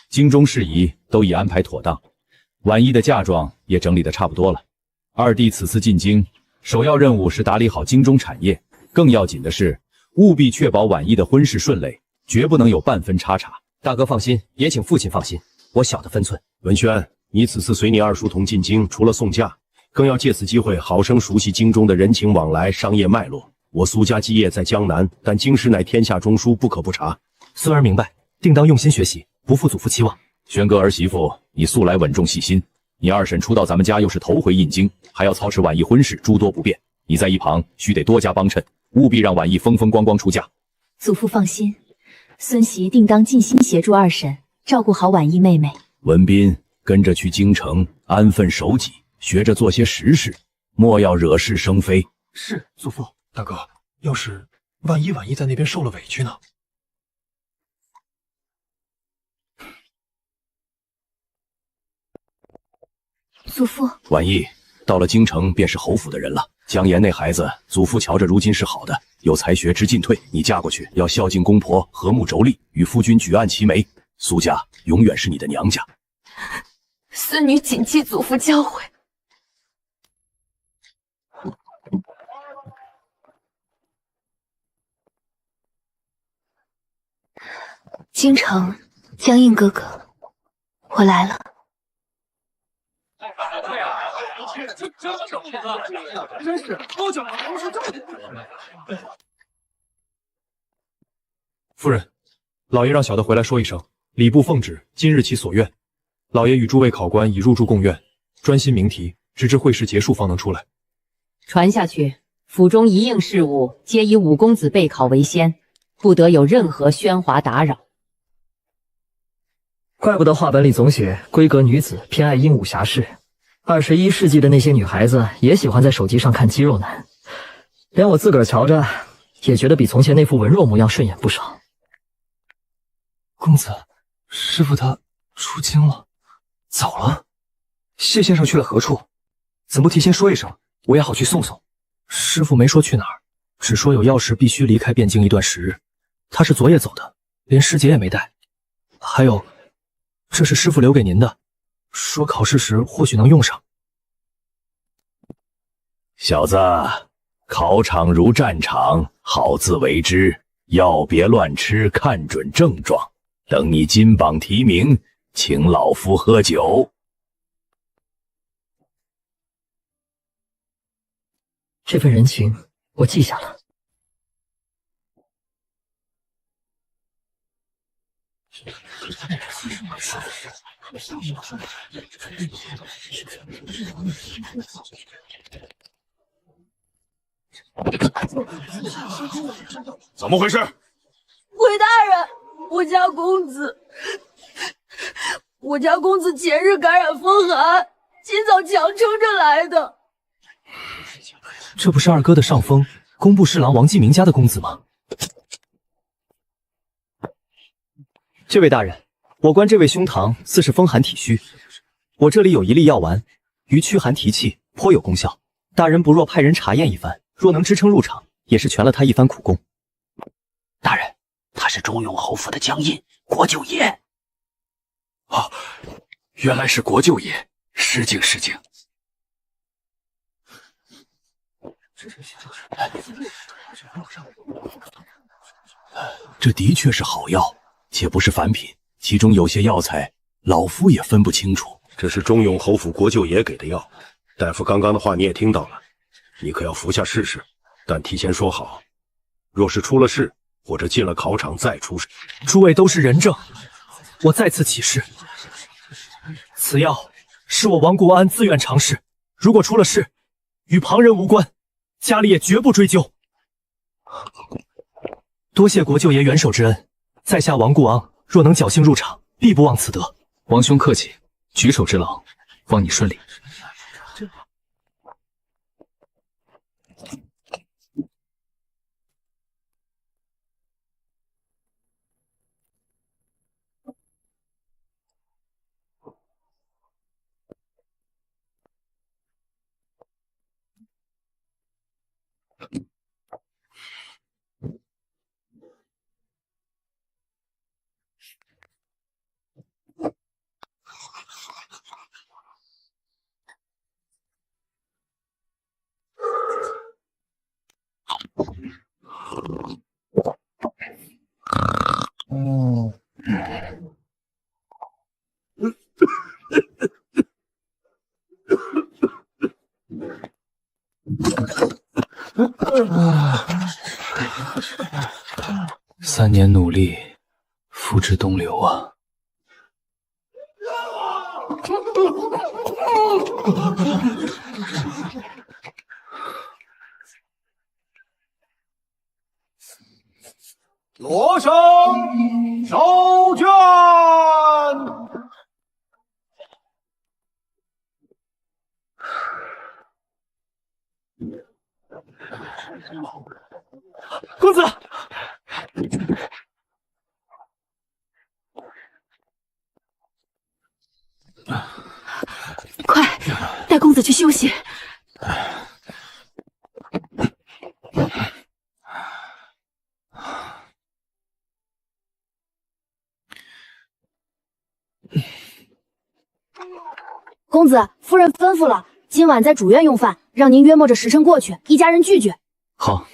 京中事宜都已安排妥当，婉意的嫁妆也整理得差不多了。二弟此次进京，首要任务是打理好京中产业。更要紧的是，务必确保婉意的婚事顺利，绝不能有半分差岔。大哥放心，也请父亲放心，我晓得分寸。文轩，你此次随你二叔同进京，除了送嫁，更要借此机会好生熟悉京中的人情往来、商业脉络。我苏家基业在江南，但京师乃天下中枢，不可不察。孙儿明白，定当用心学习，不负祖父期望。轩哥儿媳妇，你素来稳重细心，你二婶初到咱们家又是头回胤京，还要操持婉意婚事，诸多不便，你在一旁须得多加帮衬。务必让婉意风风光光出嫁。祖父放心，孙媳定当尽心协助二婶，照顾好婉意妹妹。文斌，跟着去京城，安分守己，学着做些实事，莫要惹是生非。是，祖父。大哥，要是万一婉意在那边受了委屈呢？祖父，婉意到了京城便是侯府的人了。江岩那孩子，祖父瞧着如今是好的，有才学之进退。你嫁过去要孝敬公婆，和睦妯娌，与夫君举案齐眉。苏家永远是你的娘家。孙女谨记祖父教诲。京城，江映哥哥，我来了。真是多久了？夫人，老爷让小的回来说一声，礼部奉旨，今日其所愿。老爷与诸位考官已入住贡院，专心明题，直至会试结束方能出来。传下去，府中一应事务皆以五公子备考为先，不得有任何喧哗打扰。怪不得话本里总写闺阁女子偏爱英武侠士。21世纪的那些女孩子也喜欢在手机上看肌肉男，连我自个儿瞧着也觉得比从前那副文弱模样顺眼不少。公子，师傅他出京了，走了。谢先生去了何处？怎不提前说一声，我也好去送送。师傅没说去哪儿，只说有要事必须离开汴京一段时日。他是昨夜走的，连师节也没带。还有，这是师傅留给您的，说考试时或许能用上。小子，考场如战场，好自为之，药别乱吃，看准症状。等你金榜题名，请老夫喝酒。这份人情我记下了。怎么回事？回大人，我家公子前日感染风寒，今早强撑着来的。这不是二哥的上峰工部侍郎王继明家的公子吗？这位大人，我观这位兄堂似是风寒体虚，我这里有一粒药丸，于驱寒提气颇有功效。大人不若派人查验一番，若能支撑入场，也是全了他一番苦功。大人，他是中永侯府的江印国舅爷。啊，原来是国舅爷，失敬失敬。这的确是好药，且不是凡品，其中有些药材老夫也分不清楚。这是中永侯府国舅爷给的药，大夫刚刚的话你也听到了，你可要服下试试。但提前说好，若是出了事，或者进了考场再出事，诸位都是人证，我再次起誓，此药是我王国安自愿尝试，如果出了事，与旁人无关，家里也绝不追究。多谢国舅爷援手之恩，在下王固昂若能侥幸入场，必不忘此德。王兄客气，举手之劳，望你顺利。3年努力，付之东流啊！罗生收卷。公子，快带公子去休息。公子，夫人吩咐了，今晚在主院用饭，让您约摸着时辰过去，一家人聚聚。好。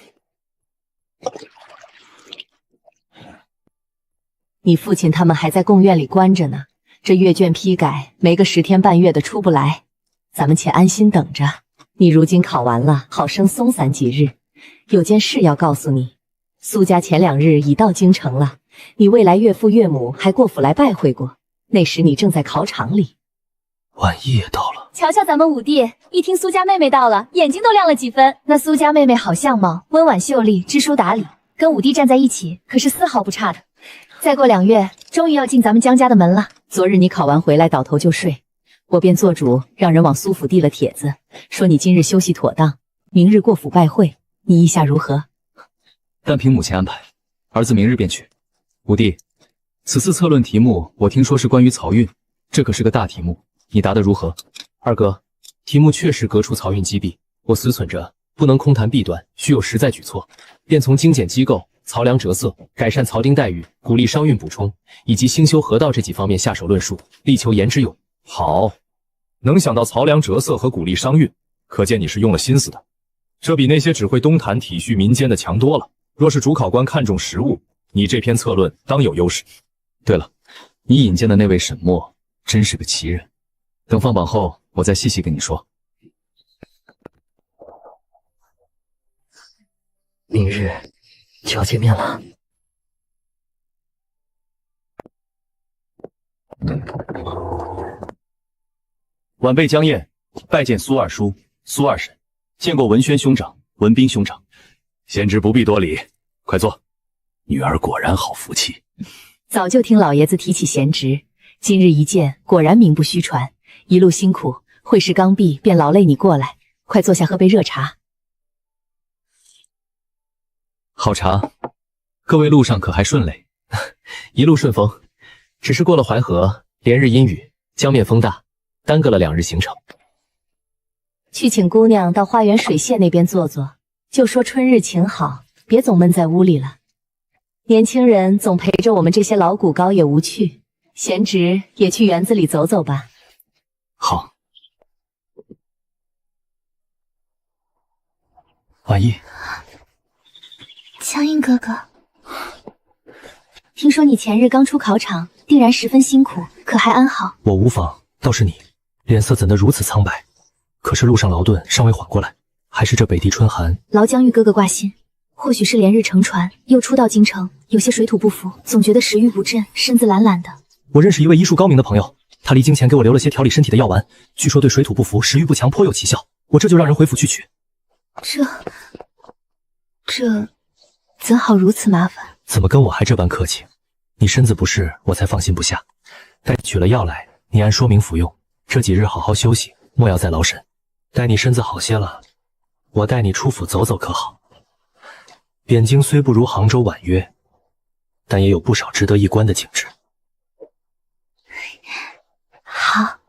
你父亲他们还在贡院里关着呢，这阅卷批改没个10天半月的出不来，咱们且安心等着。你如今考完了，好生松散几日。有件事要告诉你，苏家前2日已到京城了，你未来岳父岳母还过府来拜会过，那时你正在考场里。婉意也到了，瞧瞧咱们五弟，一听苏家妹妹到了，眼睛都亮了几分。那苏家妹妹好相貌，温婉秀丽，知书达理，跟五弟站在一起，可是丝毫不差的。再过2月，终于要进咱们江家的门了。昨日你考完回来，倒头就睡，我便做主让人往苏府递了帖子，说你今日休息妥当，明日过府拜会，你意下如何？但凭母亲安排，儿子明日便去。五弟，此次测论题目，我听说是关于漕运，这可是个大题目，你答得如何？二哥，题目确实革除漕运积弊，我思忖着不能空谈弊端，须有实在举措，便从精简机构、漕粮折色、改善漕丁待遇、鼓励商运补充，以及兴修河道这几方面下手论述，力求言之有物。好，能想到漕粮折色和鼓励商运，可见你是用了心思的。这比那些只会东谈体恤民间的强多了。若是主考官看重实务，你这篇策论当有优势。对了，你引荐的那位沈墨真是个奇人，等放榜后，我再细细跟你说。明日就要见面了。晚辈江燕拜见苏二叔、苏二婶，见过文轩兄长、文斌兄长。贤侄不必多礼，快坐。女儿果然好福气。早就听老爷子提起贤侄，今日一见，果然名不虚传。一路辛苦，会试刚毕，便劳累你过来。快坐下，喝杯热茶。好茶。各位路上可还顺累？一路顺风，只是过了淮河，连日阴雨，江面风大，耽搁了2日行程。去请姑娘到花园水榭那边坐坐，就说春日晴好，别总闷在屋里了。年轻人总陪着我们这些老骨膏也无趣，贤侄也去园子里走走吧。好。婉意，江映哥哥，听说你前日刚出考场，定然十分辛苦，可还安好？我无妨，倒是你，脸色怎得如此苍白？可是路上劳顿，尚未缓过来，还是这北地春寒。劳江玉哥哥挂心，或许是连日乘船，又初到京城，有些水土不服，总觉得食欲不振，身子懒懒的。我认识一位医术高明的朋友，他离京前给我留了些调理身体的药丸，据说对水土不服、食欲不强颇有奇效。我这就让人回府去取。这怎好如此麻烦？怎么跟我还这般客气？你身子不适，我才放心不下。待取了药来，你按说明服用。这几日好好休息，莫要再劳神。待你身子好些了，我带你出府走走，可好？汴京虽不如杭州婉约，但也有不少值得一观的景致。好。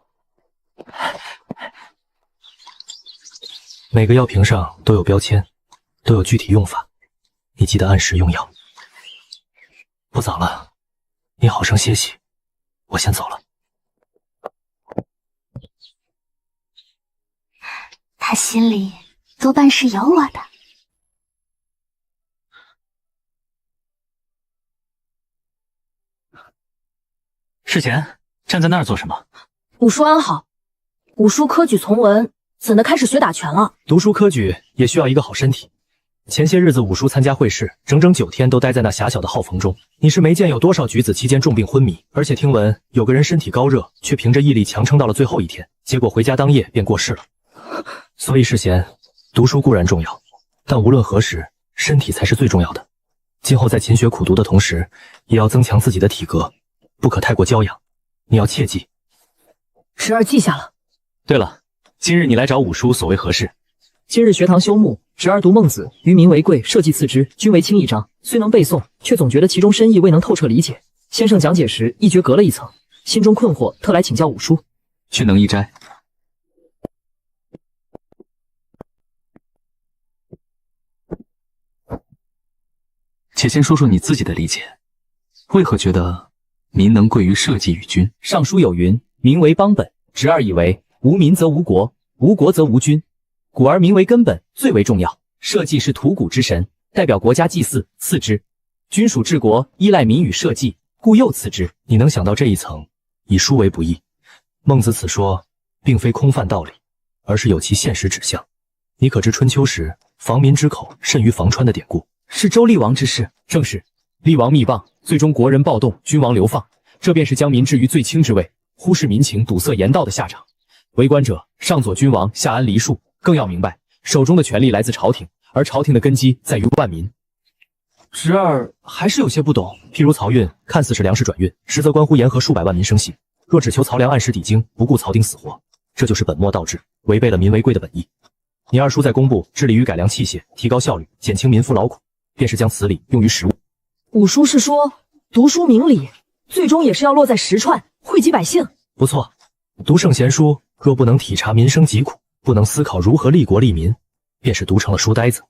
每个药瓶上都有标签，都有具体用法，你记得按时用药。不早了，你好生歇息，我先走了。他心里多半是有我的。世贤，站在那儿做什么？武叔安好，武叔科举从文，怎的开始学打拳了？读书科举也需要一个好身体。前些日子武叔参加会试，整整9天都待在那狭小的号房中。你是没见有多少举子期间重病昏迷，而且听闻有个人身体高热，却凭着毅力强撑到了最后一天，结果回家当夜便过世了。所以世贤，读书固然重要，但无论何时，身体才是最重要的。今后在勤学苦读的同时，也要增强自己的体格，不可太过娇养。你要切记。侄儿记下了。对了，今日你来找武叔，所为何事？今日学堂修木，侄儿读孟子，于民为贵，社稷次之，均为轻一章。虽能背诵，却总觉得其中深意未能透彻理解。先生讲解时，一觉隔了一层，心中困惑，特来请教武叔。去能一斋。且先说说你自己的理解，为何觉得民能贵于社稷与君？尚书有云：“民为邦本。”侄儿以为，无民则无国，无国则无君。故而民为根本，最为重要。社稷是土谷之神，代表国家祭祀，次之。君属治国，依赖民与社稷，故又次之。你能想到这一层，以书为不易。孟子此说，并非空泛道理，而是有其现实指向。你可知春秋时防民之口甚于防川的典故？是周厉王之事。正是，厉王密谤，最终国人暴动，君王流放，这便是将民置于最轻之位，忽视民情，堵塞言道的下场。为官者上佐君王，下安黎庶，更要明白，手中的权力来自朝廷，而朝廷的根基在于万民。侄儿还是有些不懂。譬如漕运，看似是粮食转运，实则关乎沿河数百万民生系。若只求漕粮按时抵京，不顾漕丁死活，这就是本末倒置，违背了民为贵的本意。你二叔在工部致力于改良器械，提高效率，减轻民夫劳苦，便是将此理用于实务。武叔是说，读书明理，最终也是要落在实串，惠及百姓。不错，读圣贤书，若不能体察民生疾苦，不能思考如何利国利民，便是读成了书呆子。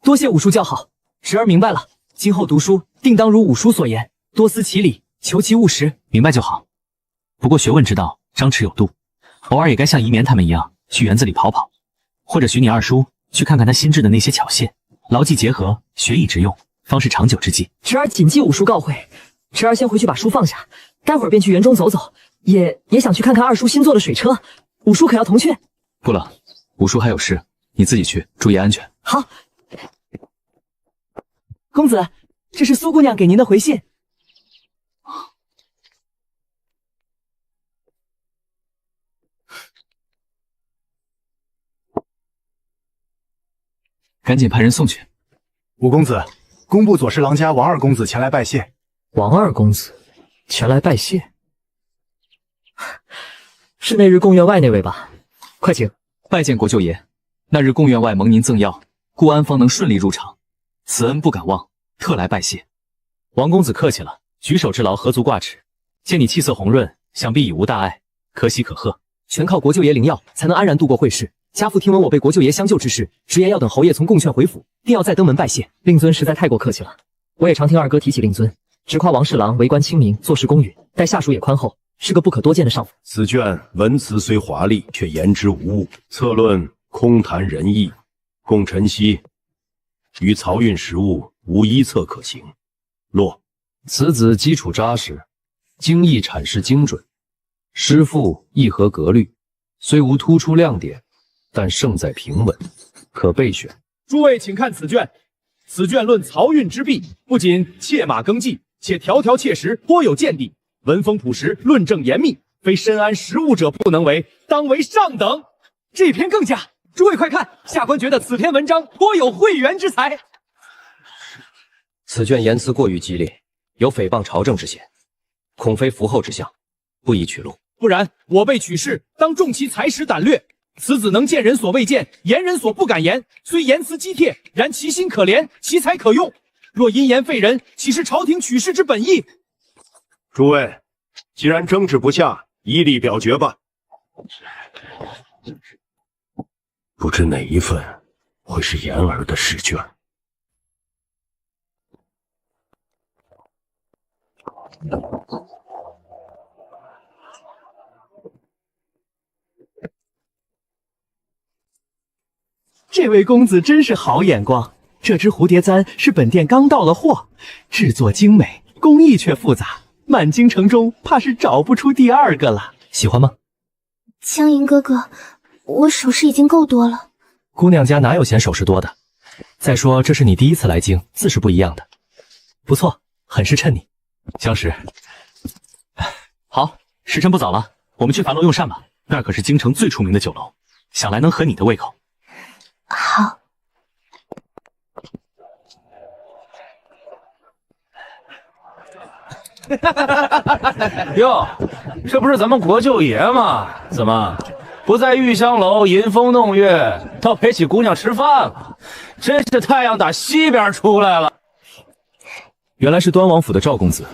多谢武叔教好，侄儿明白了。今后读书定当如武叔所言，多思其理，求其务实。明白就好。不过学问之道，张弛有度，偶尔也该像移棉他们一样，去园子里跑跑，或者许你二叔去看看他新制的那些巧械，牢记结合，学以致用，方是长久之计。侄儿谨记武叔告诲，侄儿先回去把书放下，待会儿便去园中走走，也想去看看二叔新做的水车，武叔可要同去？不了，武叔还有事，你自己去，注意安全。好。公子，这是苏姑娘给您的回信。赶紧派人送去。五公子，工部左侍郎家王二公子前来拜谢。王二公子前来拜谢，是那日贡院外那位吧？快请。拜见国舅爷。那日贡院外蒙您赠药，顾安方能顺利入场，此恩不敢忘，特来拜谢。王公子客气了，举手之劳何足挂齿。见你气色红润，想必已无大碍，可喜可贺。全靠国舅爷灵药，才能安然度过会试。家父听闻我被国舅爷相救之事，直言要等侯爷从贡劝回府，定要再登门拜谢。令尊实在太过客气了。我也常听二哥提起令尊，直夸王侍郎为官清明，做事公允，待下属也宽厚，是个不可多见的上府。此卷文辞虽华丽，却言之无物，策论空谈仁义。共晨曦于漕运实务无一策可行。落。此子基础扎实，经义阐释精准，诗赋亦合格律，虽无突出亮点，但胜在平稳，可备选。诸位请看此卷，此卷论漕运之弊，不仅切马耕绩，且条条切实，颇有见地，文风朴实，论证严密，非深谙实务者不能为，当为上等。这篇更加，诸位快看，下官觉得此篇文章颇有慧媛之才。此卷言辞过于激烈，有诽谤朝政之嫌，恐非伏后之相，不宜取录。不然，我辈取士当重其才识胆略。此子能见人所未见，言人所不敢言。虽言辞激帖，然其心可怜，其才可用。若因言废人，岂是朝廷取士之本意？诸位，既然争执不下，依例表决吧。不知哪一份会是言儿的试卷？这位公子真是好眼光，这只蝴蝶簪是本店刚到了货，制作精美，工艺却复杂，满京城中怕是找不出第二个了。喜欢吗？江银哥哥，我首饰已经够多了。姑娘家哪有嫌首饰多的？再说这是你第一次来京，自是不一样的。不错，很是衬你。相识。好，时辰不早了，我们去樊楼用膳吧。那可是京城最出名的酒楼，想来能合你的胃口。好。哟，这不是咱们国舅爷吗？怎么不在玉香楼吟风弄月，倒陪起姑娘吃饭了？真是太阳打西边出来了。原来是端王府的赵公子，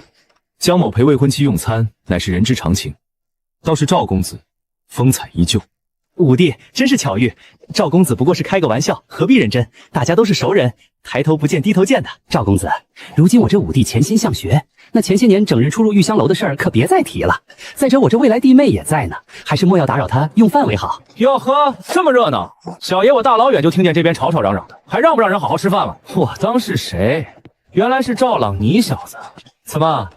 江某陪未婚妻用餐，乃是人之常情。倒是赵公子，风采依旧。五弟，真是巧遇。赵公子不过是开个玩笑，何必认真？大家都是熟人，抬头不见低头见的。赵公子，如今我这五弟潜心向学，那前些年整日出入玉香楼的事儿可别再提了。再者，我这未来弟妹也在呢，还是莫要打扰她用饭为好。哟呵，这么热闹！小爷我大老远就听见这边吵吵嚷嚷的，还让不让人好好吃饭了？我当是谁？原来是赵朗尼小子。怎么，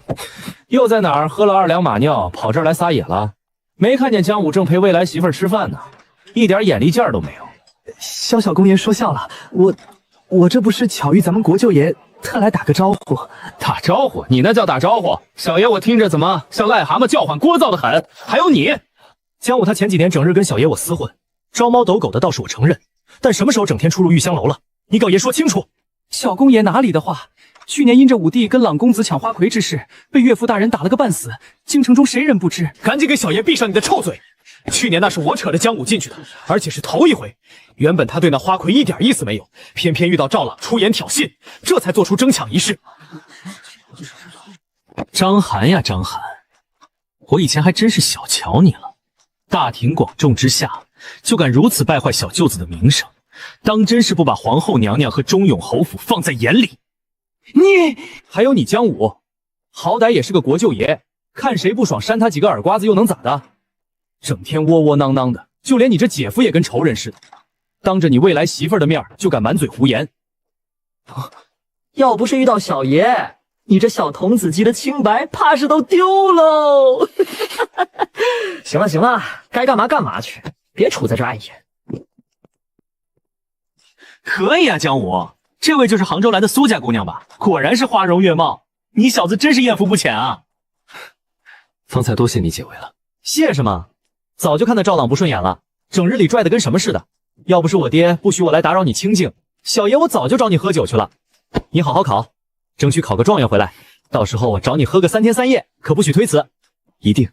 又在哪儿喝了2两马尿，跑这儿来撒野了？没看见江武正陪未来媳妇儿吃饭呢，一点眼力劲儿都没有。萧小公爷说笑了，我这不是巧遇咱们国舅爷，特来打个招呼。打招呼？你那叫打招呼？小爷我听着怎么像癞蛤蟆叫唤，聒噪的很。还有你，江武他前几年整日跟小爷我厮混，招猫抖狗的倒是我承认，但什么时候整天出入玉香楼了？你狗爷说清楚。小公爷哪里的话，去年因着五弟跟朗公子抢花魁之事，被岳父大人打了个半死，京城中谁人不知？赶紧给小爷闭上你的臭嘴！去年那是我扯着江武进去的，而且是头一回。原本他对那花魁一点意思没有，偏偏遇到赵朗出言挑衅，这才做出争抢一事。张涵呀张涵，我以前还真是小瞧你了。大庭广众之下就敢如此败坏小舅子的名声，当真是不把皇后娘娘和忠永侯府放在眼里。你还有你江武，好歹也是个国舅爷，看谁不爽扇他几个耳刮子又能咋的？整天窝窝囊囊的，就连你这姐夫也跟仇人似的，当着你未来媳妇儿的面就敢满嘴胡言。要不是遇到小爷，你这小童子级的清白怕是都丢喽。行了行了，该干嘛干嘛去，别杵在这碍眼。可以啊，江武，这位就是杭州来的苏家姑娘吧？果然是花容月貌，你小子真是艳福不浅啊！方才多谢你解围了。谢什么？早就看那赵朗不顺眼了，整日里拽的跟什么似的。要不是我爹不许我来打扰你清静，小爷我早就找你喝酒去了。你好好考，争取考个状元回来，到时候我找你喝个3天3夜，可不许推辞。一定。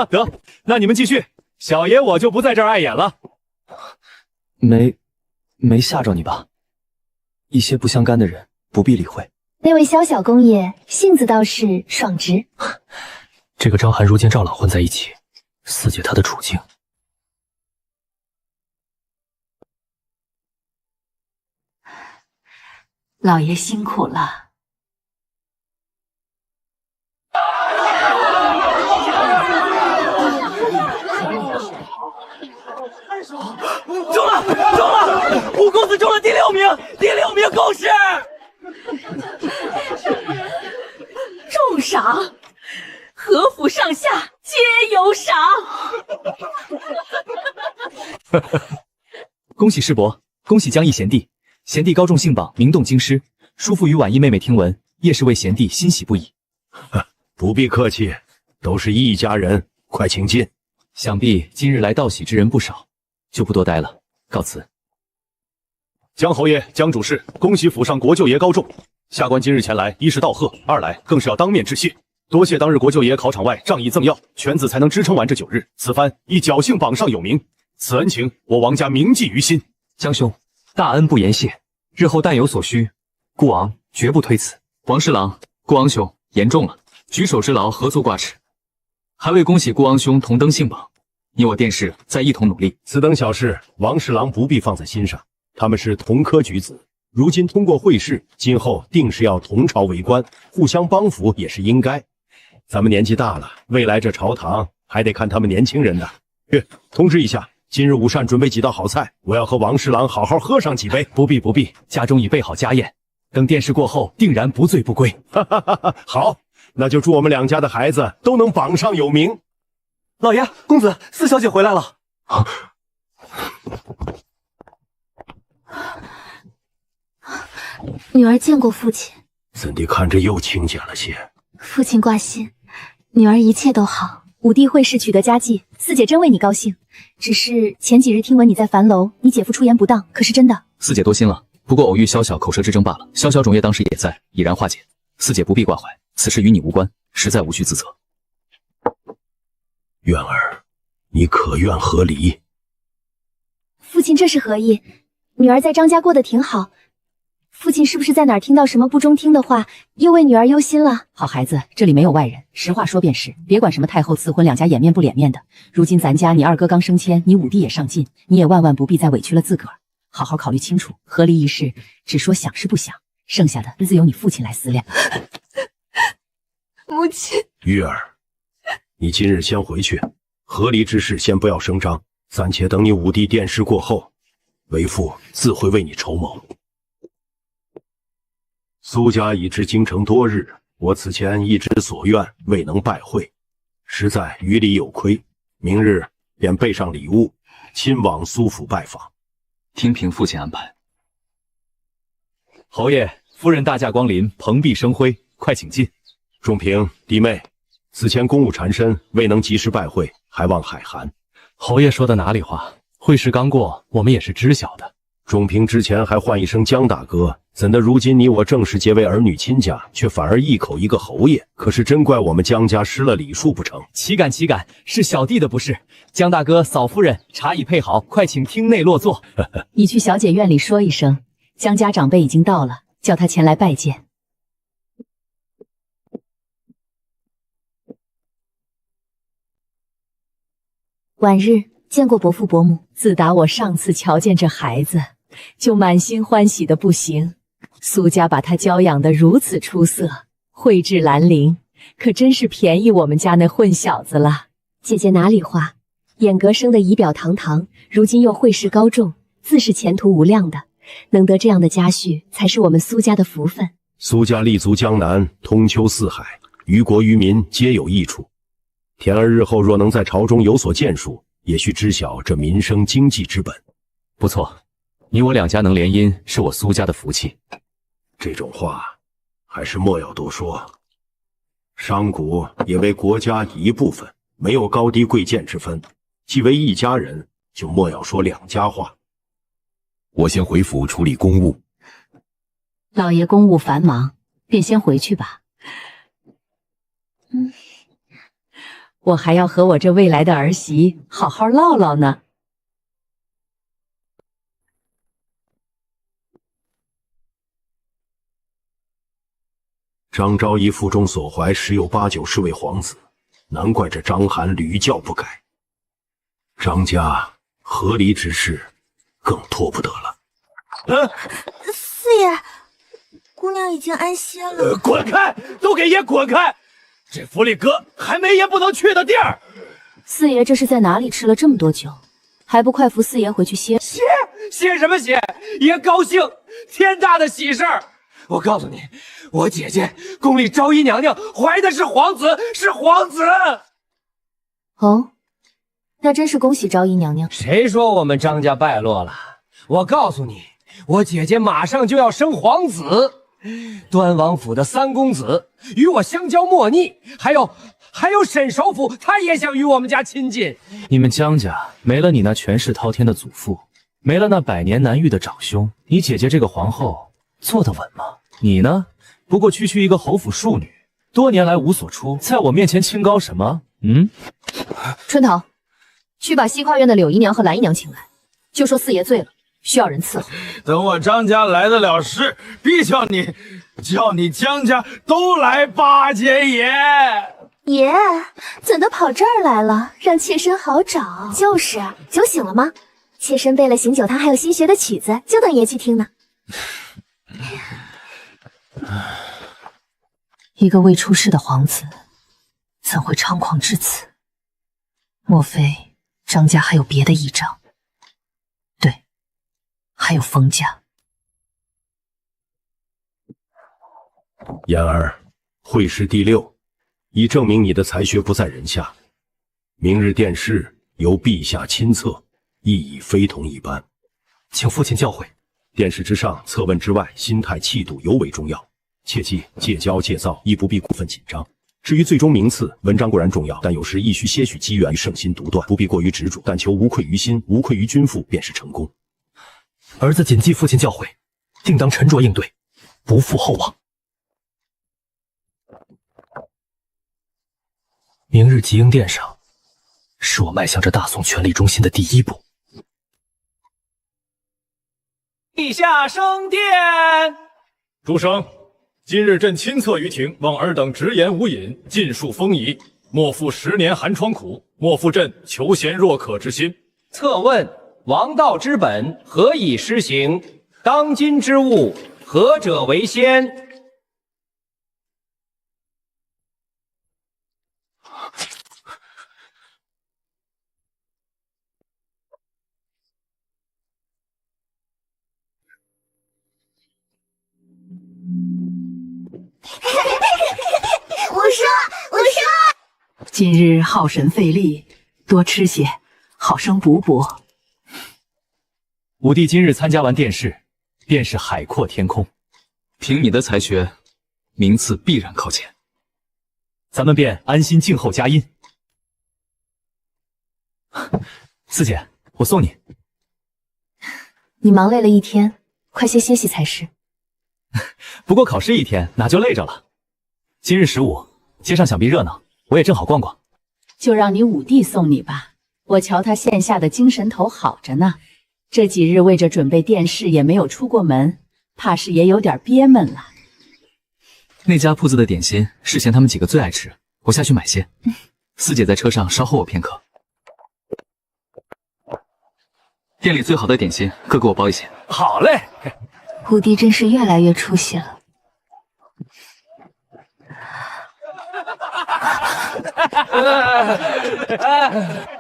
得，那你们继续，小爷我就不在这儿碍眼了。没吓着你吧？一些不相干的人不必理会。那位萧小公爷性子倒是爽直。这个张涵如今赵朗混在一起，四姐她的处境。老爷辛苦了。中了！五公子中了第6名，第6名贡士。重赏，何府上下皆有赏。恭喜世伯，恭喜江毅贤弟，贤弟高中信榜，名动京师。叔父与婉意妹妹听闻，叶氏为贤弟欣喜不已。不必客气，都是一家人，快请进。想必今日来道喜之人不少，就不多待了，告辞。江侯爷、江主事，恭喜府上国舅爷高中。下官今日前来，一是道贺，二来更是要当面致谢。多谢当日国舅爷考场外仗义赠药，犬子才能支撑完这9日。此番亦侥幸榜上有名，此恩情我王家铭记于心。江兄，大恩不言谢，日后但有所需，顾昂绝不推辞。王侍郎，顾昂兄言重了，举手之劳何足挂齿。还未恭喜顾昂兄同登信榜，你我殿试再一同努力。此等小事，王侍郎不必放在心上。他们是同科举子，如今通过会试，今后定是要同朝为官，互相帮扶也是应该。咱们年纪大了，未来这朝堂还得看他们年轻人的。通知一下，今日午膳准备几道好菜，我要和王侍郎好好喝上几杯。不必不必，家中已备好家宴，等殿试过后，定然不醉不归。好，那就祝我们两家的孩子都能榜上有名。老爷，公子，四小姐回来了。女儿见过父亲。怎地看着又清简了些？父亲挂心，女儿一切都好。五弟会试取得佳绩，四姐真为你高兴。只是前几日听闻你在樊楼，你姐夫出言不当，可是真的？四姐多心了，不过偶遇萧小口舌之争罢了。萧小种业当时也在，已然化解。四姐不必挂怀，此事与你无关，实在无需自责。苑儿，你可愿和离？父亲这是何意？女儿在张家过得挺好，父亲是不是在哪儿听到什么不中听的话，又为女儿忧心了？好孩子，这里没有外人，实话说便是，别管什么太后赐婚，两家掩面不脸面的。如今咱家你二哥刚升迁，你五弟也上进，你也万万不必再委屈了自个儿，好好考虑清楚，和离一事只说想是不想，剩下的自由你父亲来思量。母亲，玉儿，你今日先回去，和离之事先不要声张，暂且等你五弟殿试过后，为父自会为你筹谋。苏家已至京城多日，我此前一直所愿未能拜会，实在于理有亏。明日便备上礼物，亲往苏府拜访。听凭父亲安排。侯爷、夫人大驾光临，蓬荜生辉，快请进。仲平、弟妹，此前公务缠身，未能及时拜会，还望海涵。侯爷说的哪里话？会试刚过，我们也是知晓的。仲平之前还唤一声江大哥，怎的如今你我正式结为儿女亲家，却反而一口一个侯爷？可是真怪我们江家失了礼数不成？岂敢岂敢，是小弟的不是。江大哥、嫂夫人，茶已配好，快请厅内落座。你去小姐院里说一声，江家长辈已经到了，叫他前来拜见。晚日见过伯父伯母。自打我上次瞧见这孩子，就满心欢喜的不行。苏家把他教养得如此出色，蕙质兰陵，可真是便宜我们家那混小子了。姐姐哪里话，眼阁生的仪表堂堂，如今又会试高中，自是前途无量的。能得这样的家婿，才是我们苏家的福分。苏家立足江南，通秋四海，于国于民皆有益处。田儿日后若能在朝中有所建树，也需知晓这民生经济之本。不错，你我两家能联姻，是我苏家的福气。这种话还是莫要多说。商贾也为国家一部分，没有高低贵贱之分。既为一家人，就莫要说两家话。我先回府处理公务。老爷公务繁忙，便先回去吧。我还要和我这未来的儿媳好好唠唠呢。张昭仪腹中所怀十有八九是位皇子，难怪这张邯屡教不改。张家和离之事更拖不得了。四爷，姑娘已经安歇了。滚开！都给爷滚开！这府里哥还没爷不能去的地儿。四爷这是在哪里吃了这么多酒，还不快扶四爷回去歇？歇什么歇？爷高兴，天大的喜事儿！我告诉你，我姐姐宫里昭仪娘娘怀的是皇子，是皇子。哦，那真是恭喜昭仪娘娘。谁说我们张家败落了？我告诉你，我姐姐马上就要生皇子，端王府的三公子与我相交莫逆，还有沈首府，他也想与我们家亲近。你们江家没了你那权势滔天的祖父，没了那百年难遇的长兄，你姐姐这个皇后坐得稳吗？你呢？不过区区一个侯府庶女，多年来无所出，在我面前清高什么？春桃，去把西跨院的柳姨娘和蓝姨娘请来，就说四爷醉了，需要人伺候。等我张家来得了势，必叫你江家都来巴结爷。爷，怎的跑这儿来了？让妾身好找。就是，酒醒了吗？妾身备了醒酒汤，还有新学的曲子，就等爷去听呢。一个未出世的皇子，怎会猖狂至此？莫非张家还有别的依仗？对，还有封家。言儿，会试第6，已证明你的才学不在人下。明日殿试由陛下亲测，意义非同一般。请父亲教诲。殿试之上，测问之外，心态气度尤为重要。切记戒骄戒躁，亦不必过分紧张。至于最终名次，文章固然重要，但有时亦需些许机缘与圣心独断，不必过于执着，但求无愧于心，无愧于君父，便是成功。儿子谨记父亲教诲，定当沉着应对，不负厚望。明日吉英殿上，是我迈向这大宋权力中心的第一步。陛下升殿。诸生，今日朕亲测于庭，望尔等直言无隐，尽数封仪，莫负10年寒窗苦，莫负朕求贤若渴之心。测问王道之本，何以施行？当今之物，何者为先？我说，今日耗神费力，多吃些，好生补补。武帝今日参加完殿试，便是海阔天空。凭你的才学，名次必然靠前。咱们便安心静候佳音。四姐，我送你。你忙累了一天，快些歇息才是。不过考试一天，哪就累着了。今日15，街上想必热闹，我也正好逛逛。就让你武帝送你吧，我瞧他线下的精神头好着呢。这几日为着准备殿试，也没有出过门，怕是也有点憋闷了。那家铺子的点心，世贤他们几个最爱吃，我下去买些。四姐在车上稍候我片刻。店里最好的点心，各给我包一些。好嘞。武帝真是越来越出息了。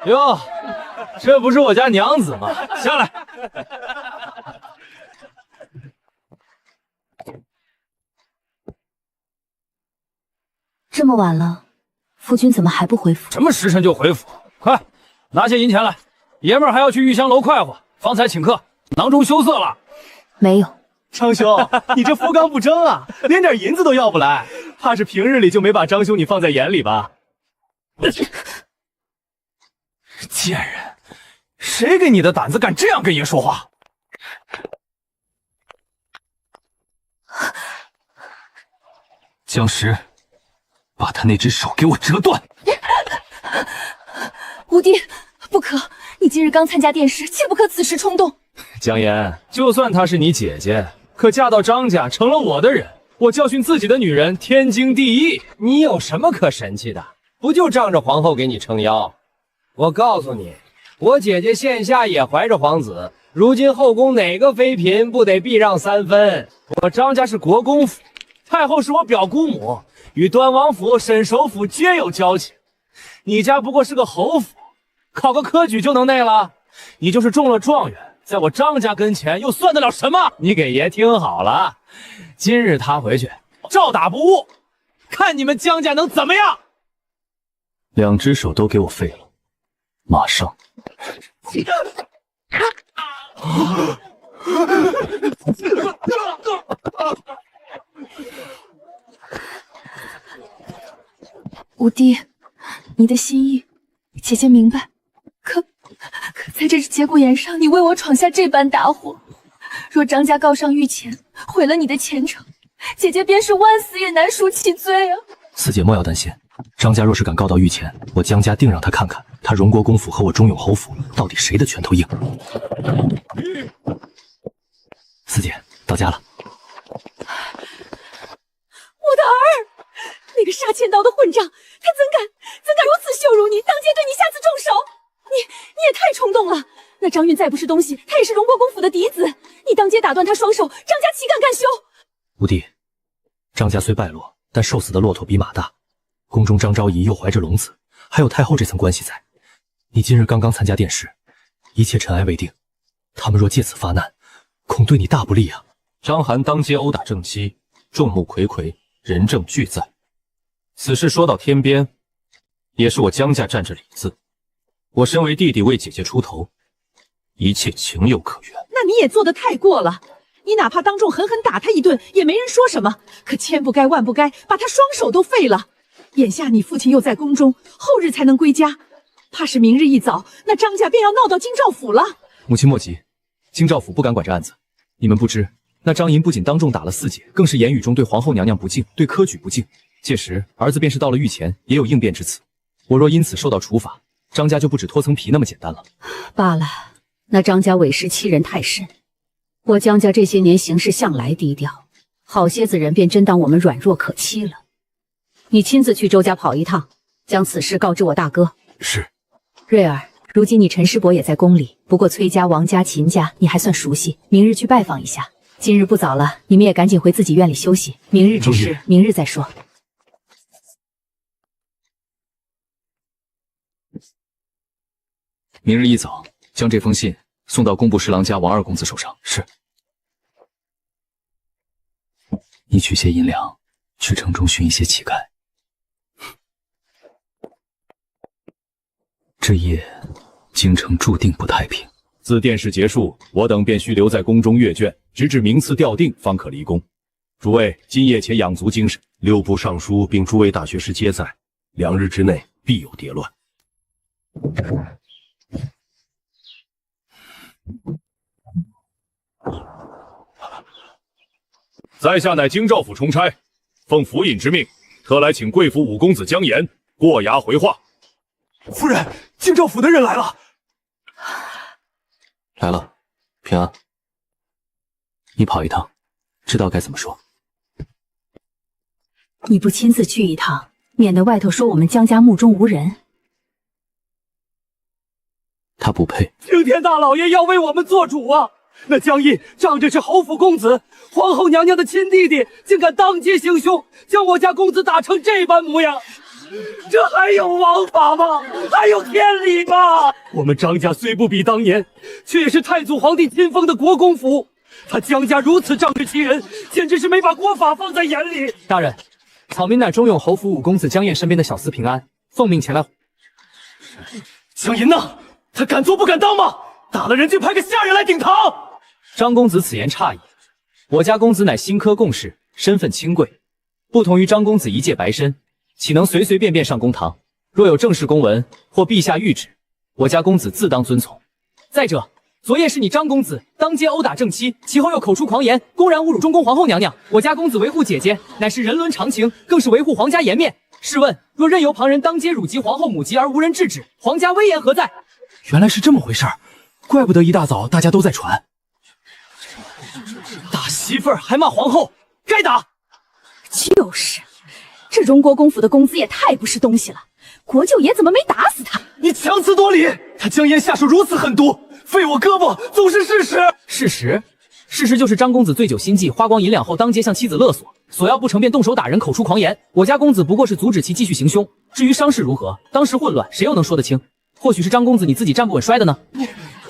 哟，这不是我家娘子吗？下来。这么晚了，夫君怎么还不回府？什么时辰就回府？快拿些银钱来，爷们儿还要去玉香楼快活。方才请客，囊中羞涩了。没有。张兄，你这夫纲不正啊，连点银子都要不来，怕是平日里就没把张兄你放在眼里吧？贱人，谁给你的胆子敢这样跟爷说话？江石，把他那只手给我折断！无敌，不可！你今日刚参加殿试，切不可此时冲动。江岩，就算她是你姐姐，可嫁到张家成了我的人，我教训自己的女人天经地义。你有什么可神气的？不就仗着皇后给你撑腰？我告诉你，我姐姐现下也怀着皇子，如今后宫哪个妃嫔不得避让3分？我张家是国公府，太后是我表姑母，与端王府、沈首府皆有交情。你家不过是个侯府，考个科举就能内了？你就是中了状元，在我张家跟前又算得了什么？你给爷听好了，今日他回去照打不误，看你们江家能怎么样！2只手都给我废了，马上！无敌，你的心意，姐姐明白。可在这节骨眼上，你为我闯下这般大祸，若张家告上御前，毁了你的前程，姐姐便是万死也难赎其罪啊！四姐莫要担心，张家若是敢告到御前，我江家定让他看看，他荣国公府和我中永侯府到底谁的拳头硬。四姐，到家了。我的儿，那个杀千刀的混账，他怎敢如此羞辱你，当街对你下此重手？你也太冲动了！那张韵再不是东西，他也是荣国公府的嫡子，你当街打断他双手，张家岂敢甘休？无敌，张家虽败落，但瘦死的骆驼比马大。宫中张昭仪又怀着龙子，还有太后这层关系在。你今日刚刚参加殿试，一切尘埃未定，他们若借此发难，恐对你大不利啊！张邯当街殴打正妻，众目睽睽，人证俱在。此事说到天边，也是我江家占着理字。我身为弟弟为姐姐出头，一切情有可原。那你也做得太过了，你哪怕当众狠狠打他一顿，也没人说什么。可千不该万不该，把他双手都废了。眼下你父亲又在宫中，后日才能归家，怕是明日一早，那张家便要闹到京兆府了。母亲莫急，京兆府不敢管这案子。你们不知，那张银不仅当众打了四姐，更是言语中对皇后娘娘不敬，对科举不敬。届时儿子便是到了御前，也有应变之词。我若因此受到处罚，张家就不止脱层皮那么简单了。罢了，那张家委实欺人太甚。我江家这些年行事向来低调，好些子人便真当我们软弱可欺了。你亲自去周家跑一趟，将此事告知我大哥。是。瑞儿，如今你陈师伯也在宫里，不过崔家、王家、秦家你还算熟悉，明日去拜访一下。今日不早了，你们也赶紧回自己院里休息，明日之事明日再说。明日一早将这封信送到工部侍郎家王二公子手上。是。你取些银两，去城中寻一些乞丐。这夜京城注定不太平。自殿试结束，我等便需留在宫中阅卷，直至名次调定，方可离宫。诸位今夜且养足精神。6部尚书并诸位大学士皆在，2日之内必有迭乱。在下乃京兆府重差，奉府尹之命，特来请贵府5公子江岩过衙回话。夫人，京兆府的人来了。来了，平安。你跑一趟，知道该怎么说。你不亲自去一趟，免得外头说我们江家目中无人。他不配。青天大老爷要为我们做主啊！那江毅仗着是侯府公子，皇后娘娘的亲弟弟，竟敢当街行凶，将我家公子打成这般模样，这还有王法吗？还有天理吗？我们张家虽不比当年，却也是太祖皇帝亲封的国公府。他江家如此仗势欺人，简直是没把国法放在眼里。大人，草民乃中永侯府5公子江燕身边的小厮平安，奉命前来。江银呢？他敢做不敢当吗？打了人就派个下人来顶堂。张公子此言差矣，我家公子乃新科贡士，身份清贵，不同于张公子一介白身，岂能随随便便上公堂？若有正式公文或陛下谕旨，我家公子自当遵从。再者，昨夜是你张公子当街殴打正妻，其后又口出狂言，公然侮辱中宫皇后娘娘。我家公子维护姐姐，乃是人伦常情，更是维护皇家颜面。试问，若任由旁人当街辱及皇后母及而无人制止，皇家威严何在？原来是这么回事儿，怪不得一大早大家都在传。大媳妇儿还骂皇后，该打！就是，这荣国公府的公子也太不是东西了，国舅爷怎么没打死他？你强词夺理，他将言下手如此狠毒，废我胳膊总是事实。事实就是张公子醉酒心悸，花光银两后当街向妻子勒索，索要不成便动手打人，口出狂言。我家公子不过是阻止其继续行凶，至于伤势如何，当时混乱，谁又能说得清？或许是张公子你自己站不稳摔的呢？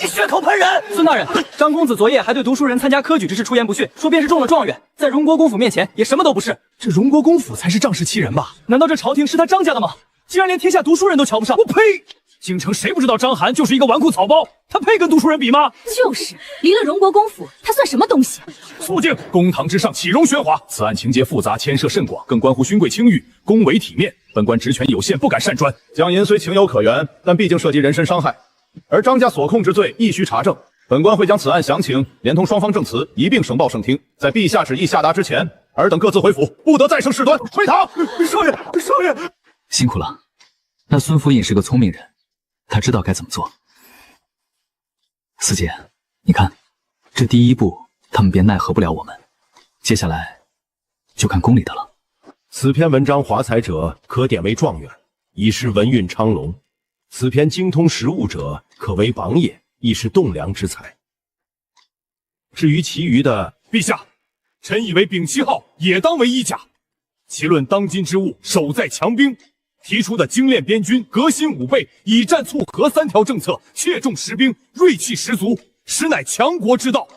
你血口喷人！孙大人，张公子昨夜还对读书人参加科举之事出言不逊，说便是中了状元，在荣国公府面前也什么都不是。这荣国公府才是仗势欺人吧？难道这朝廷是他张家的吗？竟然连天下读书人都瞧不上！我呸！京城谁不知道张邯就是一个纨绔草包，他配跟读书人比吗？就是，离了荣国公府，他算什么东西？肃静！公堂之上岂容喧哗？此案情节复杂，牵涉甚广，更关乎勋贵清誉，恭维体面。本官职权有限，不敢擅专。江银虽情有可原，但毕竟涉及人身伤害，而张家所控之罪亦需查证。本官会将此案详情连同双方证词一并呈报圣厅，在陛下旨意下达之前，尔等各自回府，不得再生事端。回堂。少爷，少爷，辛苦了。那孙府尹是个聪明人，他知道该怎么做。四姐，你看，这第一步他们便奈何不了我们，接下来就看宫里的了。此篇文章华才者，可点为状元，以示文运昌隆；此篇精通实务者，可为榜眼，亦是栋梁之才。至于其余的，陛下，臣以为丙7号也当为一甲。其论当今之务，守在强兵，提出的精练边军、革新武备、以战促和3条政策，切重实兵，锐气十足，实乃强国之道。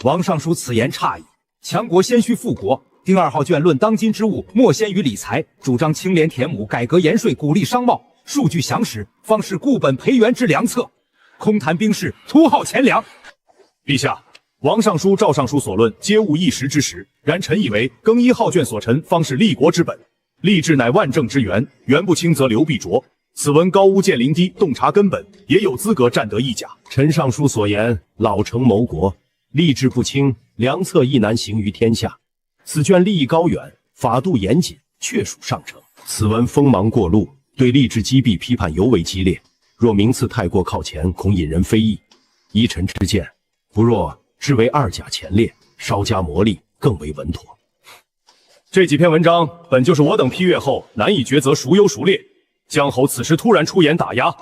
王尚书此言差矣，强国先须富国。丁2号卷论当今之务，莫先于理财，主张清廉田亩，改革盐税，鼓励商贸，数据详实，方是固本培元之良策。空谈兵事，突号钱粮。陛下，王尚书、赵尚书所论，皆务一时之时。然臣以为，更1号卷所陈，方是立国之本。立志乃万政之源，源不清则流必浊。此文高屋建瓴低，洞察根本，也有资格占得一甲。陈尚书所言，老成谋国，立志不清，良策亦难行于天下。此卷立意高远，法度严谨，确属上乘。此文锋芒过露，对吏治积弊批判尤为激烈。若名次太过靠前，恐引人非议。依臣之见，不若置为2甲前列，稍加磨砺，更为稳妥。这几篇文章本就是我等批阅后难以抉择孰优孰劣。江侯此时突然出言打压，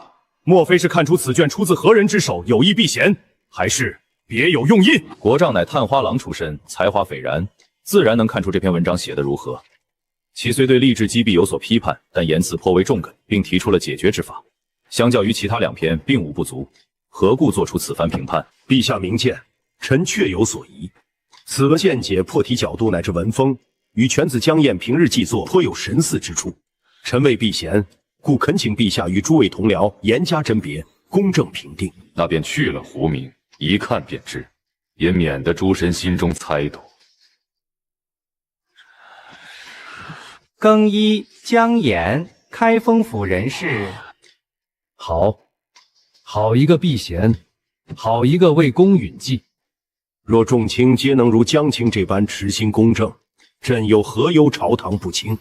莫非是看出此卷出自何人之手，有意避嫌，还是别有用意？国丈乃探花郎出身，才华斐然，自然能看出这篇文章写得如何。其虽对吏治积弊有所批判，但言辞颇为中肯，并提出了解决之法。相较于其他2篇，并无不足，何故做出此番评判？陛下明鉴，臣确有所疑。此文见解、破题角度乃至文风，与犬子江晏平日记作颇有神似之处。臣为避嫌，故恳请陛下与诸位同僚严加甄别，公正评定。那便去了胡名，一看便知，也免得诸神心中猜度。更1江衍，开封府人士。好一个避嫌，好一个为公允计。若众卿皆能如江卿这般持心公正，朕又何忧朝堂不清？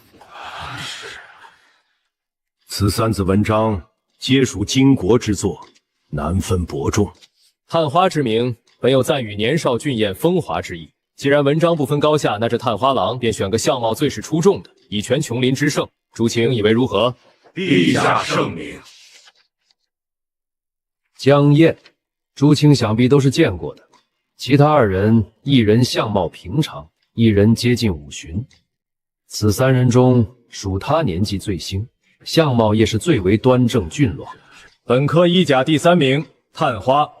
此3字文章皆属经国之作，难分伯仲。探花之名，本有赞誉年少俊彦风华之意。既然文章不分高下，那这探花郎便选个相貌最是出众的，以全琼林之盛。诸卿以为如何？陛下圣明。江晏，诸卿想必都是见过的。其他2人，一人相貌平常，一人接近50旬。此3人中，属他年纪最轻，相貌也是最为端正俊朗。本科1甲第3名，探花，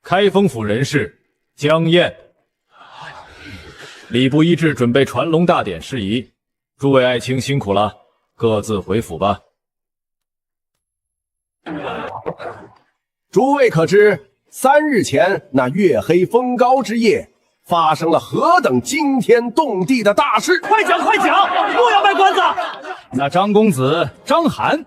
开封府人士，江晏。礼部医治准备传龙大典事宜，诸位爱卿辛苦了，各自回府吧。诸位可知，3日前那月黑风高之夜，发生了何等惊天动地的大事？快讲，快讲，不要卖关子！那张公子张邯，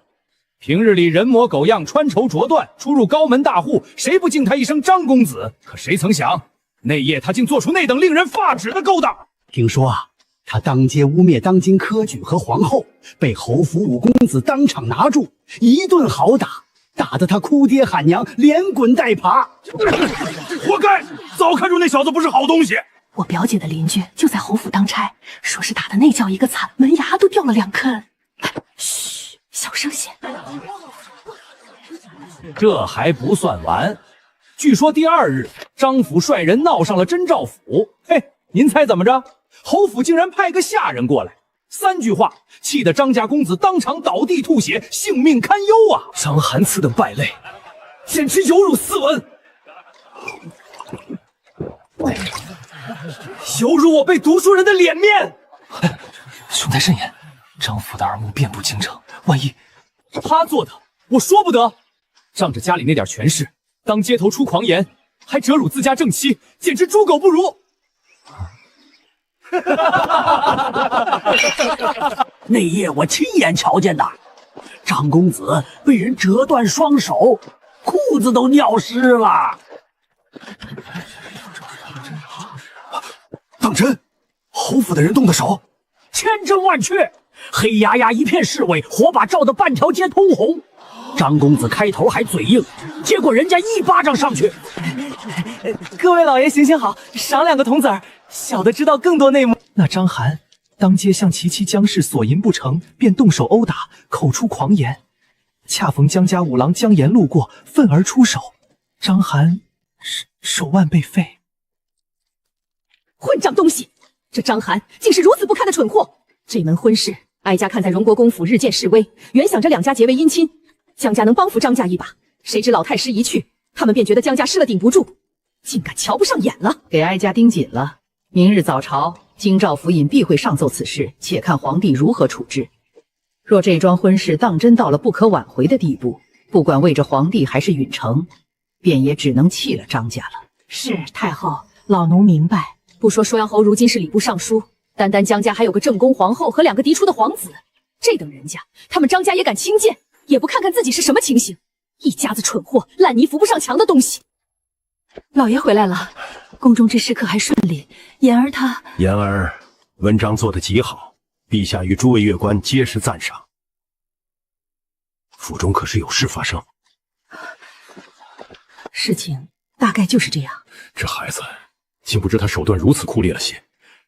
平日里人模狗样，穿绸着缎，出入高门大户，谁不敬他一声张公子？可谁曾想，那夜他竟做出那等令人发指的勾当。听说啊，他当街污蔑当今科举和皇后，被侯府五公子当场拿住，一顿好打，打得他哭爹喊娘，连滚带爬。活该！早看出那小子不是好东西。我表姐的邻居就在侯府当差，说是打的那叫一个惨，门牙都掉了2颗。嘘，小声些。这还不算完，据说第2日，张府率人闹上了真赵府。嘿，您猜怎么着？侯府竟然派个下人过来，3句话，气得张家公子当场倒地吐血，性命堪忧啊！张寒此等败类，简直有辱斯文，有辱我辈读书人的脸面。兄台慎言，张府的耳目遍布京城，万一他做的，我说不得。仗着家里那点权势，当街头出狂言，还折辱自家正妻，简直猪狗不如。那夜我亲眼瞧见的，张公子被人折断双手，裤子都尿湿了。当真？侯府的人动的手？千真万确，黑压压一片侍卫，火把照得半条街通红。张公子开头还嘴硬，结果人家一巴掌上去。各位老爷行行好，赏2个铜子儿，小的知道更多内幕。那张寒当街向其妻江氏索银不成，便动手殴打，口出狂言。恰逢江家五郎江岩路过，愤而出手，张寒手腕被废。混账东西！这张寒竟是如此不堪的蠢货！这门婚事，哀家看在荣国公府日渐式微，原想着2家结为姻亲，江家能帮扶张家一把。谁知老太师一去，他们便觉得江家失了顶不住，竟敢瞧不上眼了。给哀家盯紧了，明日早朝，京兆府尹必会上奏此事，且看皇帝如何处置。若这桩婚事当真到了不可挽回的地步，不管为着皇帝还是允城，便也只能弃了张家了。是太后，老奴明白。不说舒阳侯如今是礼部尚书，单单江家还有个正宫皇后和2个嫡出的皇子，这等人家，他们张家也敢轻贱，也不看看自己是什么情形，一家子蠢货，烂泥扶不上墙的东西。老爷回来了，宫中之事可还顺利？言儿他……言儿，文章做得极好，陛下与诸位乐官皆是赞赏。府中可是有事发生？事情大概就是这样。这孩子竟不知他手段如此酷烈了些，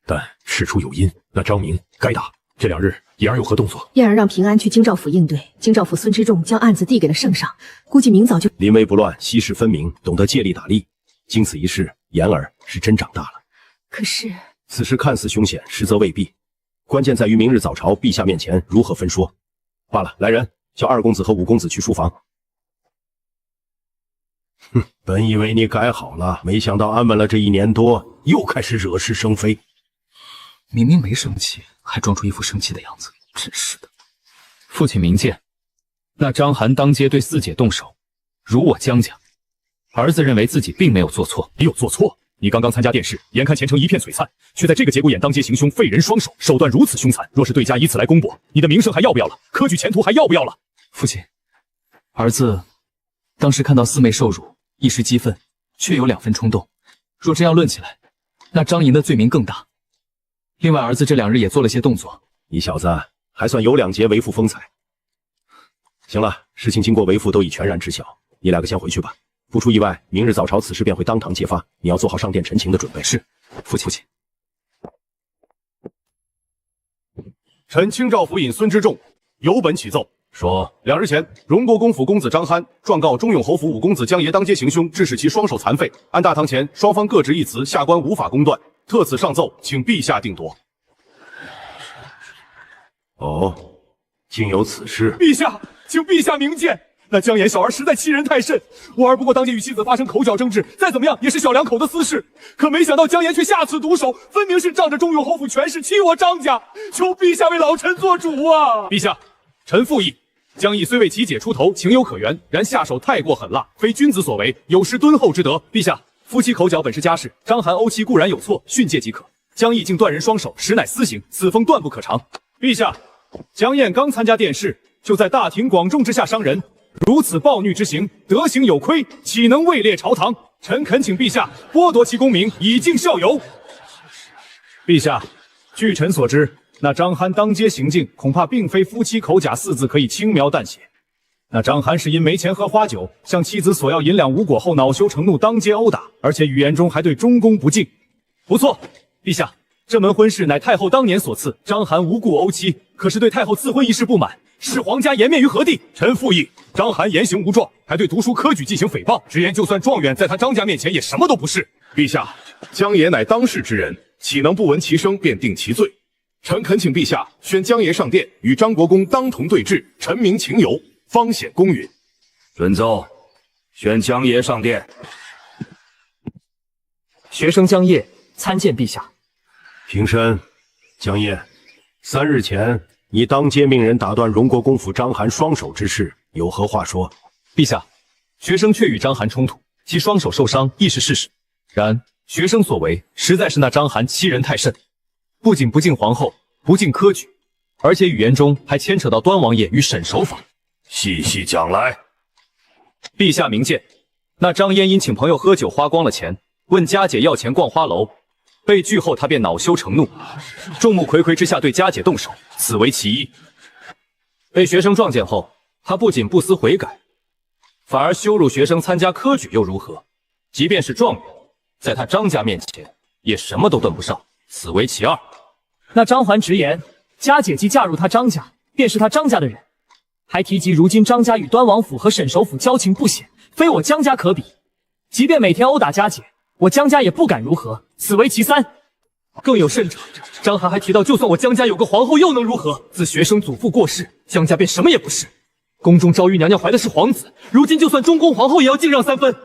但事出有因，那张明该打。这2日言儿有何动作？燕儿让平安去京兆府应对，京兆府孙之仲将案子递给了圣上，估计明早就……临危不乱，息事分明，懂得借力打力。经此一事，言儿是真长大了。可是此事看似凶险，实则未必。关键在于明日早朝陛下面前如何分说。罢了，来人，叫2公子和5公子去书房。哼，本以为你改好了，没想到安稳了这1年多，又开始惹是生非。明明没生气，还装出一副生气的样子，真是的。父亲明鉴，那张寒当街对4姐动手，辱我江家，儿子认为自己并没有做错。你有做错？你刚刚参加殿试，眼看前程一片璀璨，却在这个节骨眼当街行凶，废人双手，手段如此凶残。若是对家以此来公驳，你的名声还要不要了？科举前途还要不要了？父亲，儿子当时看到4妹受辱，一时激愤，确有2分冲动。若这样论起来，那张银的罪名更大。另外，儿子这2日也做了些动作。你小子还算有2节为父风采。行了，事情经过为父都已全然知晓，你2个先回去吧。不出意外，明日早朝此事便会当堂揭发，你要做好上殿陈情的准备。是，父亲。臣清兆府尹孙之仲有本启奏，说2日前，荣国公府公子张憨状告中永侯府5公子江爷当街行凶，致使其双手残废。按大堂前双方各执一词，下官无法公断，特此上奏，请陛下定夺。哦，竟有此事！陛下，请陛下明鉴。那江岩小儿实在欺人太甚，我儿不过当街与妻子发生口角争执，再怎么样也是小2口的私事，可没想到江岩却下此毒手，分明是仗着中永侯府权势欺我张家，求陛下为老臣做主啊！陛下，臣附议。江毅虽为其姐出头，情有可原，然下手太过狠辣，非君子所为，有失敦厚之德。陛下，夫妻口角本是家事，张寒殴妻固然有错，训诫即可。江毅竟断人双手，实乃私刑，此风断不可长。陛下，江燕刚参加殿试，就在大庭广众之下伤人，如此暴虐之行，德行有亏，岂能位列朝堂？臣恳请陛下剥夺其功名，以儆效尤。陛下，据臣所知，那张邯当街行径，恐怕并非夫妻口甲4字可以轻描淡写。那张邯是因没钱喝花酒，向妻子索要银两无果后恼羞成怒，当街殴打，而且语言中还对中宫不敬。不错，陛下，这门婚事乃太后当年所赐，张邯无故殴妻，可是对太后赐婚一事不满，视皇家颜面于何地？臣复议，张邯言行无状，还对读书科举进行诽谤，直言就算状元，在他张家面前也什么都不是。陛下，江爷乃当世之人，岂能不闻其声便定其罪？臣恳请陛下宣江爷上殿，与张国公当同对质，陈明情由，方显公允。准奏，宣江爷上殿。学生江夜参见陛下。平身。江夜，3日前你当街命人打断荣国公府张邯双手之事，有何话说？陛下，学生确与张邯冲突，其双手受伤亦是事实。然学生所为实在是那张邯欺人太甚，不仅不敬皇后，不敬科举，而且语言中还牵扯到端王爷与沈守法。细细讲来。陛下明鉴，那张嫣因请朋友喝酒花光了钱，问佳姐要钱逛花楼，被拒后他便恼羞成怒，众目睽睽之下对佳姐动手，此为其一。被学生撞见后，他不仅不思悔改，反而羞辱学生参加科举又如何？即便是状元，在他张家面前也什么都顿不上，此为其二。那张邯直言，佳姐既嫁入他张家，便是他张家的人，还提及如今张家与端王府和沈首府交情不显，非我江家可比。即便每天殴打佳姐，我江家也不敢如何，此为其三。更有甚者，张邯还提到，就算我江家有个皇后，又能如何？自学生祖父过世，江家便什么也不是。宫中昭玉娘娘怀的是皇子，如今就算中宫皇后，也要敬让3分。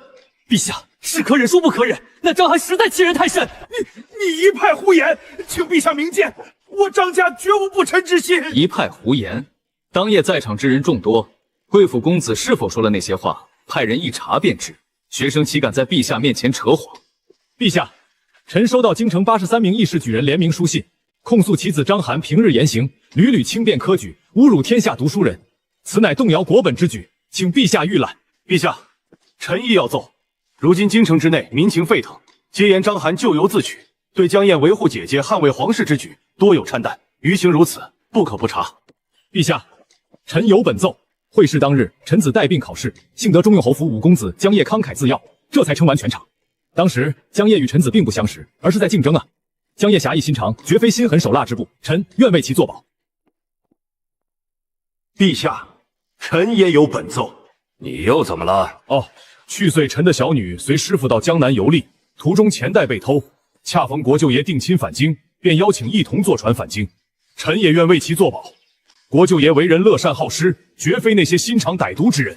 陛下，是可忍，孰不可忍？那张邯实在欺人太甚。你一派胡言，请陛下明鉴，我张家绝无不臣之心。一派胡言！当夜在场之人众多，贵府公子是否说了那些话，派人一查便知。学生岂敢在陛下面前扯谎？陛下，臣收到京城83名议事举人联名书信，控诉其子张邯平日言行屡屡轻便科举，侮辱天下读书人，此乃动摇国本之举，请陛下预览。陛下，臣亦要奏。如今京城之内民情沸腾，皆言张邯咎由自取，对江燕维护姐姐、捍卫皇室之举多有掺淡，于情如此，不可不查。陛下，臣有本奏。会试当日，臣子带病考试，幸得中用侯府五公子江夜慷慨自要，这才称完全场。当时江夜与臣子并不相识，而是在竞争啊。江夜侠义心肠，绝非心狠手辣之辈，臣愿为其作保。陛下，臣也有本奏。你又怎么了？哦，去岁臣的小女随师傅到江南游历，途中钱袋被偷，恰逢国舅爷定亲返京，便邀请一同坐船返京，臣也愿为其作保。国舅爷为人乐善好施，绝非那些心肠歹毒之人。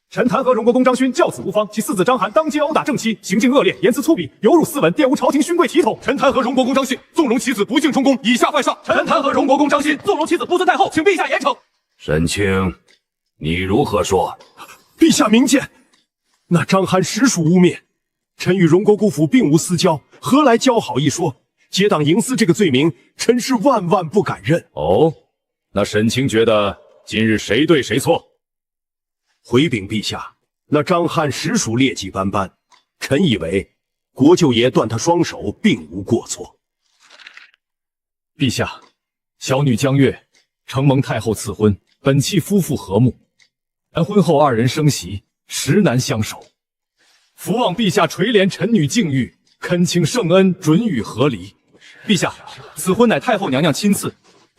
臣弹劾荣国公张勋教子无方，其4子张邯当街殴打正妻，行径恶劣，言辞粗鄙，有辱斯文，玷污朝廷勋贵体统。臣弹劾荣国公张勋纵容其子不敬中宫，以下犯上。臣弹劾荣国公张勋纵容其子不尊太后，请陛下严惩。沈清，你如何说？陛下明鉴，那张邯实属污蔑，臣与荣国公府并无私交，何来交好一说？结党营私这个罪名，臣是万万不敢认。哦，那沈清觉得今日谁对谁错？回禀陛下，那张邯实属劣迹斑斑，臣以为国舅爷断他双手并无过错。陛下，小女江月承蒙太后赐婚，本契夫妇和睦，但婚后2人生息，实难相守。伏望陛下垂怜臣女境遇，恳请圣恩准予和离。陛下，此婚乃太后娘娘亲赐，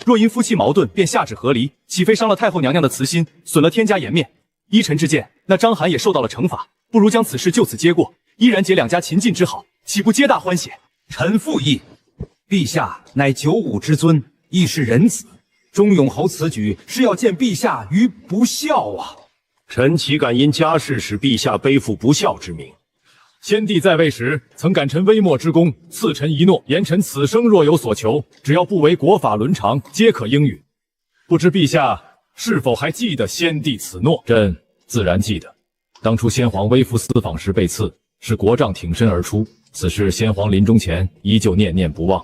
若因夫妻矛盾便下旨和离，岂非伤了太后娘娘的慈心，损了天家颜面？依臣之见，那张邯也受到了惩罚，不如将此事就此接过，依然结两家秦晋之好，岂不皆大欢喜？臣附议。陛下乃95之尊，亦是人子，钟永侯此举是要见陛下于不孝啊！臣岂敢因家事使陛下背负不孝之名？先帝在位时，曾感臣微末之功，赐臣一诺，言臣此生若有所求，只要不违国法伦常，皆可应允。不知陛下是否还记得先帝此诺？朕自然记得。当初先皇微服私访时被刺，是国丈挺身而出，此事先皇临终前依旧念念不忘。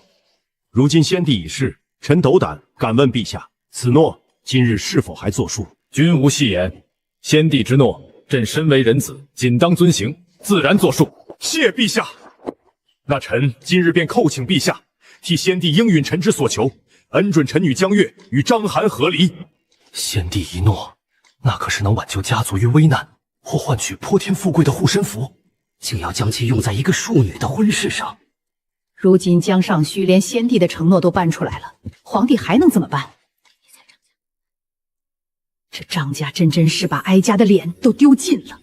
如今先帝已逝，臣斗胆敢问陛下，此诺今日是否还作数？君无戏言，先帝之诺，朕身为人子，仅当遵行，自然作数。谢陛下。那臣今日便叩请陛下，替先帝应允臣之所求，恩准臣女江月与章邯和离。先帝一诺，那可是能挽救家族于危难，或换取泼天富贵的护身符，竟要将其用在一个庶女的婚事上。如今江尚虚连先帝的承诺都搬出来了，皇帝还能怎么办？这张家真是把哀家的脸都丢尽了！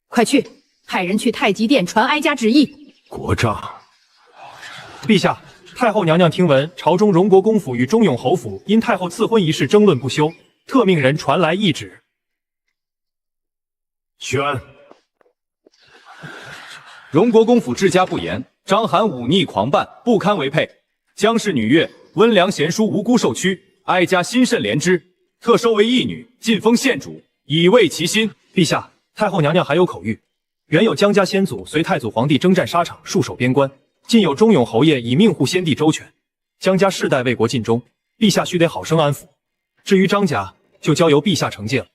快去，派人去太极殿传哀家旨意。国丈，陛下，太后娘娘听闻朝中荣国公府与忠永侯府因太后赐婚一事争论不休，特命人传来懿旨。宣。荣国公府治家不严，章邯忤逆狂伴，不堪为配。江氏女月温良贤淑，无辜受屈，哀家心甚怜之，特收为义女，晋封县主，以慰其心。陛下，太后娘娘还有口谕：原有江家先祖随太祖皇帝征战沙场，戍守边关，今有忠永侯爷以命护先帝周全，江家世代为国尽忠，陛下须得好生安抚。至于张家，就交由陛下惩戒了。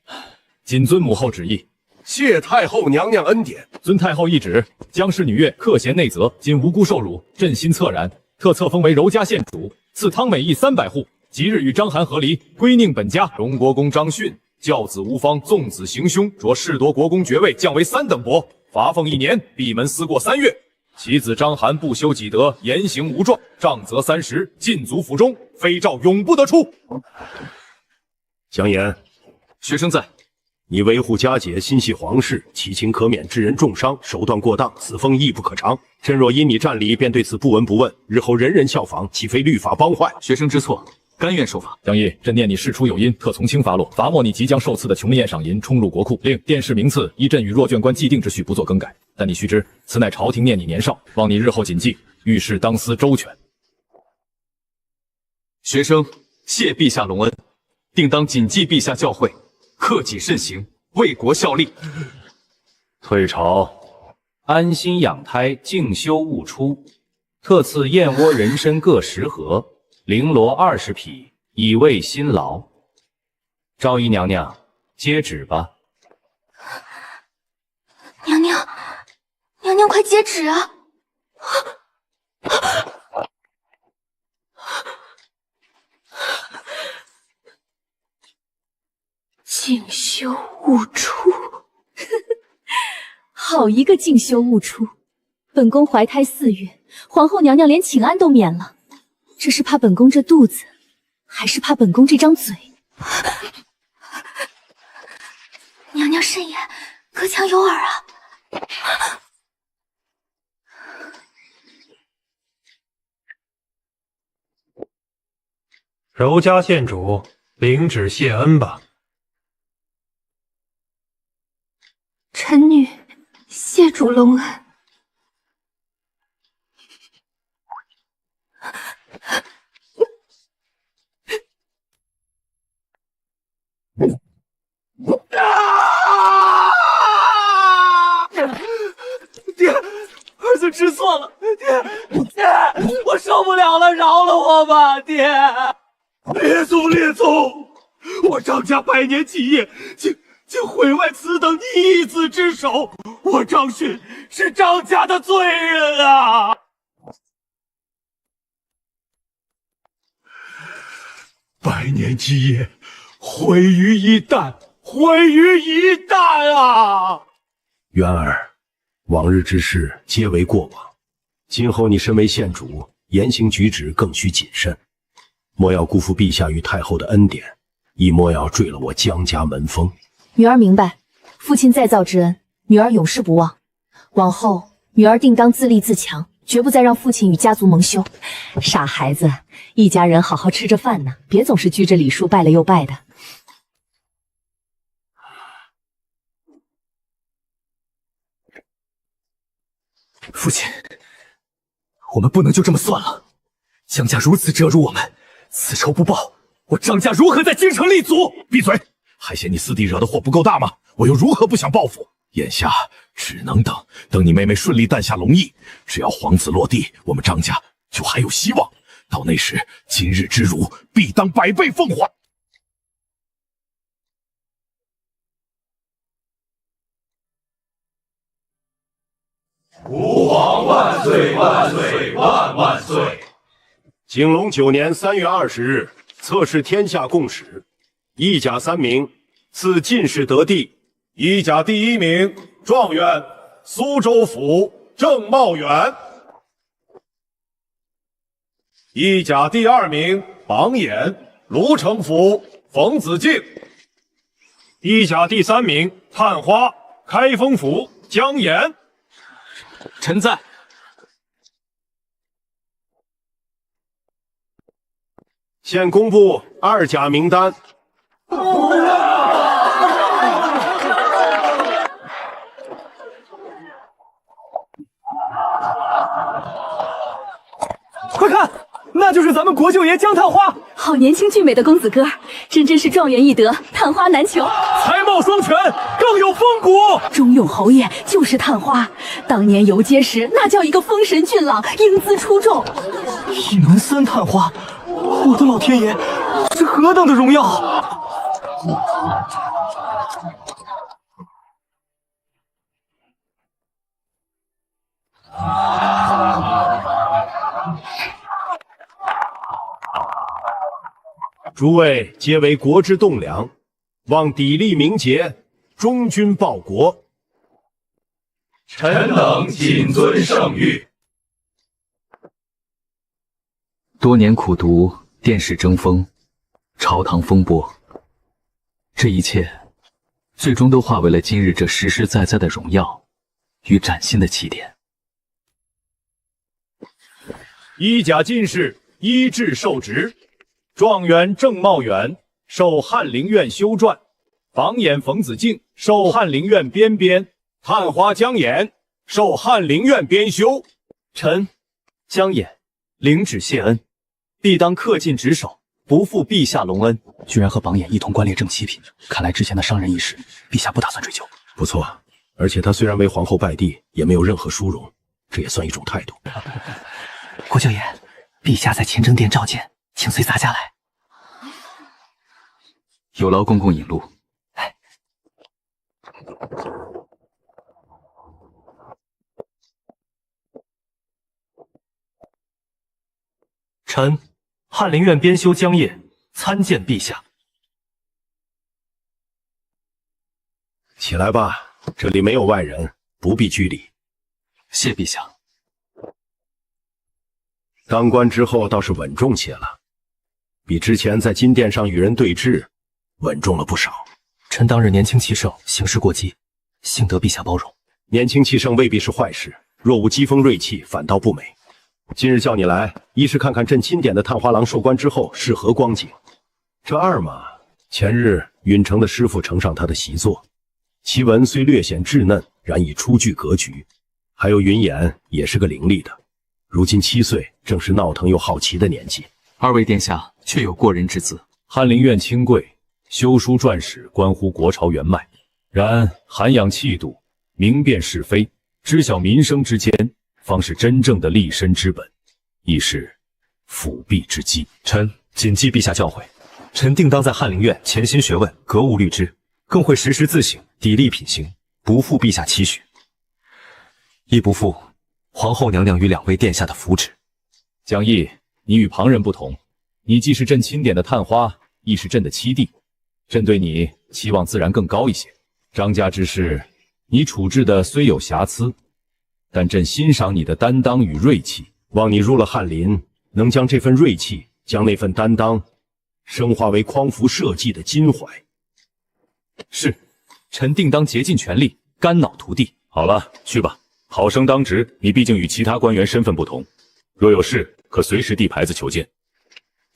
谨遵母后旨意。谢太后娘娘恩典。遵太后懿旨，江氏女月克贤内责，今无辜受辱，朕心恻然，特册封为柔家县主，赐汤美邑300户。即日与章邯和离，归宁本家。荣国公张训教子无方，纵子行凶，着弑夺国公爵位，降为3等伯，罚俸1年，闭门思过3月。其子章邯不修己德，言行无状，杖责30，禁足府中，非诏永不得出。蒋言，学生在。你维护家节，心系皇室，其情可免，致人重伤，手段过当，此风亦不可长。朕若因你占理，便对此不闻不问，日后人人效仿，岂非律法帮坏？学生知错，甘愿受罚。江毅，朕念你事出有因，特从轻发落，罚没你即将受赐的穷吝宴赏银充入国库。另殿试名次依朕与若眷官既定之序不做更改。但你须知，此乃朝廷念你年少，望你日后谨记，遇事当思周全。学生谢陛下隆恩，定当谨记陛下教诲，克己慎行，为国效力。退朝，安心养胎，静修勿出。特赐燕窝人参各10盒，绫罗20匹，以慰辛劳。昭仪娘娘，接旨吧。娘娘，娘娘快接旨啊！静修勿出，好一个静修勿出！本宫怀胎4月，皇后娘娘连请安都免了，这是怕本宫这肚子，还是怕本宫这张嘴？娘娘慎言，隔墙有耳啊！柔家县主，领旨谢恩吧。臣女谢主隆恩。爹，儿子知错了，爹，我受不了了，饶了我吧，爹！列宗列宗，我张家百年基业，竟毁坏此等逆子之手，我张勋是张家的罪人啊！百年基业毁于一旦，毁于一旦啊！渊儿，往日之事皆为过往，今后你身为县主，言行举止更需谨慎，莫要辜负陛下与太后的恩典，亦莫要坠了我江家门风。女儿明白，父亲再造之恩，女儿永世不忘。往后，女儿定当自立自强，绝不再让父亲与家族蒙羞。傻孩子，一家人好好吃着饭呢，别总是拘着礼数，拜了又拜的。父亲，我们不能就这么算了。江家如此折辱我们，此仇不报，我张家如何在京城立足？闭嘴！还嫌你四弟惹的祸不够大吗？我又如何不想报复？眼下只能等你妹妹顺利诞下龙翼，只要皇子落地，我们张家就还有希望。到那时，今日之辱必当100倍奉还。吾皇万岁万岁万万岁！景隆9年3月20日，测试天下共使，一甲3名，赐进士得第。一甲第1名，状元苏州府郑茂远。一甲第2名，榜眼卢城府冯子敬。一甲第3名，探花开封府江岩。臣在。现公布2甲名单。快看，那就是咱们国舅爷江探花。好年轻俊美的公子哥，真是状元易得，探花难求，才貌双全，更有风骨。忠勇侯爷就是探花，当年游街时那叫一个风神俊朗，英姿出众。一门3探花，我的老天爷，这何等的荣耀！诸位皆为国之栋梁，望砥砺明节，忠君报国。臣等谨遵圣谕。多年苦读，殿试争锋，朝堂风波，这一切，最终都化为了今日这实实在在的荣耀与崭新的起点。一甲进士依制受职。状元郑茂远受翰林院修撰，榜眼冯子敬受翰林院编编，探花江岩受翰林院编修。臣江岩领旨谢恩，必当恪尽职守，不负陛下隆恩。居然和榜眼一同官列正七品，看来之前的伤人一事，陛下不打算追究。不错，而且他虽然为皇后拜帝，也没有任何殊荣，这也算一种态度。国舅爷，陛下在乾政殿召见，请随洒家来。有劳公公引路。臣翰林院编修江业参见陛下。起来吧，这里没有外人，不必拘礼。谢陛下。当官之后倒是稳重些了，比之前在金殿上与人对峙稳重了不少。臣当日年轻气盛，行事过激，幸得陛下包容。年轻气盛未必是坏事，若无机锋锐气，反倒不美。今日叫你来，一是看看朕钦点的探花郎授官之后是何光景；这二嘛，前日允城的师傅呈上他的习作，其文虽略显稚嫩，然已初具格局。还有云言也是个伶俐的，如今7岁，正是闹腾又好奇的年纪。二位殿下确有过人之资。翰林院清贵，修书撰史关乎国朝元脉，然涵养气度，明辨是非，知晓民生之间，方是真正的立身之本，亦是辅弼之基。臣谨记陛下教诲，臣定当在翰林院潜心学问，格物律之，更会时时自省，砥砺品行，不负陛下期许，亦不负皇后娘娘与2位殿下的福祉。蒋毅，你与旁人不同，你既是朕钦点的探花，亦是朕的七弟，朕对你期望自然更高一些。张家之事，你处置的虽有瑕疵，但朕欣赏你的担当与锐气，望你入了翰林，能将这份锐气，将那份担当，升华为匡扶社稷的襟怀。是，臣定当竭尽全力，肝脑涂地。好了，去吧。好生当值，你毕竟与其他官员身份不同，若有事，可随时递牌子求见。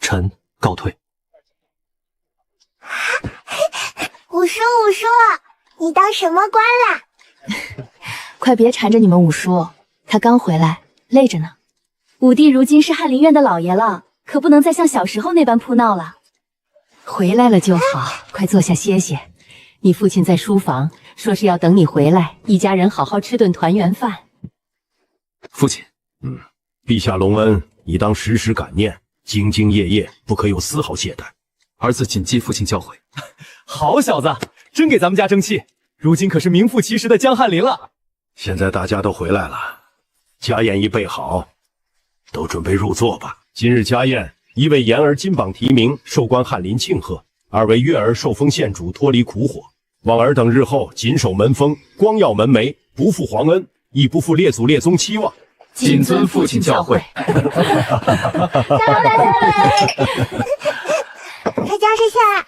臣告退。五叔，你当什么官啦？快别缠着你们五叔，他刚回来，累着呢。五弟如今是翰林院的老爷了，可不能再像小时候那般扑闹了。回来了就好，快坐下歇歇。你父亲在书房说是要等你回来，一家人好好吃顿团圆饭。父亲，陛下隆恩，你当时时感念，兢兢业业，不可有丝毫懈怠。儿子谨记父亲教诲。好小子，真给咱们家争气！如今可是名副其实的江翰林了。现在大家都回来了，家宴已备好，都准备入座吧。今日家宴，一为言儿金榜题名，受官翰林庆贺；二为月儿受封县主，脱离苦火。望儿等日后谨守门风，光耀门楣，不负皇恩，亦不负列祖列宗期望。谨遵父亲教诲。快将士下来。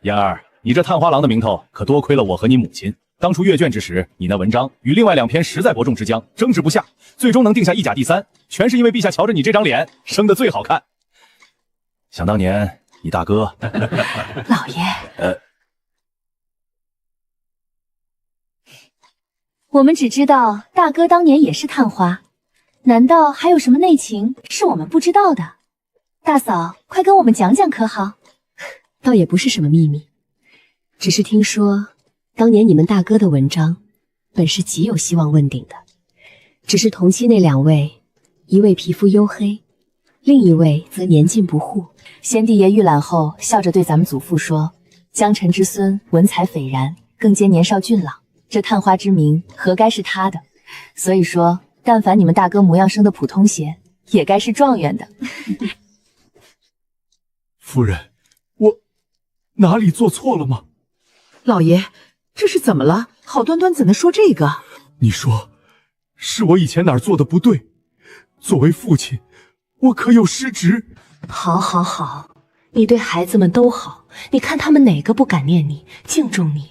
言儿，你这探花郎的名头可多亏了我和你母亲。当初阅卷之时，你那文章与另外2篇实在伯仲之江，争执不下，最终能定下一甲第3，全是因为陛下瞧着你这张脸生得最好看。想当年你大哥，老爷，我们只知道大哥当年也是探花，难道还有什么内情是我们不知道的？大嫂，快跟我们讲讲可好？倒也不是什么秘密，只是听说当年你们大哥的文章本是极有希望问鼎的，只是同期那2位，一位皮肤黝黑，另一位则年近不惑。先帝爷预览后，笑着对咱们祖父说：“江辰之孙文采斐然，更兼年少俊朗，这探花之名何该是他的？所以说，但凡你们大哥模样生的普通些，也该是状元的。”夫人，我哪里做错了吗？老爷，这是怎么了？好端端怎能说这个？你说，是我以前哪儿做的不对？作为父亲，我可有失职？好，好，好，你对孩子们都好，你看他们哪个不感念你、敬重你？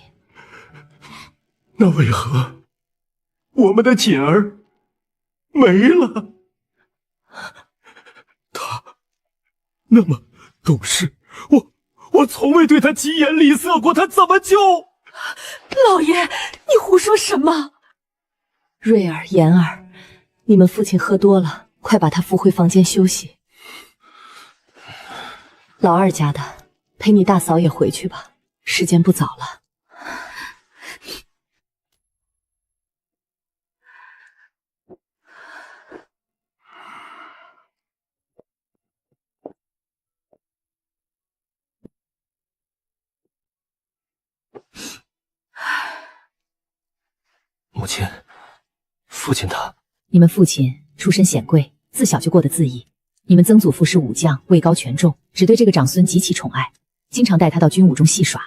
那为何我们的锦儿没了？他那么懂事，我从未对他疾言厉色过，他怎么就……老爷，你胡说什么？瑞儿、妍儿，你们父亲喝多了，快把他扶回房间休息。老二家的，陪你大嫂也回去吧，时间不早了。母亲，父亲他……你们父亲出身显贵，自小就过得恣意。你们曾祖父是武将，位高权重，只对这个长孙极其宠爱，经常带他到军武中戏耍。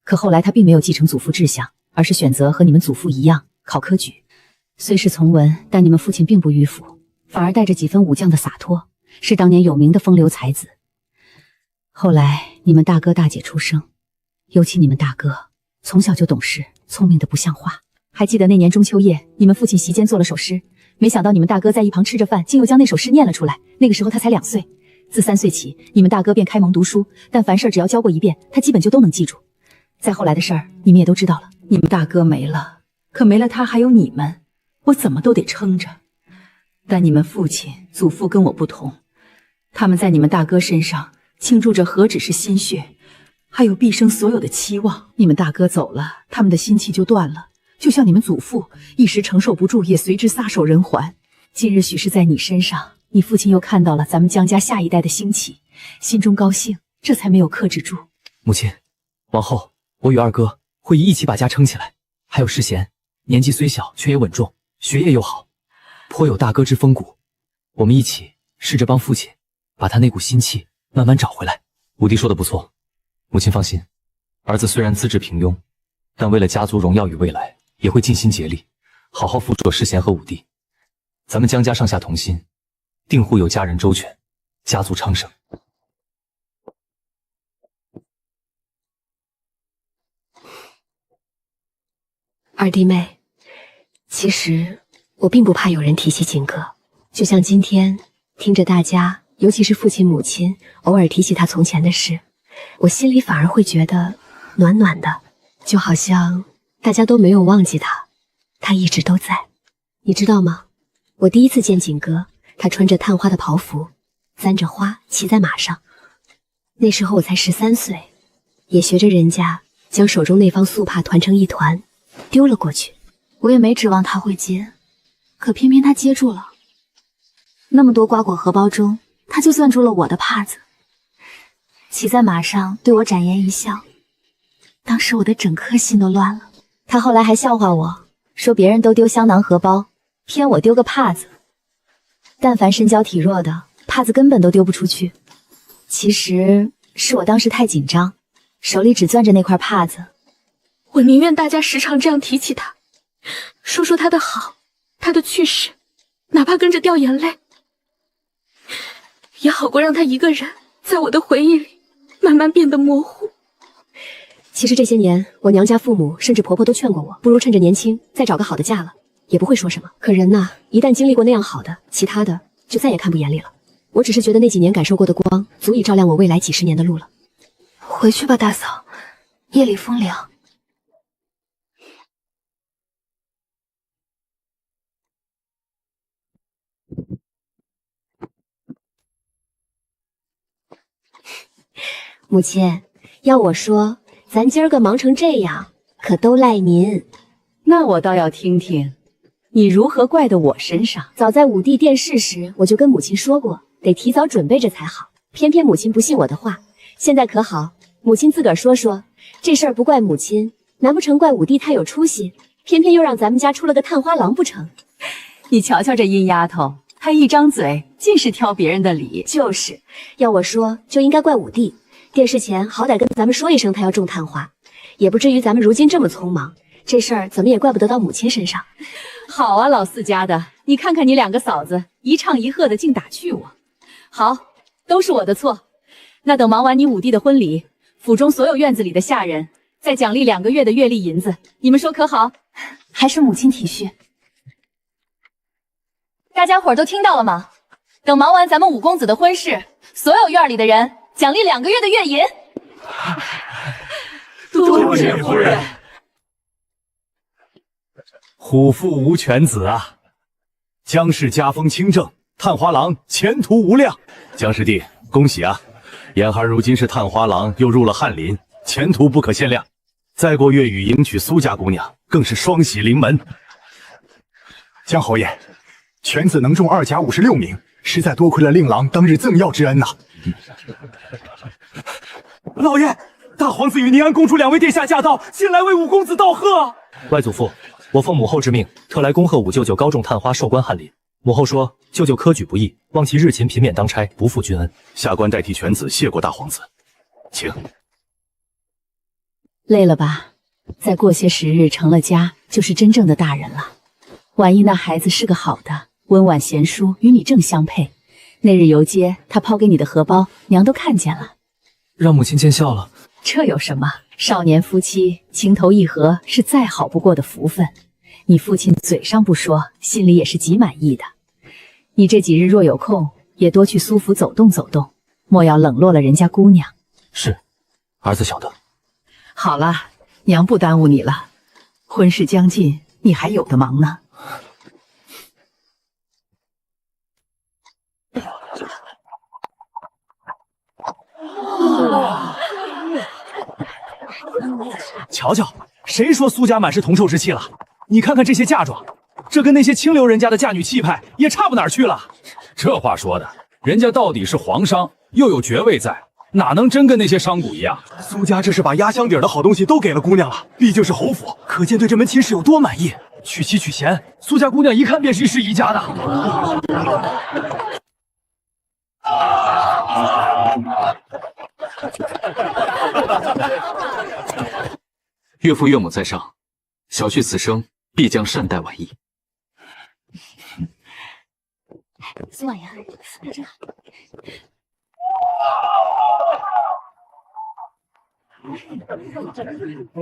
可后来他并没有继承祖父志向，而是选择和你们祖父一样考科举。虽是从文，但你们父亲并不迂腐，反而带着几分武将的洒脱，是当年有名的风流才子。后来你们大哥大姐出生，尤其你们大哥从小就懂事，聪明的不像话。还记得那年中秋夜，你们父亲席间做了首诗，没想到你们大哥在一旁吃着饭，竟又将那首诗念了出来。那个时候他才2岁，自3岁起，你们大哥便开蒙读书，但凡事只要教过一遍，他基本就都能记住。再后来的事儿，你们也都知道了。你们大哥没了，可没了他还有你们，我怎么都得撑着。但你们父亲、祖父跟我不同，他们在你们大哥身上倾注着何止是心血，还有毕生所有的期望。你们大哥走了，他们的心气就断了。就像你们祖父一时承受不住，也随之撒手人寰。今日许是在你身上，你父亲又看到了咱们江家下一代的兴起，心中高兴，这才没有克制住。母亲，往后我与二哥会一起把家撑起来。还有世贤，年纪虽小，却也稳重，学业又好，颇有大哥之风骨。我们一起试着帮父亲把他那股心气慢慢找回来。五弟说的不错，母亲放心，儿子虽然资质平庸，但为了家族荣耀与未来，也会尽心竭力，好好辅佐世贤和五弟。咱们江家上下同心，定护佑家人周全，家族昌盛。二弟妹，其实我并不怕有人提起景哥，就像今天听着大家，尤其是父亲母亲偶尔提起他从前的事，我心里反而会觉得暖暖的，就好像大家都没有忘记他，他一直都在。你知道吗？我第一次见景哥，他穿着探花的袍服，簪着花，骑在马上。那时候我才13岁，也学着人家将手中那方素帕团成一团，丢了过去。我也没指望他会接，可偏偏他接住了。那么多瓜果荷包中，他就攥住了我的帕子，骑在马上对我展颜一笑。当时我的整颗心都乱了。他后来还笑话我，说别人都丢香囊荷包，偏我丢个帕子。但凡身娇体弱的，帕子根本都丢不出去。其实是我当时太紧张，手里只攥着那块帕子。我宁愿大家时常这样提起他，说说他的好，他的趣事，哪怕跟着掉眼泪，也好过让他一个人在我的回忆里慢慢变得模糊。其实这些年，我娘家父母甚至婆婆都劝过我，不如趁着年轻再找个好的嫁了，也不会说什么。可人呐，一旦经历过那样好的，其他的就再也看不眼里了。我只是觉得那几年感受过的光，足以照亮我未来几十年的路了。回去吧，大嫂，夜里风凉。母亲，要我说，咱今儿个忙成这样，可都赖您。那我倒要听听，你如何怪到我身上？早在武帝殿试时，我就跟母亲说过，得提早准备着才好。偏偏母亲不信我的话，现在可好，母亲自个儿说说，这事儿不怪母亲，难不成怪武帝太有出息，偏偏又让咱们家出了个探花郎不成？你瞧瞧这阴丫头，她一张嘴尽是挑别人的理。就是，要我说，就应该怪武帝。殿试前好歹跟咱们说一声他要种探花，也不至于咱们如今这么匆忙。这事儿怎么也怪不得到母亲身上。好啊，老四家的，你看看你两个嫂子一唱一和的，竟打趣我。好，都是我的错。那等忙完你武帝的婚礼，府中所有院子里的下人再奖励2个月的月例银子，你们说可好？还是母亲体恤。大家伙儿都听到了吗？等忙完咱们五公子的婚事，所有院里的人奖励2个月的月银。多谢夫人。虎父无犬子啊！江氏家风清正，探花郎前途无量。江师弟，恭喜啊！严孩如今是探花郎，又入了翰林，前途不可限量。再过月雨迎娶苏家姑娘，更是双喜临门。江侯爷，犬子能中2甲56名，实在多亏了令郎当日赠药之恩呐。老爷，大皇子与宁安公主2位殿下驾到，前来为五公子道贺。外祖父，我奉母后之命，特来恭贺五舅舅高中探花，授官翰林。母后说，舅舅科举不易，望其日勤频免当差，不负君恩。下官代替犬子谢过大皇子，请。累了吧？再过些时日成了家，就是真正的大人了。万一那孩子是个好的，温婉贤淑，与你正相配。那日游街，他抛给你的荷包，娘都看见了。让母亲见笑了。这有什么？少年夫妻情投意合，是再好不过的福分。你父亲嘴上不说，心里也是极满意的。你这几日若有空，也多去苏府走动走动，莫要冷落了人家姑娘。是，儿子晓得。好了，娘不耽误你了。婚事将近，你还有的忙呢。瞧瞧，谁说苏家满是铜臭之气了？你看看这些嫁妆，这跟那些清流人家的嫁女气派也差不哪儿去了。这话说的，人家到底是皇商，又有爵位在，哪能真跟那些商贾一样？苏家这是把压箱底的好东西都给了姑娘了，毕竟是侯府，可见对这门亲事有多满意。娶妻娶贤，苏家姑娘一看便是一家的。岳父岳母在上，小婿此生必将善待婉意。苏婉呀，真好。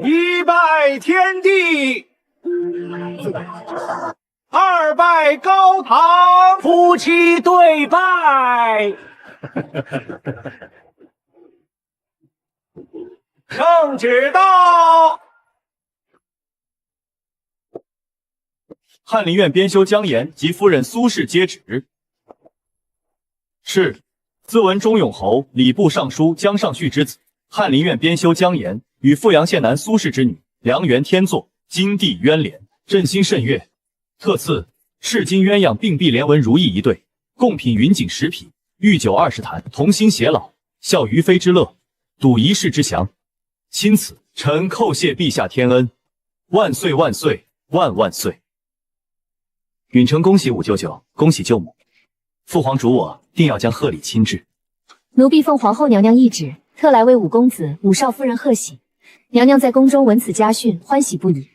一拜天地，二拜高堂，夫妻对拜。圣旨到。翰林院编修江岩及夫人苏氏接旨。是，自闻中永侯礼部尚书江尚绪之子，翰林院编修江岩与富阳县男苏氏之女梁元天作，金地渊联，朕心甚悦。特赐赤金鸳鸯并璧连纹如意1对，贡品云锦10匹，御酒20坛，同心偕老，效于妃之乐，睹一世之祥。钦此，臣叩谢陛下天恩，万岁万岁万万岁！允臣恭喜五舅舅，恭喜舅母。父皇嘱我，定要将贺礼亲至。奴婢奉皇后娘娘懿旨，特来为五公子、五少夫人贺喜。娘娘在宫中闻此家训，欢喜不已。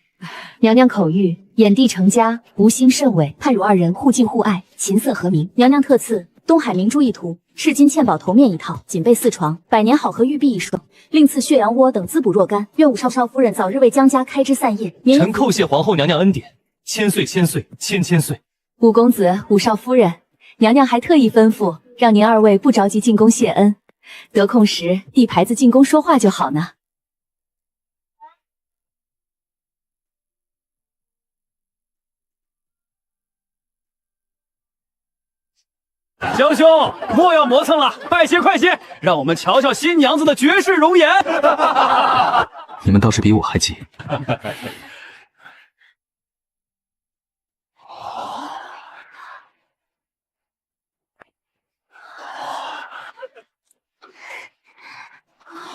娘娘口谕，眼帝成家，无心甚伟，盼汝二人互敬互爱，琴瑟和鸣。娘娘特赐东海明珠一图，赤金嵌宝头面一套，锦被4床，百年好合玉璧一双，另赐血羊窝等滋补若干。愿五少夫人早日为江家开枝散叶。臣叩谢皇后娘娘恩典，千岁千岁千千岁。五公子、五少夫人，娘娘还特意吩咐，让您二位不着急进宫谢恩，得空时递牌子进宫说话就好呢。江兄，莫要磨蹭了，快些快些，让我们瞧瞧新娘子的绝世容颜。你们倒是比我还急。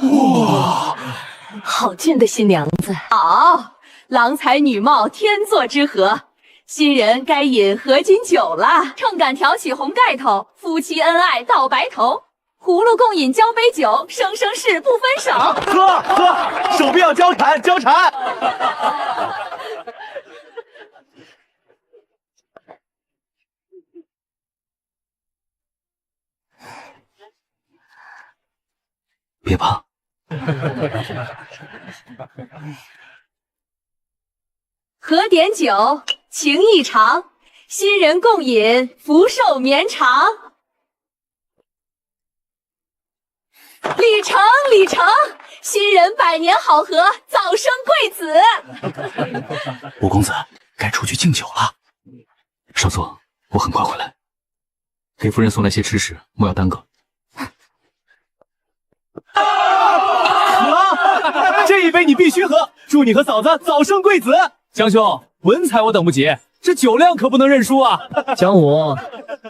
哇，好俊的新娘子！好，郎才女貌，天作之合。新人该饮合卺酒了，秤杆挑起红盖头，夫妻恩爱到白头。葫芦共饮交杯酒，生生世不分手。喝喝，手臂要交缠交缠。别怕。喝点酒，情意长，新人共饮，福寿绵长。礼成，礼成，新人百年好合，早生贵子。五公子，该出去敬酒了。稍坐，我很快回来。给夫人送来些吃食，莫要耽搁。这一杯你必须喝，祝你和嫂子早生贵子。江兄，文采我等不及，这酒量可不能认输啊！江武，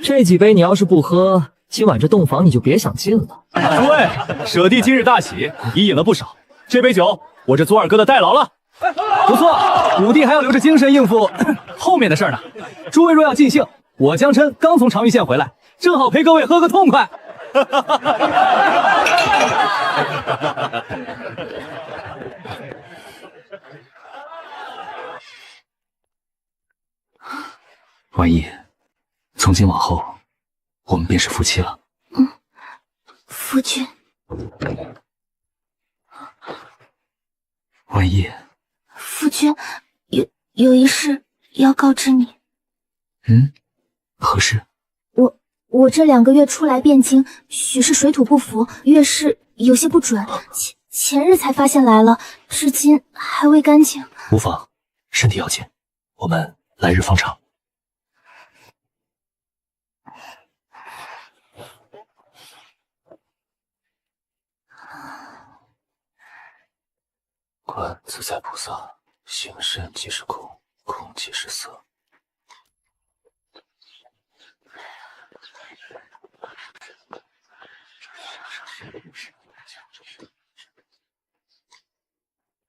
这几杯你要是不喝，今晚这洞房你就别想进了。诸位，舍弟今日大喜，已饮了不少，这杯酒我这左耳哥的代劳了。不错，五弟还要留着精神应付后面的事儿呢。诸位若要尽兴，我江琛刚从长余县回来，正好陪各位喝个痛快。婉意，从今往后，我们便是夫妻了。夫君。婉意，夫君，有一事要告知你。何事？我这2个月出来汴京，许是水土不服，月事有些不准。前日才发现来了，至今还未干净。无妨，身体要紧，我们来日方长。观自在菩萨，行深即是空，空即是色。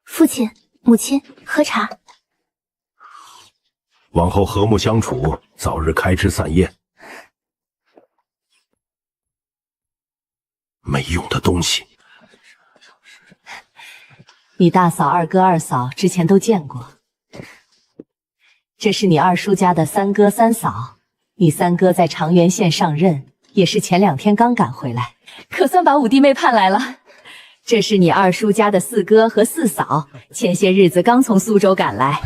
父亲、母亲，喝茶。往后和睦相处，早日开枝散叶。没用的东西。你大嫂、二哥、二嫂之前都见过。这是你二叔家的三哥、三嫂。你三哥在长垣县上任，也是前2天刚赶回来，可算把五弟妹盼来了。这是你二叔家的4哥和4嫂，前些日子刚从苏州赶来。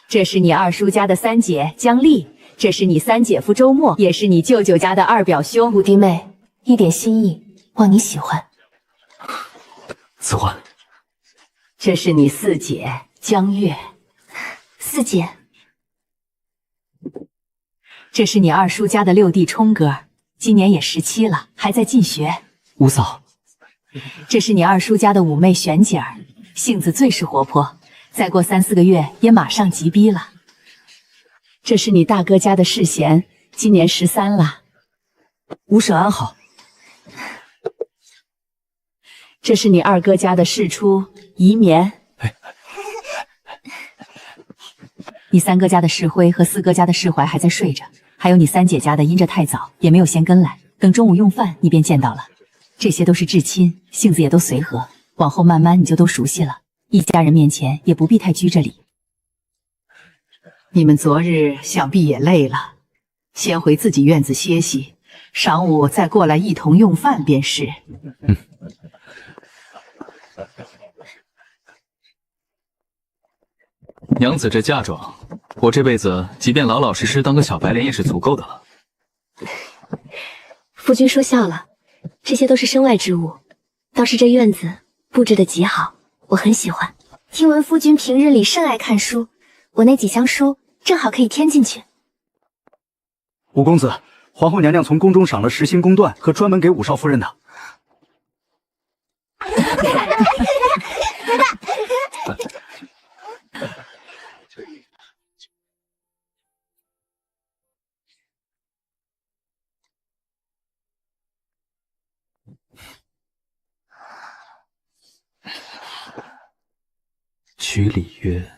这是你二叔家的3姐江丽，这是你3姐夫周末，也是你舅舅家的2表兄。五弟妹，一点心意，望你喜欢。此欢。这是你4姐江月。4姐。这是你二叔家的6弟冲哥，今年也17了，还在进学。五嫂。这是你二叔家的5妹璇姐儿，性子最是活泼，再过3、4个月也马上及逼了。这是你大哥家的世贤，今年13了。五婶安好。这是你二哥家的世出遗棉。你三哥家的世辉和四哥家的世怀还在睡着，还有你三姐家的因着太早也没有先跟来，等中午用饭你便见到了。这些都是至亲，性子也都随和，往后慢慢你就都熟悉了。一家人面前也不必太拘着礼。你们昨日想必也累了，先回自己院子歇息，晌午再过来一同用饭便是。娘子这嫁妆，我这辈子即便老老实实当个小白脸也是足够的了。夫君说笑了，这些都是身外之物，倒是这院子布置的极好，我很喜欢。听闻夫君平日里甚爱看书，我那几箱书正好可以添进去。五公子，皇后娘娘从宫中赏了实心宫缎和专门给五少夫人的。曲礼曰：“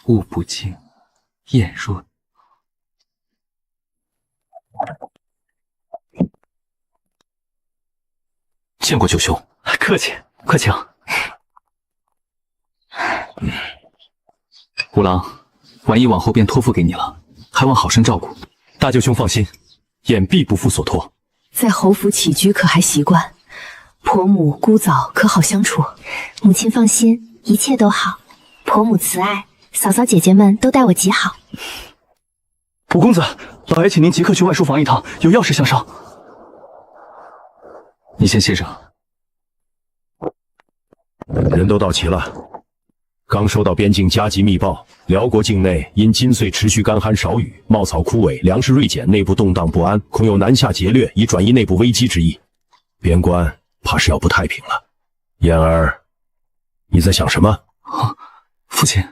物不惊，艳若。”见过九兄，客气，快请。五郎，婉意往后便托付给你了，还望好生照顾。大舅兄放心，眼必不负所托。在侯府起居可还习惯？婆母姑嫂可好相处？母亲放心，一切都好。婆母慈爱，嫂嫂姐姐们都待我极好。五公子，老爷请您即刻去外书房一趟，有要事相商。你先歇着。人都到齐了。刚收到边境加急密报，辽国境内因今岁持续干旱少雨，茂草枯萎，粮食锐减，内部动荡不安，恐有南下劫掠以转移内部危机之意。边关怕是要不太平了。燕儿，你在想什么？父亲，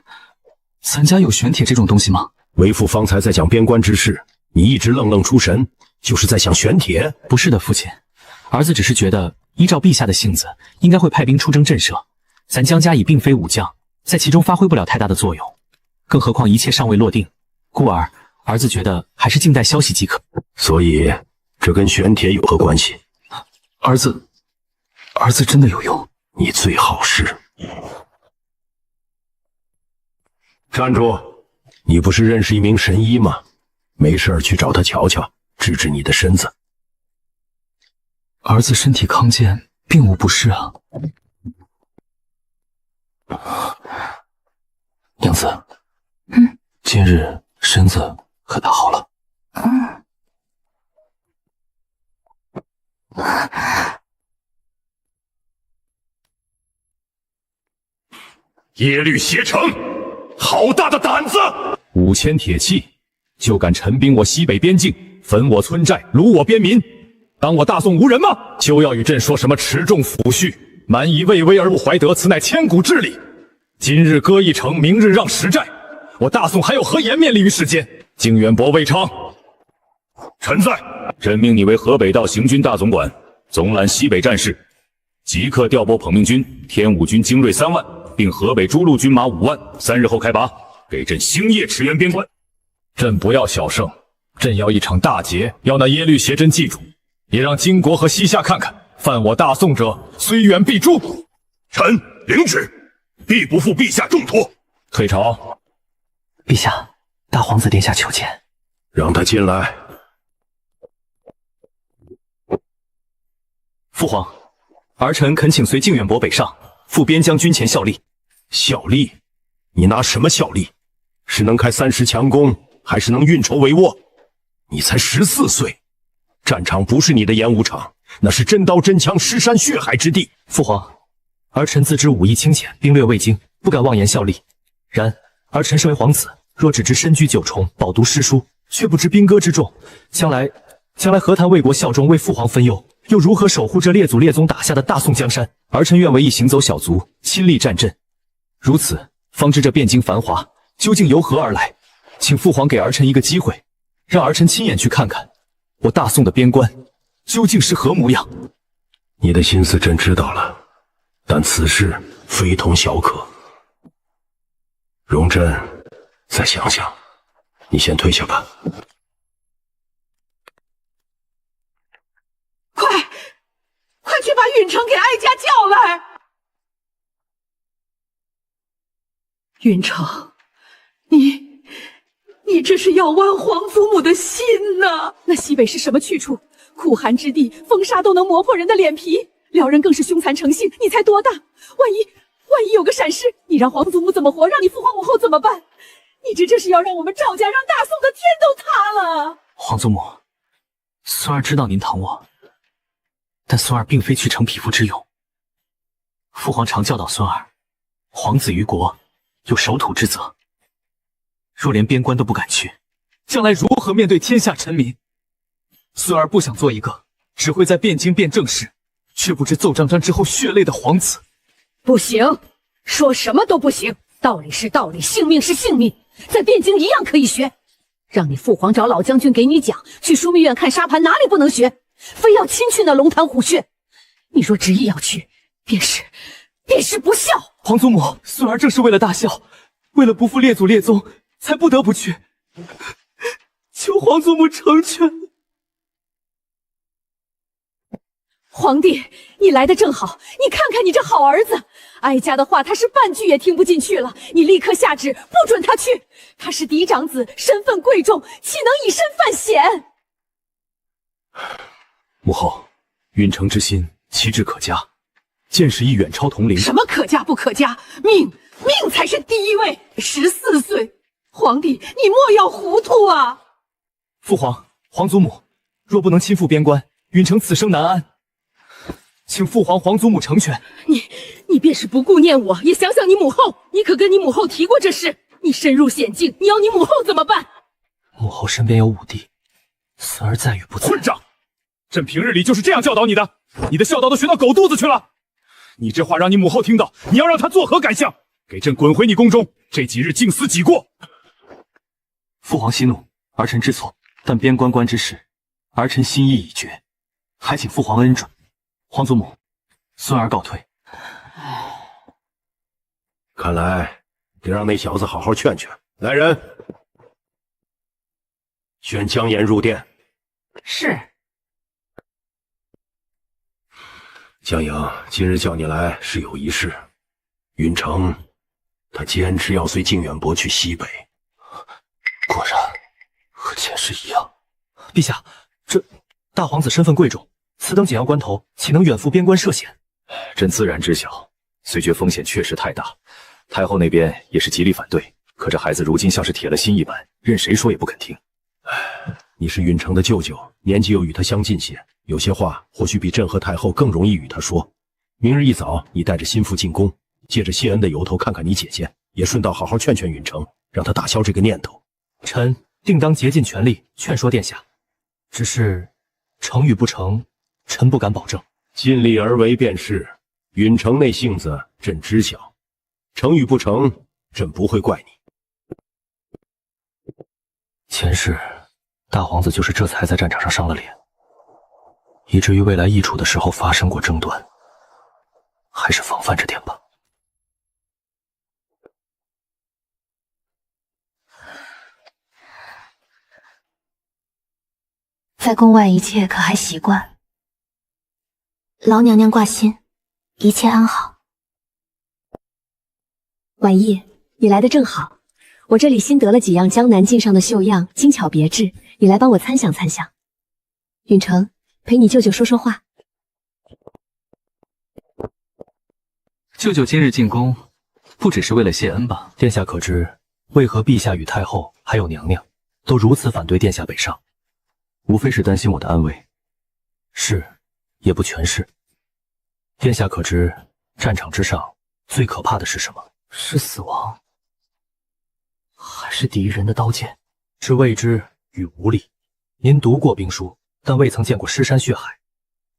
咱家有玄铁这种东西吗？为父方才在讲边关之事，你一直愣愣出神，就是在想玄铁？不是的，父亲，儿子只是觉得依照陛下的性子，应该会派兵出征震慑。咱江家已并非武将，在其中发挥不了太大的作用，更何况一切尚未落定，故而儿子觉得还是静待消息即可。所以这跟玄铁有何关系？儿子真的有用？你最好是站住！你不是认识一名神医吗？没事儿去找他瞧瞧，治治你的身子。儿子身体康健，并无不适啊。娘子，今日身子可大好了？耶律邪诚，好大的胆子！5000铁骑，就敢陈兵我西北边境，焚我村寨，掳我边民，当我大宋无人吗？休要与朕说什么持重抚恤，蛮以魏威而不怀德，此乃千古至理。今日割一城，明日让10寨，我大宋还有何颜面立于世间？靖远伯魏昌，臣在。朕命你为河北道行军大总管，总揽西北战事，即刻调拨捧命军、天武军精锐3万，并河北诸路军马5万，3日后开拔，给朕星夜驰援边关。朕不要小胜，朕要一场大捷，要那耶律邪真记住，也让金国和西夏看看，犯我大宋者，虽远必诛。臣领旨，必不负陛下重托。退朝。陛下，大皇子殿下求见。让他进来。父皇，儿臣恳请随靖远伯北上，赴边疆军前效力。效力？你拿什么效力？是能开30强弓，还是能运筹帷幄？你才14岁，战场不是你的演武场，那是真刀真枪、尸山血海之地。父皇，儿臣自知武艺清浅，兵略未精，不敢妄言效力。然儿臣身为皇子，若只知身居9重，饱读诗书，却不知兵戈之重，将来何谈为国效忠，为父皇分忧？又如何守护这列祖列宗打下的大宋江山？儿臣愿为一行走小卒，亲历战阵，如此方知这汴京繁华究竟由何而来。请父皇给儿臣一个机会，让儿臣亲眼去看看我大宋的边关究竟是何模样。你的心思朕知道了，但此事非同小可。容朕再想想，你先退下吧。快去把允成给哀家叫来！允成，你这是要剜皇祖母的心呐！那西北是什么去处？苦寒之地，风沙都能磨破人的脸皮。辽人更是凶残成性，你才多大？万一有个闪失，你让皇祖母怎么活？让你父皇母后怎么办？你这是要让我们赵家，让大宋的天都塌了！皇祖母，孙儿知道您疼我，但孙儿并非去逞匹夫之勇。父皇常教导孙儿，皇子于国有守土之责，若连边关都不敢去，将来如何面对天下臣民？孙儿不想做一个只会在汴京辩政事，却不知奏章章之后血泪的皇子。不行，说什么都不行。道理是道理，性命是性命，在汴京一样可以学。让你父皇找老将军给你讲，去枢密院看沙盘，哪里不能学？非要亲去那龙潭虎穴，你若执意要去，便是不孝。皇祖母，孙儿正是为了大孝，为了不负列祖列宗，才不得不去。求皇祖母成全。皇帝，你来的正好，你看看你这好儿子，哀家的话他是半句也听不进去了，你立刻下旨不准他去。他是嫡长子，身份贵重，岂能以身犯险？母后，允成之心奇志可嘉，见识亦远超同龄。什么可嘉不可嘉？命才是第一位。14岁，皇帝你莫要糊涂啊！父皇、皇祖母，若不能亲赴边关，允成此生难安。请父皇、皇祖母成全。你便是不顾念我，也想想你母后。你可跟你母后提过这事？你深入险境，你要你母后怎么办？母后身边有武帝，孙儿在与不在。混账！朕平日里就是这样教导你的，你的孝道都学到狗肚子去了。你这话让你母后听到，你要让她作何感想？给朕滚回你宫中，这几日静思己过。父皇息怒，儿臣知错，但边关之事，儿臣心意已决，还请父皇恩准。皇祖母，孙儿告退。看来得让那小子好好劝劝。来人，宣江岩入殿。是。江莹，今日叫你来是有一事。允成，他坚持要随靖远伯去西北。果然和前世一样。陛下，这大皇子身份贵重，此等紧要关头，岂能远赴边关涉险？朕自然知晓，虽觉风险确实太大，太后那边也是极力反对。可这孩子如今像是铁了心一般，任谁说也不肯听。你是允成的舅舅，年纪又与他相近些，有些话或许比朕和太后更容易与他说。明日一早，你带着心腹进宫，借着谢恩的由头看看你姐姐，也顺道好好劝劝允成，让他打消这个念头。臣定当竭尽全力劝说殿下，只是成与不成，臣不敢保证。尽力而为便是。允成那性子，朕知晓，成与不成，朕不会怪你。前世大皇子就是这才在战场上伤了脸，以至于未来易主的时候发生过争端，还是防范着点吧。在宫外一切可还习惯？劳娘娘挂心，一切安好。婉意，你来的正好，我这里新得了几样江南镜上的绣样，精巧别致，你来帮我参详参详。允成，陪你舅舅说说话。舅舅今日进宫，不只是为了谢恩吧？殿下可知，为何陛下与太后还有娘娘都如此反对殿下北上？无非是担心我的安危。是，也不全是。殿下可知，战场之上最可怕的是什么？是死亡，还是敌人的刀剑？是未知与无力。您读过兵书，但未曾见过尸山血海；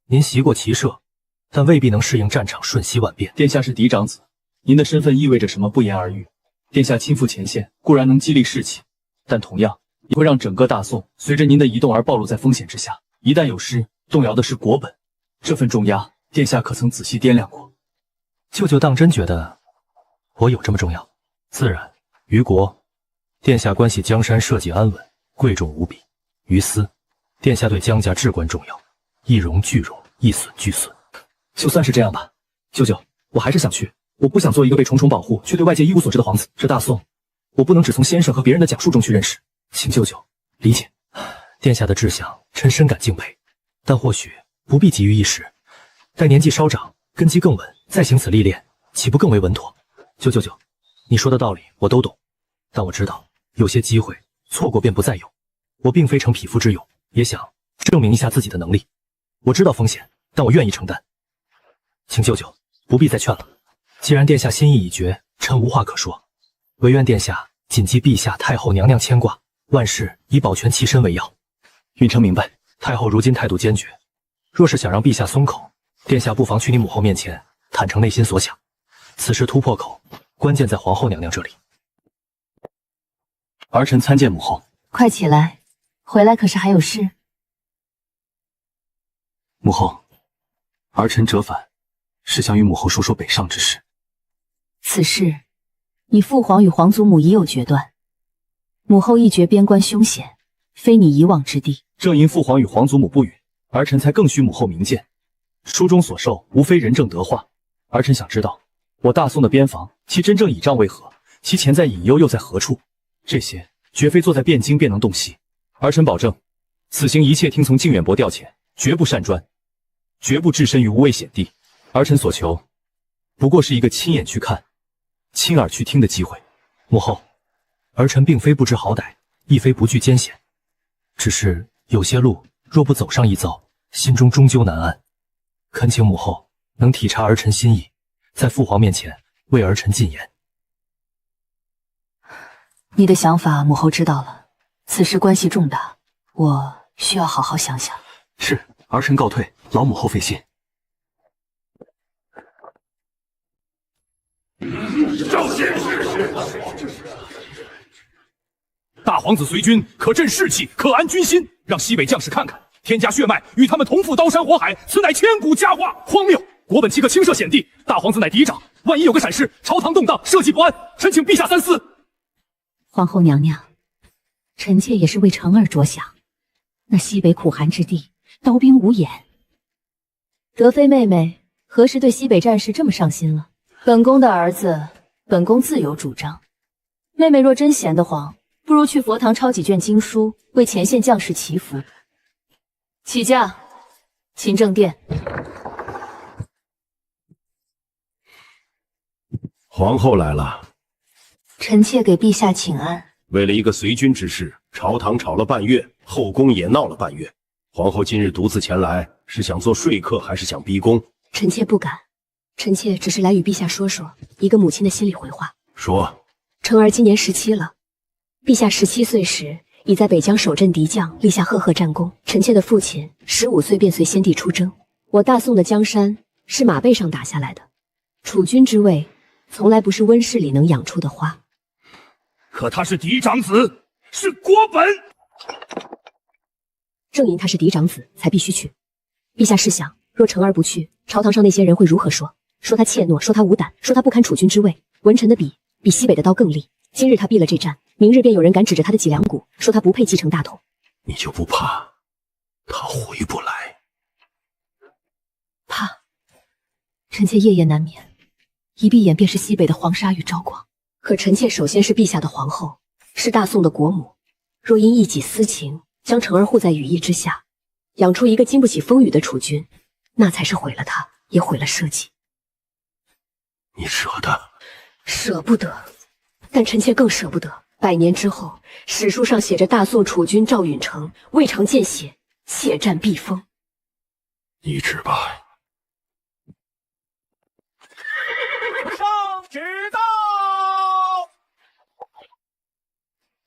您习过骑射，但未必能适应战场瞬息万变。殿下是嫡长子，您的身份意味着什么？不言而喻。殿下亲赴前线，固然能激励士气，但同样也会让整个大宋随着您的移动而暴露在风险之下。一旦有失，动摇的是国本，这份重压，殿下可曾仔细掂量过？舅舅当真觉得我有这么重要？自然，于国，殿下关系江山社稷安稳，贵重无比；于私，殿下对江家至关重要，一荣俱荣，一损俱损。就算是这样吧，舅舅，我还是想去。我不想做一个被重重保护却对外界一无所知的皇子。这大宋，我不能只从先生和别人的讲述中去认识，请舅舅理解。殿下的志向，臣深感敬佩，但或许不必急于一时，待年纪稍长，根基更稳，再行此历练，岂不更为稳妥？舅舅，你说的道理我都懂，但我知道有些机会错过便不再有。我并非逞匹夫之勇，也想证明一下自己的能力。我知道风险，但我愿意承担。请舅舅不必再劝了。既然殿下心意已决，臣无话可说，唯愿殿下谨记陛下、太后娘娘牵挂，万事以保全其身为要。允臣明白。太后如今态度坚决，若是想让陛下松口，殿下不妨去你母后面前坦诚内心所想。此事突破口，关键在皇后娘娘这里。儿臣参见母后。快起来，回来可是还有事。母后，儿臣折返，是想与母后说说北上之事。此事，你父皇与皇祖母已有决断。母后一决边关凶险，非你以往之地。正因父皇与皇祖母不允，儿臣才更需母后明鉴。书中所授无非仁政德化，儿臣想知道，我大宋的边防，其真正倚仗为何？其潜在隐忧又在何处？这些绝非坐在汴京便能洞悉。儿臣保证，此行一切听从靖远伯调遣，绝不擅专，绝不置身于无畏险地。儿臣所求，不过是一个亲眼去看、亲耳去听的机会。母后，儿臣并非不知好歹，亦非不惧艰险，只是有些路若不走上一遭，心中终究难安。恳请母后能体察儿臣心意，在父皇面前为儿臣进言。你的想法母后知道了，此事关系重大，我需要好好想想。是，儿臣告退，劳母后费心。大皇子随军可振士气，可安军心，让西北将士看看，天家血脉与他们同赴刀山火海，此乃千古佳话。荒谬！国本岂可轻涉险地？大皇子乃嫡长，万一有个闪失，朝堂动荡，社稷不安，臣请陛下三思。皇后娘娘，臣妾也是为臣儿着想。那西北苦寒之地，刀兵无眼。德妃妹妹何时对西北战事这么上心了？本宫的儿子，本宫自有主张。妹妹若真闲得慌，不如去佛堂抄几卷经书，为前线将士祈福。起驾，勤政殿。皇后来了。臣妾给陛下请安。为了一个随军之事，朝堂吵了半月，后宫也闹了半月。皇后今日独自前来，是想做说客，还是想逼宫？臣妾不敢，臣妾只是来与陛下说说一个母亲的心里回话。说，臣儿今年17了，陛下17岁时已在北疆守镇敌将，立下赫赫战功。臣妾的父亲15岁便随先帝出征，我大宋的江山是马背上打下来的，储君之位从来不是温室里能养出的花。可他是嫡长子，是国本。正因他是嫡长子，才必须去。陛下试想，若臣儿不去，朝堂上那些人会如何说？说他怯懦，说他无胆，说他不堪储君之位。文臣的笔比西北的刀更利。今日他避了这战，明日便有人敢指着他的脊梁骨，说他不配继承大统。你就不怕他回不来？怕。臣妾夜夜难眠，一闭眼便是西北的黄沙与朝光。可臣妾首先是陛下的皇后，是大宋的国母，若因一己私情将臣儿护在羽翼之下，养出一个经不起风雨的储君，那才是毁了他，也毁了社稷。你舍得？舍不得，但臣妾更舍不得。100年之后，史书上写着大宋储君赵允成未尝见血，且战必封。你知吧？圣旨到！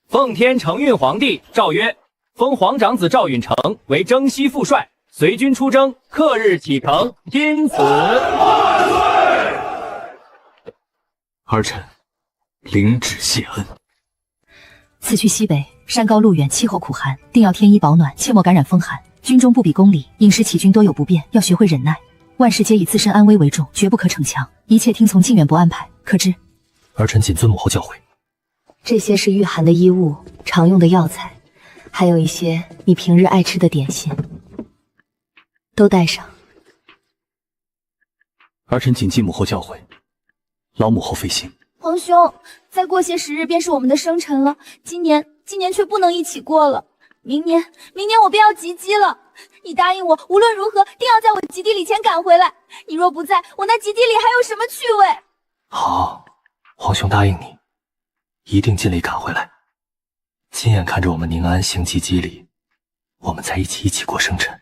奉天承运皇帝诏曰：封皇长子赵允成为征西副帅，随军出征，刻日启程。因此，儿臣领旨谢恩。此去西北，山高路远，气候苦寒，定要添衣保暖，切莫感染风寒。军中不比宫里，饮食起居多有不便，要学会忍耐。万事皆以自身安危为重，绝不可逞强，一切听从靖远伯安排，可知？儿臣谨遵母后教诲。这些是御寒的衣物，常用的药材，还有一些你平日爱吃的点心，都带上。儿臣谨记母后教诲，劳母后费心。皇兄，再过些时日便是我们的生辰了，今年却不能一起过了。明年我便要及笄了。你答应我，无论如何定要在我及第礼前赶回来。你若不在，我那及第礼还有什么趣味？好，皇兄答应你，一定尽力赶回来。亲眼看着我们宁安行及笄礼，我们再一起过生辰。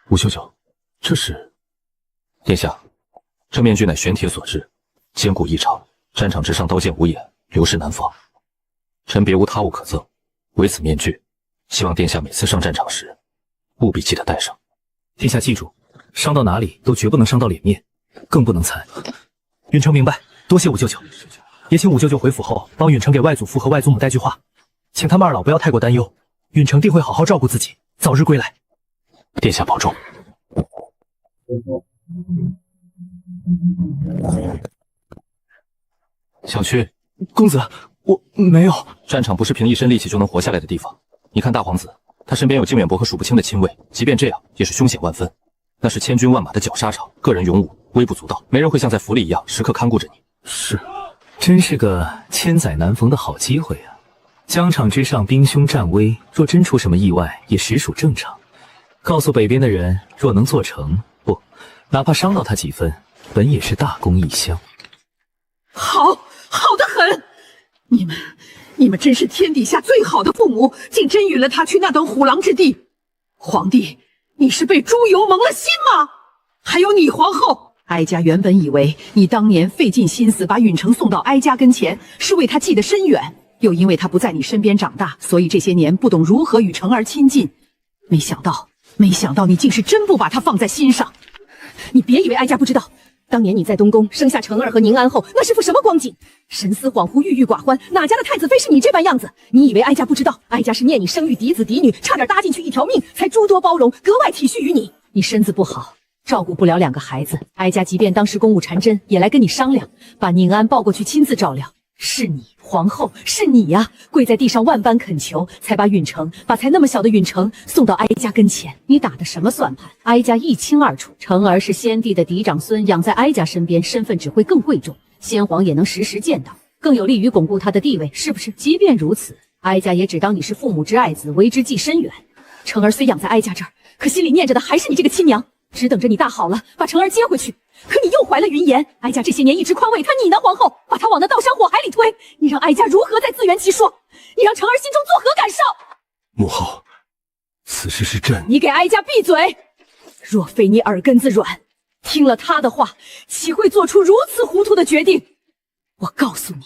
吴舅舅，这是？殿下，这面具乃玄铁所制，坚固异常，战场之上刀剑无眼，流逝难防。臣别无他物可赠，唯此面具，希望殿下每次上战场时，务必记得戴上。殿下记住，伤到哪里都绝不能伤到脸面，更不能残。允城明白，多谢武舅舅。也请武舅舅回府后帮允城给外祖父和外祖母带句话，请他们二老不要太过担忧，允城定会好好照顾自己，早日归来。殿下保重。小区，公子，我没有。战场不是凭一身力气就能活下来的地方。你看大皇子，他身边有靖远伯和数不清的亲卫，即便这样，也是凶险万分。那是千军万马的绞杀场，个人勇武，微不足道，没人会像在府里一样时刻看顾着你。是，真是个千载难逢的好机会啊！疆场之上兵凶战危，若真出什么意外，也实属正常。告诉北边的人，若能做成，不，哪怕伤到他几分，本也是大功一箱。好得很！你们真是天底下最好的父母，竟真允了他去那等虎狼之地。皇帝，你是被猪油蒙了心吗？还有你皇后，哀家原本以为你当年费尽心思把允城送到哀家跟前，是为他记得深远，又因为他不在你身边长大，所以这些年不懂如何与城儿亲近。没想到你竟是真不把他放在心上。你别以为哀家不知道，当年你在东宫生下成儿和宁安后，那是副什么光景？神思恍惚，郁郁寡欢，哪家的太子妃是你这般样子？你以为哀家不知道？哀家是念你生育嫡子嫡女，差点搭进去一条命，才诸多包容，格外体恤于你。你身子不好，照顾不了2个孩子，哀家即便当时公务缠针，也来跟你商量，把宁安抱过去亲自照料。是你皇后，是你呀，跪在地上万般恳求，才把才那么小的允城送到哀家跟前。你打的什么算盘？哀家一清二楚。成儿是先帝的嫡长孙，养在哀家身边，身份只会更贵重，先皇也能时时见到，更有利于巩固他的地位，是不是？即便如此，哀家也只当你是父母之爱子，为之计深远。成儿虽养在哀家这儿，可心里念着的还是你这个亲娘，只等着你大好了，把成儿接回去。可你又怀了云颜，哀家这些年一直宽慰他，你呢，皇后？把他往那刀山火海里推，你让哀家如何再自圆其说？你让成儿心中作何感受？母后，此事是朕……你给哀家闭嘴！若非你耳根子软，听了他的话，岂会做出如此糊涂的决定？我告诉你，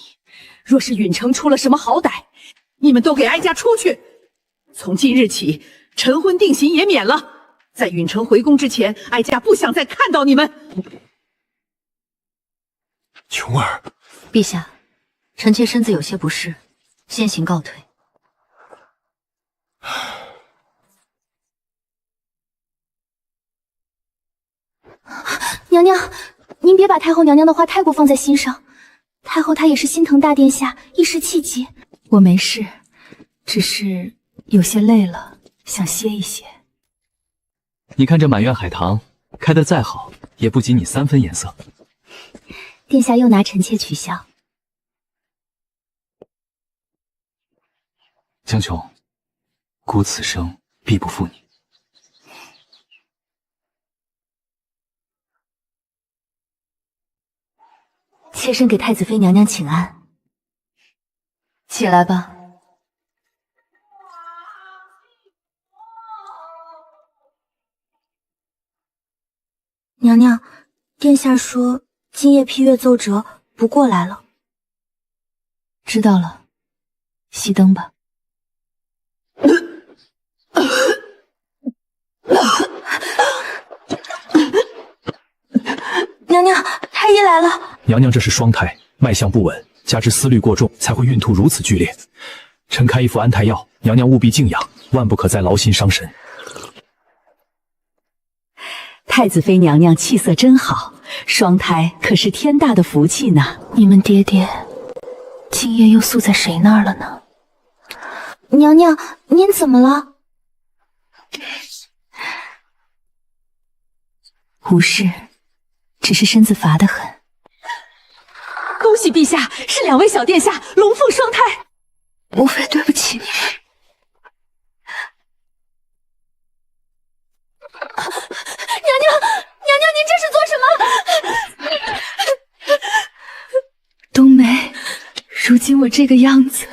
若是允城出了什么好歹，你们都给哀家出去！从今日起，晨昏定刑也免了。在允城回宫之前，哀家不想再看到你们。琼儿，陛下，臣妾身子有些不适，先行告退。娘娘，您别把太后娘娘的话太过放在心上。太后她也是心疼大殿下，一时气急。我没事，只是有些累了，想歇一歇。你看这满院海棠开得再好，也不及你3分颜色。殿下又拿臣妾取笑。江琼，孤此生必不负你。妾身给太子妃娘娘请安。起来吧。娘娘，殿下说今夜批阅奏折，不过来了。知道了，熄灯吧。娘娘，太医来了。娘娘这是双胎，脉象不稳，加之思虑过重，才会孕吐如此剧烈。臣开一副安胎药，娘娘务必静养，万不可再劳心伤神。太子妃娘娘气色真好，双胎可是天大的福气呢。你们爹爹今夜又宿在谁那儿了呢？娘娘，您怎么了？无事，只是身子乏得很。恭喜陛下，是2位小殿下龙凤双胎。母妃对不起你。娘娘，您这是做什么？冬梅，如今我这个样子，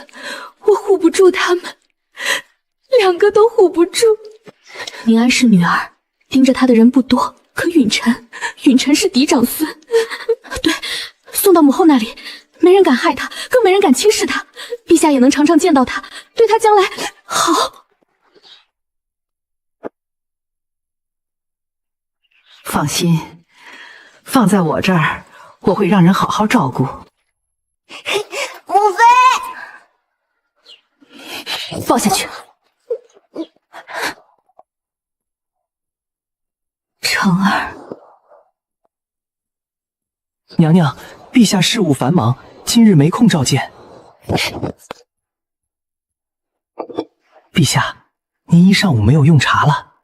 我护不住他们，2个都护不住。宁安是女儿，盯着她的人不多，可允臣是嫡长孙，对，送到母后那里，没人敢害她，更没人敢轻视她。陛下也能常常见到她，对她将来好。放心，放在我这儿，我会让人好好照顾。母妃，放下去。成儿，娘娘，陛下事务繁忙，今日没空召见。陛下，您一上午没有用茶了。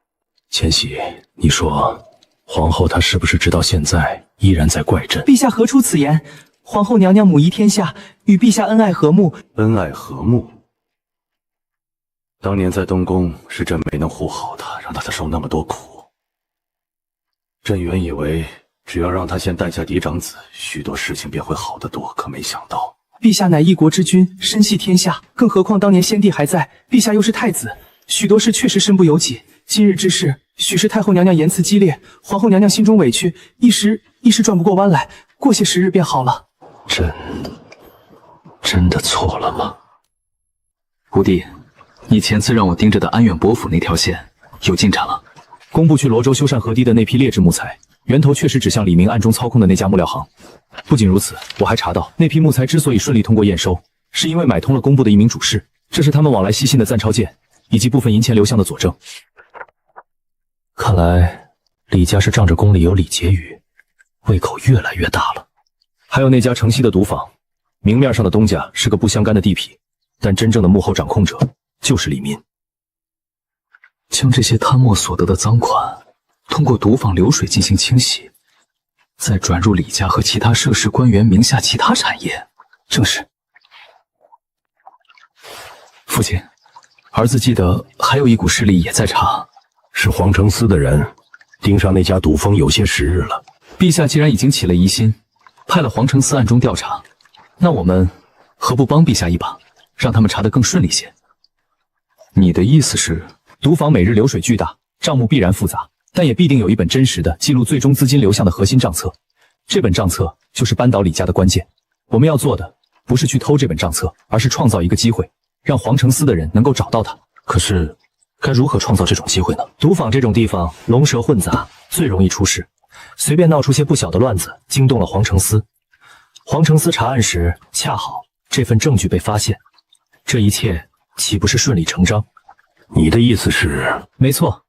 千玺，你说皇后她是不是直到现在依然在怪朕？陛下何出此言？皇后娘娘母仪天下，与陛下恩爱和睦。恩爱和睦。当年在东宫是朕没能护好她，让她受那么多苦。朕原以为只要让她先诞下嫡长子，许多事情便会好得多，可没想到。陛下乃一国之君，身系天下，更何况当年先帝还在，陛下又是太子，许多事确实身不由己。今日之事，许是太后娘娘言辞激烈，皇后娘娘心中委屈，一时转不过弯来，过些时日便好了。朕真的错了吗？吴帝，你前次让我盯着的安远伯府那条线有进展了。工部去罗州修缮河堤的那批劣质木材，源头确实指向李明暗中操控的那家木料行。不仅如此，我还查到那批木材之所以顺利通过验收，是因为买通了工部的一名主事，这是他们往来西信的暂钞件，以及部分银钱流向的佐证。看来李家是仗着宫里有李婕妤，胃口越来越大了。还有那家城西的赌坊，明面上的东家是个不相干的地痞，但真正的幕后掌控者就是李民。将这些贪墨所得的赃款通过赌坊流水进行清洗，再转入李家和其他涉事官员名下其他产业。正是。父亲，儿子记得还有一股势力也在查，是皇城司的人盯上那家赌坊有些时日了。陛下既然已经起了疑心，派了皇城司暗中调查，那我们何不帮陛下一把，让他们查得更顺利些？你的意思是，赌坊每日流水巨大，账目必然复杂，但也必定有一本真实的记录最终资金流向的核心账册。这本账册就是扳倒李家的关键。我们要做的不是去偷这本账册，而是创造一个机会，让皇城司的人能够找到它。可是，该如何创造这种机会呢？赌坊这种地方龙蛇混杂，最容易出事。随便闹出些不小的乱子，惊动了皇城司。皇城司查案时，恰好这份证据被发现，这一切岂不是顺理成章？你的意思是？没错。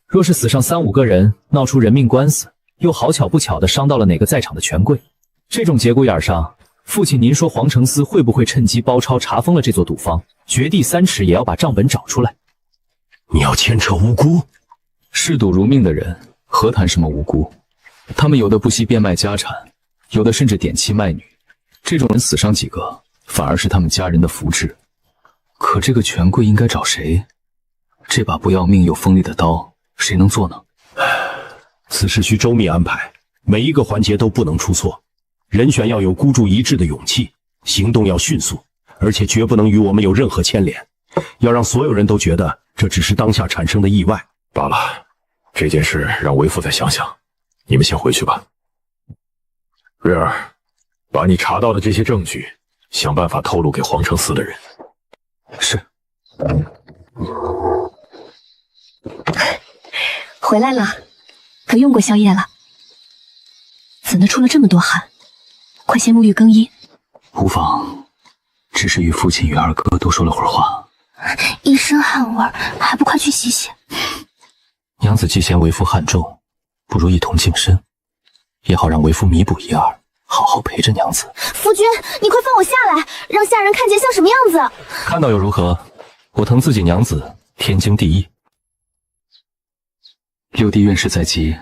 若是死上3、5个人，闹出人命官司，又好巧不巧地伤到了哪个在场的权贵，这种节骨眼上，父亲您说皇城司会不会趁机包抄查封了这座赌坊，掘地3尺也要把账本找出来？你要牵扯无辜？嗜赌如命的人何谈什么无辜？他们有的不惜变卖家产，有的甚至点妻卖女，这种人死伤几个，反而是他们家人的福祉。可这个权贵应该找谁？这把不要命又锋利的刀，谁能做呢？此事需周密安排，每一个环节都不能出错。人选要有孤注一掷的勇气，行动要迅速，而且绝不能与我们有任何牵连，要让所有人都觉得这只是当下产生的意外。罢了，这件事让为父再想想。你们先回去吧。瑞儿，把你查到的这些证据，想办法透露给皇城司的人。是。回来了，可用过宵夜了？怎的出了这么多汗？快先沐浴更衣。无妨，只是与父亲与二哥多说了会儿话。一身汗味，还不快去洗洗？娘子既嫌为父汗重，不如一同净身，也好让为父弥补一二，好好陪着娘子。夫君，你快放我下来，让下人看见像什么样子？看到又如何？我疼自己娘子，天经地义。六弟院事在即，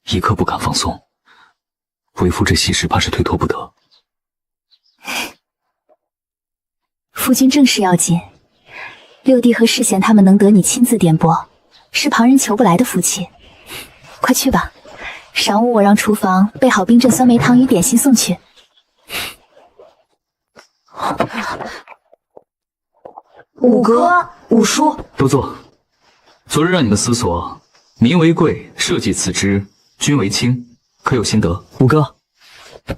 一刻不敢放松。为父这喜事怕是推脱不得。夫君正事要紧，六弟和世贤他们能得你亲自点拨，是旁人求不来的福气。快去吧，晌午我让厨房备好冰镇酸梅汤与点心送去。五哥、五叔，都坐。昨日让你们思索，民为贵，社稷次之，君为轻，可有心得？五哥，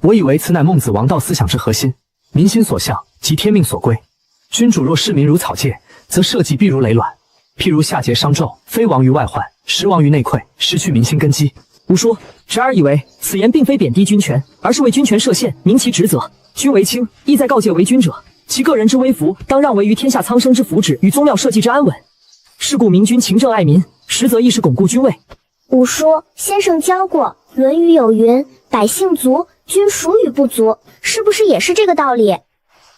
我以为此乃孟子王道思想之核心，民心所向，即天命所归。君主若视民如草芥，则社稷必如累卵。譬如夏桀、商纣，非亡于外患，实亡于内溃，失去民心根基。吾说，侄儿以为此言并非贬低君权，而是为君权设限，明其职责。君为轻，意在告诫为君者，其个人之微服，当让为于天下苍生之福祉与宗庙社稷之安稳。是故明君勤政爱民，实则亦是巩固君位。五叔，先生教过《论语》有云：“百姓足，君孰与不足？”是不是也是这个道理？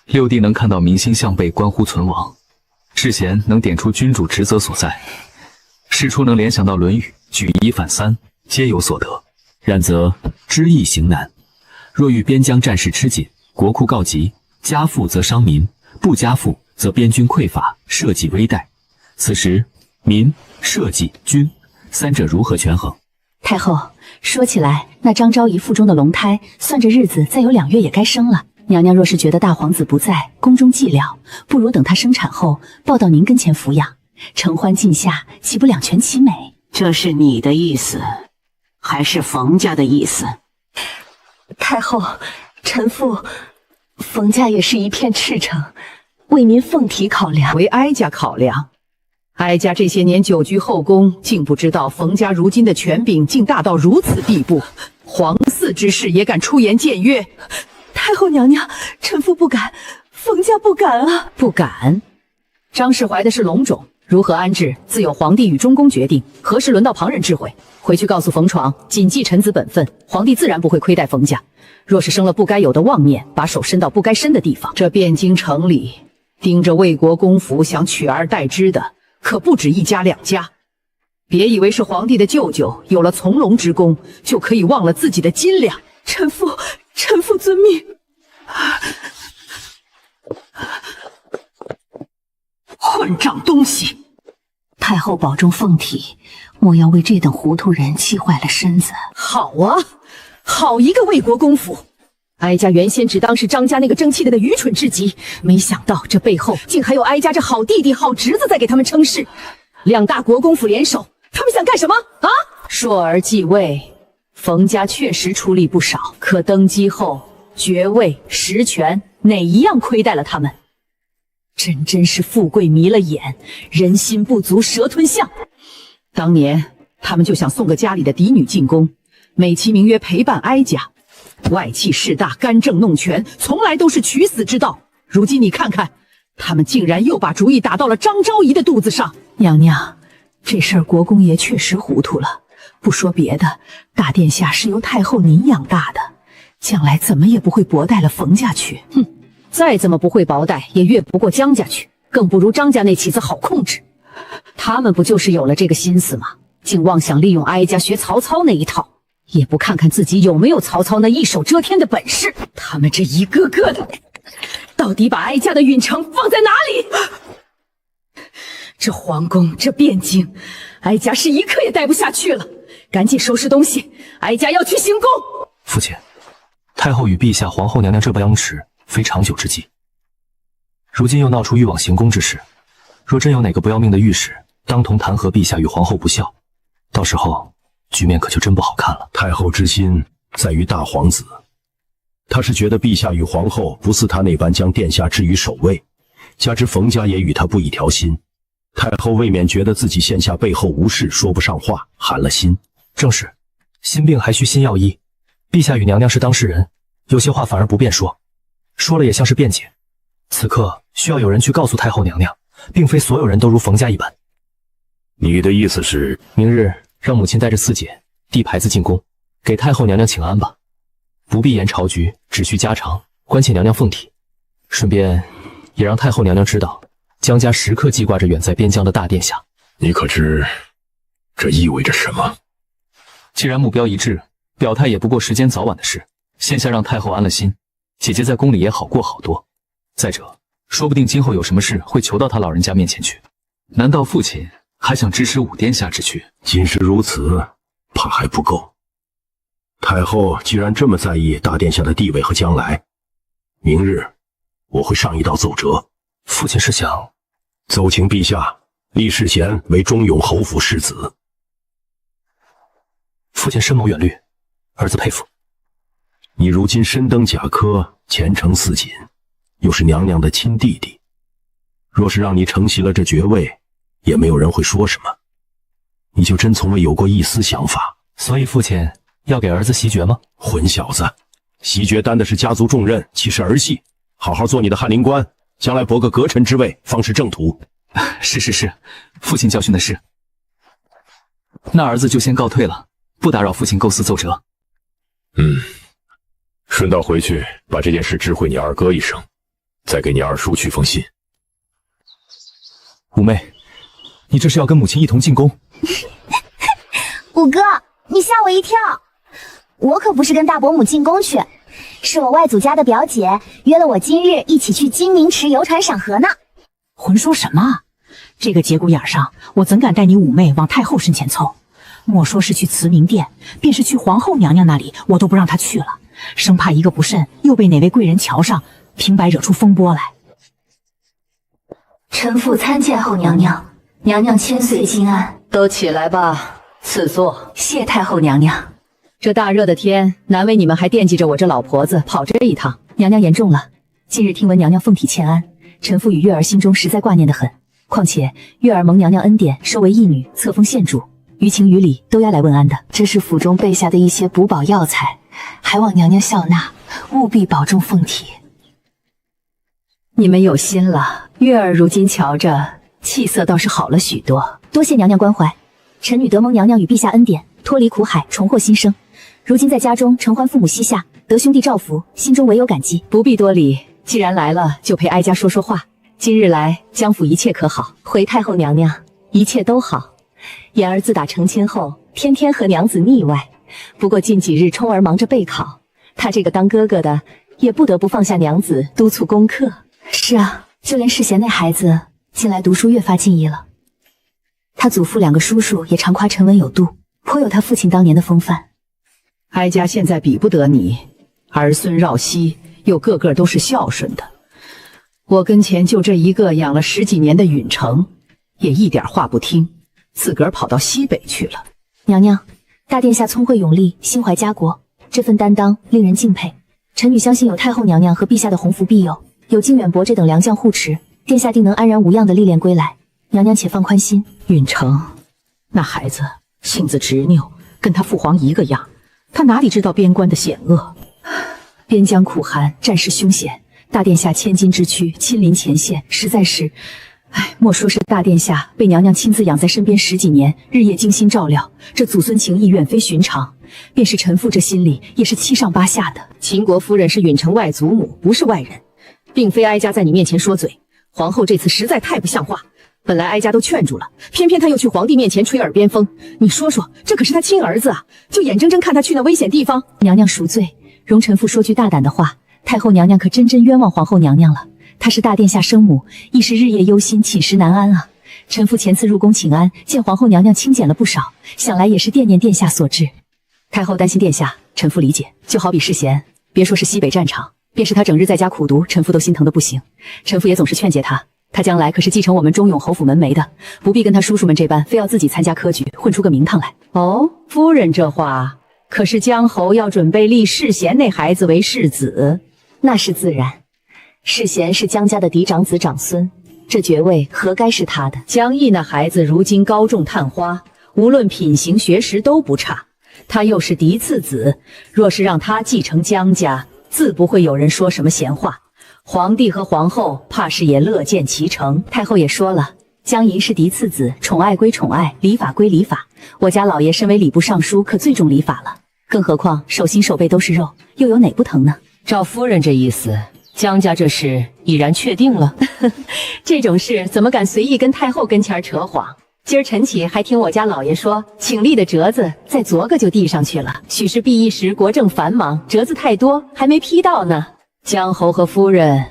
六弟能看到民心向背，关乎存亡；世贤能点出君主职责所在；世出能联想到《论语》，举一反三，皆有所得。然则知易行难。若遇边疆战事吃紧，国库告急，加赋则伤民，不加赋则边军匮乏，社稷危殆。此时民、社稷、军三者如何权衡？太后，说起来，那张昭仪腹中的龙胎，算着日子，再有2月也该生了。娘娘若是觉得大皇子不在，宫中寂寥，不如等他生产后抱到您跟前抚养，承欢尽下，岂不两全其美？这是你的意思，还是冯家的意思？太后，臣妇，冯家也是一片赤诚，为民凤体考量，为哀家考量。哀家这些年久居后宫，竟不知道冯家如今的权柄竟大到如此地步，皇嗣之事也敢出言僭越。太后娘娘，臣妇不敢，冯家不敢啊！不敢？张氏怀的是龙种，如何安置，自有皇帝与中宫决定，何时轮到旁人智慧？回去告诉冯闯，谨记臣子本分，皇帝自然不会亏待冯家。若是生了不该有的妄念，把手伸到不该伸的地方，这汴京城里盯着魏国公府想取而代之的，可不止一家2家。别以为是皇帝的舅舅，有了从龙之功，就可以忘了自己的斤两。臣妇遵命。混账东西！太后保重凤体，莫要为这等糊涂人气坏了身子。好啊，好一个魏国公府！哀家原先只当是张家那个争气的愚蠢至极，没想到这背后竟还有哀家这好弟弟、好侄子在给他们撑势。2大国公府联手，他们想干什么啊？硕儿继位，冯家确实出力不少，可登基后爵位、实权哪一样亏待了他们？真是富贵迷了眼，人心不足蛇吞象。当年他们就想送个家里的嫡女进宫，美其名曰陪伴哀家，外戚势大，干政弄权，从来都是取死之道。如今你看看，他们竟然又把主意打到了张昭仪的肚子上。娘娘，这事儿国公爷确实糊涂了。不说别的，大殿下是由太后您养大的，将来怎么也不会薄待了冯家去。哼，再怎么不会薄待，也越不过江家去，更不如张家那起子好控制。他们不就是有了这个心思吗？竟妄想利用哀家学曹操那一套，也不看看自己有没有曹操那一手遮天的本事。他们这一个个的，到底把哀家的允城放在哪里？这皇宫，这汴京，哀家是一刻也待不下去了。赶紧收拾东西，哀家要去行宫。父亲，太后与陛下、皇后娘娘这般恩持，非长久之计。如今又闹出欲往行宫之事，若真有哪个不要命的御史当同弹劾陛下与皇后不孝，到时候局面可就真不好看了。太后之心在于大皇子，他是觉得陛下与皇后不似他那般将殿下置于首位，加之冯家也与他不一条心，太后未免觉得自己线下背后无事，说不上话，寒了心。正是，心病还需心药医。陛下与娘娘是当事人，有些话反而不便说。说了也像是辩解。此刻需要有人去告诉太后娘娘，并非所有人都如冯家一般。你的意思是，明日让母亲带着四姐递牌子进宫，给太后娘娘请安吧。不必言朝局，只需家常，关切娘娘凤体。顺便也让太后娘娘知道，江家时刻记挂着远在边疆的大殿下。你可知这意味着什么？既然目标一致，表态也不过时间早晚的事。现下让太后安了心，姐姐在宫里也好过好多。再者，说不定今后有什么事会求到他老人家面前去。难道父亲还想支持武殿下之躯？仅是如此，怕还不够。太后既然这么在意大殿下的地位和将来，明日我会上一道奏折。父亲是想奏请陛下立世贤为忠勇侯府世子。父亲深谋远虑，儿子佩服。你如今身登甲科，前程似锦，又是娘娘的亲弟弟，若是让你承袭了这爵位，也没有人会说什么。你就真从未有过一丝想法？所以父亲要给儿子袭爵吗？混小子，袭爵担的是家族重任，岂是儿戏？好好做你的翰林官，将来博个阁臣之位，方是正途。是，父亲教训的是。那儿子就先告退了，不打扰父亲构思奏折。顺道回去把这件事知会你二哥一声，再给你二叔去封信。五妹，你这是要跟母亲一同进宫？五哥，你吓我一跳！我可不是跟大伯母进宫去，是我外祖家的表姐约了我今日一起去金明池游船赏荷呢。混说什么？这个节骨眼上，我怎敢带你五妹往太后身前凑？莫说是去慈明殿，便是去皇后娘娘那里，我都不让她去了，生怕一个不慎又被哪位贵人瞧上，平白惹出风波来。臣妇参见后娘娘，娘娘千岁金安。都起来吧，赐座。谢太后娘娘。这大热的天，难为你们还惦记着我这老婆子跑这一趟。娘娘言重了，近日听闻娘娘凤体欠安，臣妇与月儿心中实在挂念得很。况且月儿蒙娘娘恩典，收为义女，册封县主，于情于理都要来问安的。这是府中备下的一些补宝药材，还望娘娘笑纳，务必保重凤体。你们有心了，月儿如今瞧着气色倒是好了许多。多谢娘娘关怀，臣女得蒙娘娘与陛下恩典，脱离苦海，重获新生。如今在家中承欢父母膝下，得兄弟照拂，心中唯有感激。不必多礼，既然来了，就陪哀家说说话。今日来，江府一切可好？回太后娘娘，一切都好。言儿自打成亲后，天天和娘子腻歪。不过近几日冲儿忙着备考，他这个当哥哥的也不得不放下娘子，督促功课。是啊，就连世贤那孩子，近来读书越发进意了。他祖父两个叔叔也常夸沉稳有度，颇有他父亲当年的风范。哀家现在比不得你，儿孙绕膝，又个个都是孝顺的。我跟前就这一个养了10几年的允成，也一点话不听，自个儿跑到西北去了。娘娘，大殿下聪慧勇力，心怀家国，这份担当令人敬佩。臣女相信有太后娘娘和陛下的鸿福庇佑，有靖远伯这等良将护持，殿下定能安然无恙的历练归来。娘娘且放宽心。允成那孩子性子执拗，跟他父皇一个样，他哪里知道边关的险恶？边疆苦寒，战事凶险，大殿下千金之躯亲临前线，实在是……莫说是大殿下被娘娘亲自养在身边10几年，日夜精心照料，这祖孙情谊远非寻常。便是臣妇这心里也是七上八下的。秦国夫人是允成外祖母，不是外人，并非哀家在你面前说嘴。皇后这次实在太不像话，本来哀家都劝住了，偏偏她又去皇帝面前吹耳边风。你说说，这可是他亲儿子啊，就眼睁睁看他去那危险地方。娘娘赎罪，容臣妇说句大胆的话，太后娘娘可真冤枉皇后娘娘了。她是大殿下生母，亦是日夜忧心，寝食难安啊。臣妇前次入宫请安，见皇后娘娘清简了不少，想来也是惦念殿下所致。太后担心殿下，臣妇理解。就好比世贤，别说是西北战场，便是他整日在家苦读，臣妇都心疼的不行。臣妇也总是劝诫他，他将来可是继承我们忠勇侯府门楣的，不必跟他叔叔们这般，非要自己参加科举，混出个名堂来。哦，夫人这话，可是江侯要准备立世贤那孩子为世子？那是自然，世贤是江家的嫡长子长孙，这爵位何该是他的？江毅那孩子如今高中探花，无论品行学识都不差，他又是嫡次子，若是让他继承江家，自不会有人说什么闲话。皇帝和皇后怕是也乐见其成。太后也说了，江银是嫡次子，宠爱归宠爱，礼法归礼法。我家老爷身为礼部尚书，可最重礼法了。更何况手心手背都是肉，又有哪不疼呢？照夫人这意思，江家这事已然确定了。这种事怎么敢随意跟太后跟前扯谎？今儿晨起还听我家老爷说，请立的折子在昨个就递上去了，许是避一时国政繁忙，折子太多还没批到呢。江侯和夫人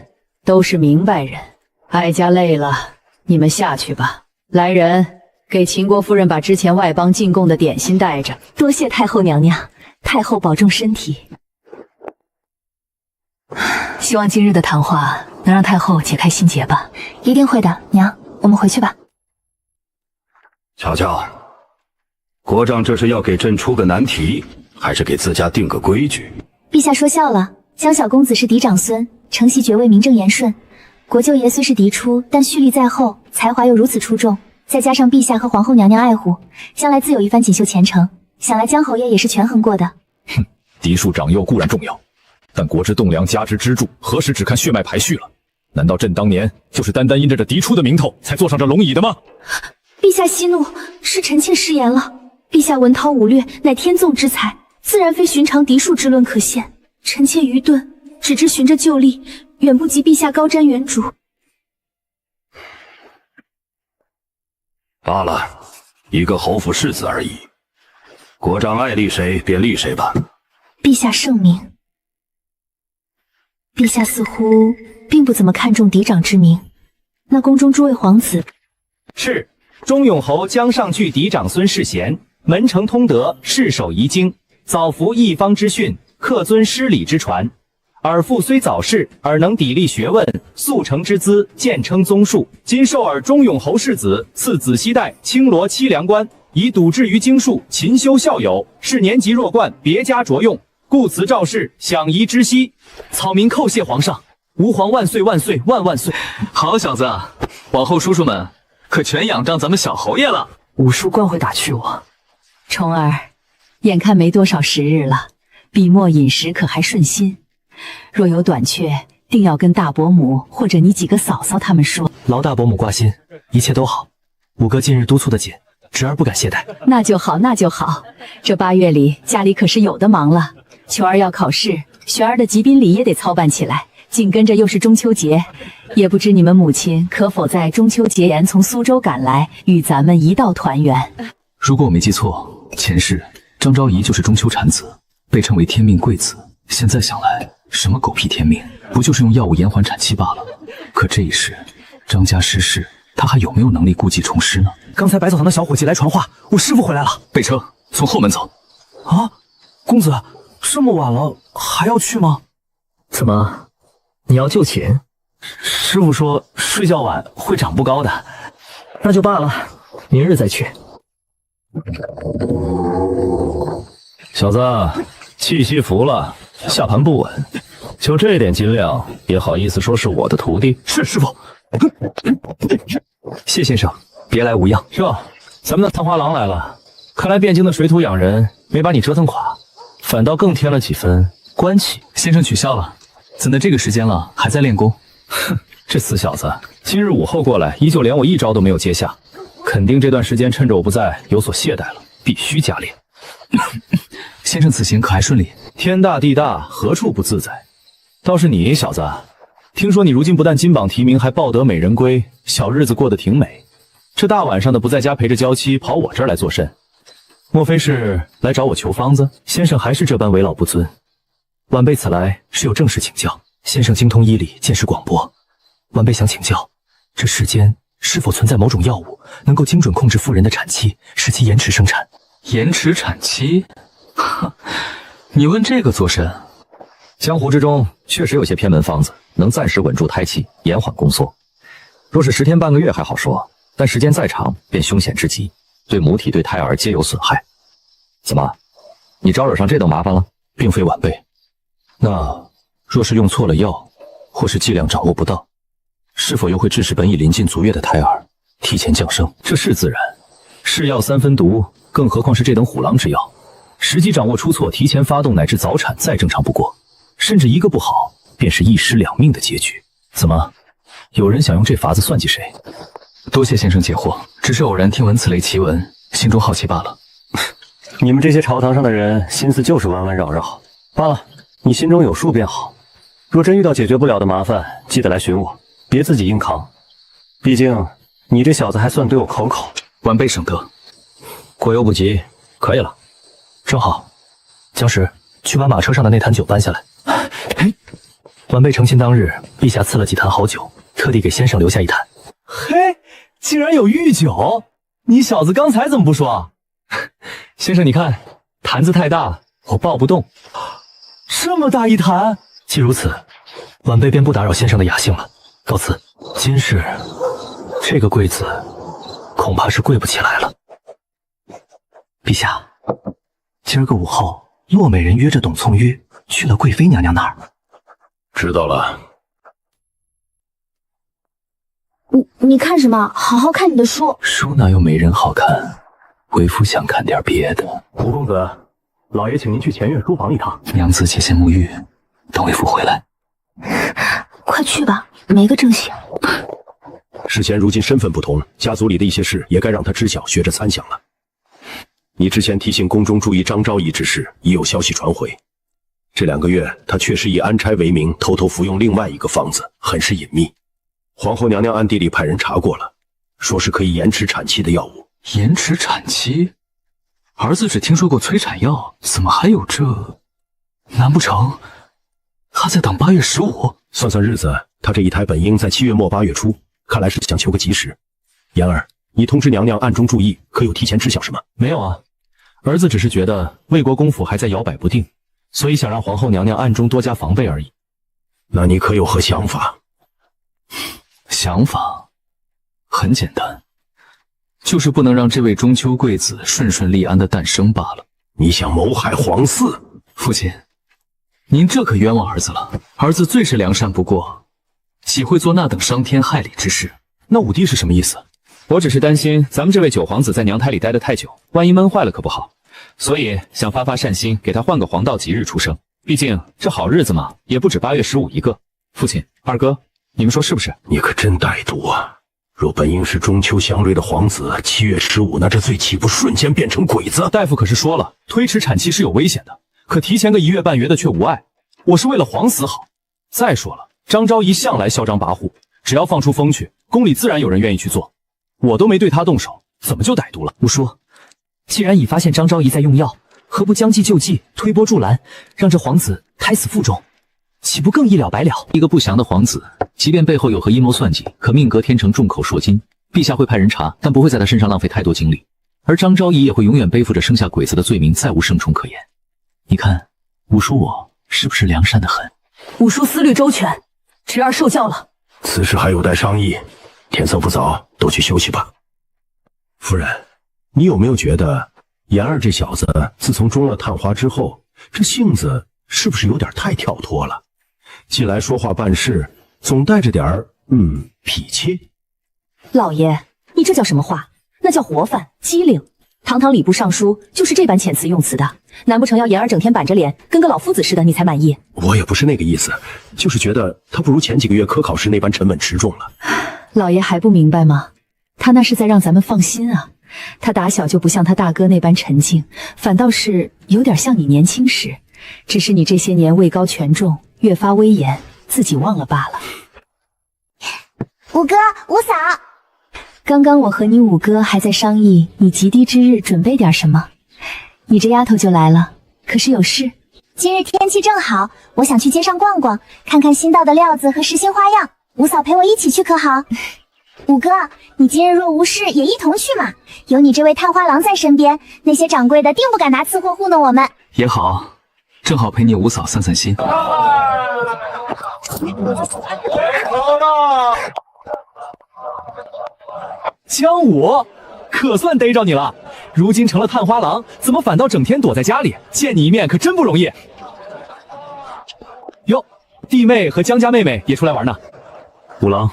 都是明白人，哀家累了，你们下去吧。来人，给秦国夫人把之前外邦进贡的点心带着。多谢太后娘娘，太后保重身体。希望今日的谈话能让太后解开心结吧。一定会的，娘，我们回去吧。乔乔，国丈这是要给朕出个难题，还是给自家定个规矩？陛下说笑了，江小公子是嫡长孙，承袭爵位名正言顺。国舅爷虽是嫡出，但蓄力在后，才华又如此出众，再加上陛下和皇后娘娘爱护，将来自有一番锦绣前程。想来江侯爷也是权衡过的。哼，嫡庶长幼固然重要，但国之栋梁，家之支柱，何时只看血脉排序了？难道朕当年就是单单因着这嫡出的名头，才坐上这龙椅的吗？陛下息怒，是臣妾失言了。陛下文韬武略，乃天纵之才，自然非寻常嫡庶之论可限。臣妾愚钝，只知循着旧例，远不及陛下高瞻远瞩。罢了，一个侯府世子而已，国丈爱立谁便立谁吧。陛下圣明。陛下似乎并不怎么看重嫡长之名，那宫中诸位皇子是。忠永侯江上巨嫡长孙世贤，门承通德，世守遗经，早服一方之训，恪遵师礼之传。尔父虽早逝，而能砥砺学问，速成之资，渐称宗庶。今授尔忠永侯世子，赐子熙代青罗七良官，以笃志于经术，勤修校友，是年级弱冠，别家着用。故辞赵氏，享仪之息。草民叩谢皇上，吾皇万岁万岁万万岁！好小子，往后叔叔们可全仰仗咱们小侯爷了。武叔官会打趣我。虫儿，眼看没多少时日了，笔墨饮食可还顺心？若有短缺，定要跟大伯母或者你几个嫂嫂他们说。劳大伯母挂心，一切都好。五哥近日督促的紧，侄儿不敢懈怠。那就好，那就好。这8月里家里可是有的忙了。球儿要考试，璇儿的集宾礼也得操办起来。紧跟着又是中秋节，也不知你们母亲可否在中秋节前从苏州赶来，与咱们一道团圆。如果我没记错，前世张昭仪就是中秋产子，被称为天命贵子。现在想来，什么狗屁天命，不就是用药物延缓产期罢了？可这一世张家失势，他还有没有能力故技重施呢？刚才百草堂的小伙计来传话，我师父回来了。备车，从后门走。啊，公子，这么晚了还要去吗？怎么？你要就寝？师傅说睡觉晚会长不高的，那就罢了，明日再去。小子，气息服了，下盘不稳，就这点斤两，也好意思说是我的徒弟？是师傅。谢先生，别来无恙。哟，咱们的探花郎来了，看来汴京的水土养人没把你折腾垮，反倒更添了几分官气。先生取笑了。怎的这个时间了还在练功？哼，这死小子，今日午后过来，依旧连我一招都没有接下，肯定这段时间趁着我不在有所懈怠了，必须加练。先生此行可还顺利？天大地大，何处不自在？倒是你小子，听说你如今不但金榜题名，还抱得美人归，小日子过得挺美。这大晚上的不在家陪着娇妻，跑我这儿来做甚？莫非是来找我求方子？先生还是这般为老不尊。晚辈此来是有正事请教。先生精通医理，见识广博，晚辈想请教，这世间是否存在某种药物，能够精准控制妇人的产期，使其延迟生产？延迟产期？你问这个作甚？江湖之中确实有些偏门方子，能暂时稳住胎气，延缓宫缩。若是10天半个月还好说，但时间再长便凶险之极，对母体对胎儿皆有损害。怎么，你招惹上这等麻烦了？并非晚辈。那若是用错了药，或是剂量掌握不当，是否又会致使本已临近足月的胎儿提前降生？这是自然，是药3分毒，更何况是这等虎狼之药，时机掌握出错，提前发动乃至早产再正常不过，甚至一个不好便是一尸两命的结局。怎么，有人想用这法子算计谁？多谢先生解惑，只是偶然听闻此类奇闻，心中好奇罢了。你们这些朝堂上的人，心思就是弯弯绕绕。罢了，你心中有数便好。若真遇到解决不了的麻烦，记得来寻我，别自己硬扛。毕竟你这小子还算对我口口。晚辈省得。过犹不及，可以了。正好，将士去把马车上的那坛酒搬下来。晚辈成亲当日，陛下赐了几坛好酒，特地给先生留下一坛。嘿，竟然有御酒！你小子刚才怎么不说？先生，你看，坛子太大，我抱不动。这么大一坛，既如此，晚辈便不打扰先生的雅兴了，告辞。今日这个贵子，恐怕是跪不起来了。陛下，今儿个午后，洛美人约着董从约去了贵妃娘娘那儿。知道了。你看什么？好好看你的书。书哪有美人好看？为夫想看点别的。吴公子，老爷请您去前院书房一趟。娘子且先沐浴，等为夫回来。快去吧，没个正形。世贤如今身份不同，家族里的一些事也该让他知晓，学着参详了。你之前提醒宫中注意张昭仪之事，已有消息传回。这2个月，他确实以安差为名，偷偷服用另外一个方子，很是隐秘。皇后娘娘暗地里派人查过了，说是可以延迟产期的药物。延迟产期？儿子只听说过催产药，怎么还有这？难不成他在等8月15？算算日子，他这一胎本应在7月末8月初，看来是想求个及时。言儿，你通知娘娘暗中注意，可有提前知晓什么？没有啊，儿子只是觉得魏国公府还在摇摆不定，所以想让皇后娘娘暗中多加防备而已。那你可有何想法？想法很简单，就是不能让这位中秋贵子顺顺利安的诞生罢了。你想谋害皇嗣？父亲，您这可冤枉儿子了。儿子最是良善不过，岂会做那等伤天害理之事？那武帝是什么意思？我只是担心咱们这位九皇子在娘胎里待得太久，万一闷坏了可不好，所以想发发善心，给他换个黄道吉日出生。毕竟这好日子嘛，也不止8月15一个。父亲、二哥，你们说是不是？你可真歹毒啊！若本应是中秋相瑞的皇子，7月15，那这罪岂不瞬间变成鬼子？大夫可是说了，推迟产期是有危险的，可提前个1月半月的却无碍。我是为了皇死好。再说了，张昭仪向来嚣张跋扈，只要放出风去，宫里自然有人愿意去做。我都没对他动手，怎么就歹毒了？吴叔，既然已发现张昭仪在用药，何不将计就计，推波助澜，让这皇子胎死腹中，岂不更一了百了？一个不祥的皇子，即便背后有何阴谋算计，可命格天成众口铄金，陛下会派人查，但不会在他身上浪费太多精力。而张昭仪也会永远背负着生下鬼子的罪名，再无圣宠可言。你看，吴叔我是不是良善的很？五叔思虑周全，侄儿受教了。此事还有待商议，天色不早，都去休息吧。夫人，你有没有觉得言儿这小子自从中了探花之后，这性子是不是有点太跳脱了？进来说话办事总带着点痞气。老爷，你这叫什么话？那叫活泛机灵。堂堂礼部尚书就是这般遣词用词的，难不成要言儿整天板着脸跟个老夫子似的你才满意？我也不是那个意思，就是觉得他不如前几个月科考时那般沉稳持重了。老爷还不明白吗？他那是在让咱们放心啊。他打小就不像他大哥那般沉静，反倒是有点像你年轻时，只是你这些年位高权重，越发威严，自己忘了罢了。五哥、五嫂，刚刚我和你五哥还在商议你及第之日准备点什么，你这丫头就来了，可是有事？今日天气正好，我想去街上逛逛，看看新到的料子和时新花样。五嫂陪我一起去可好？五哥，你今日若无事也一同去嘛，有你这位探花郎在身边，那些掌柜的定不敢拿次货糊弄我们。也好，正好陪你五嫂散散心。江武，可算逮着你了！如今成了探花郎，怎么反倒整天躲在家里？见你一面可真不容易。哟，弟妹和江家妹妹也出来玩呢。五郎，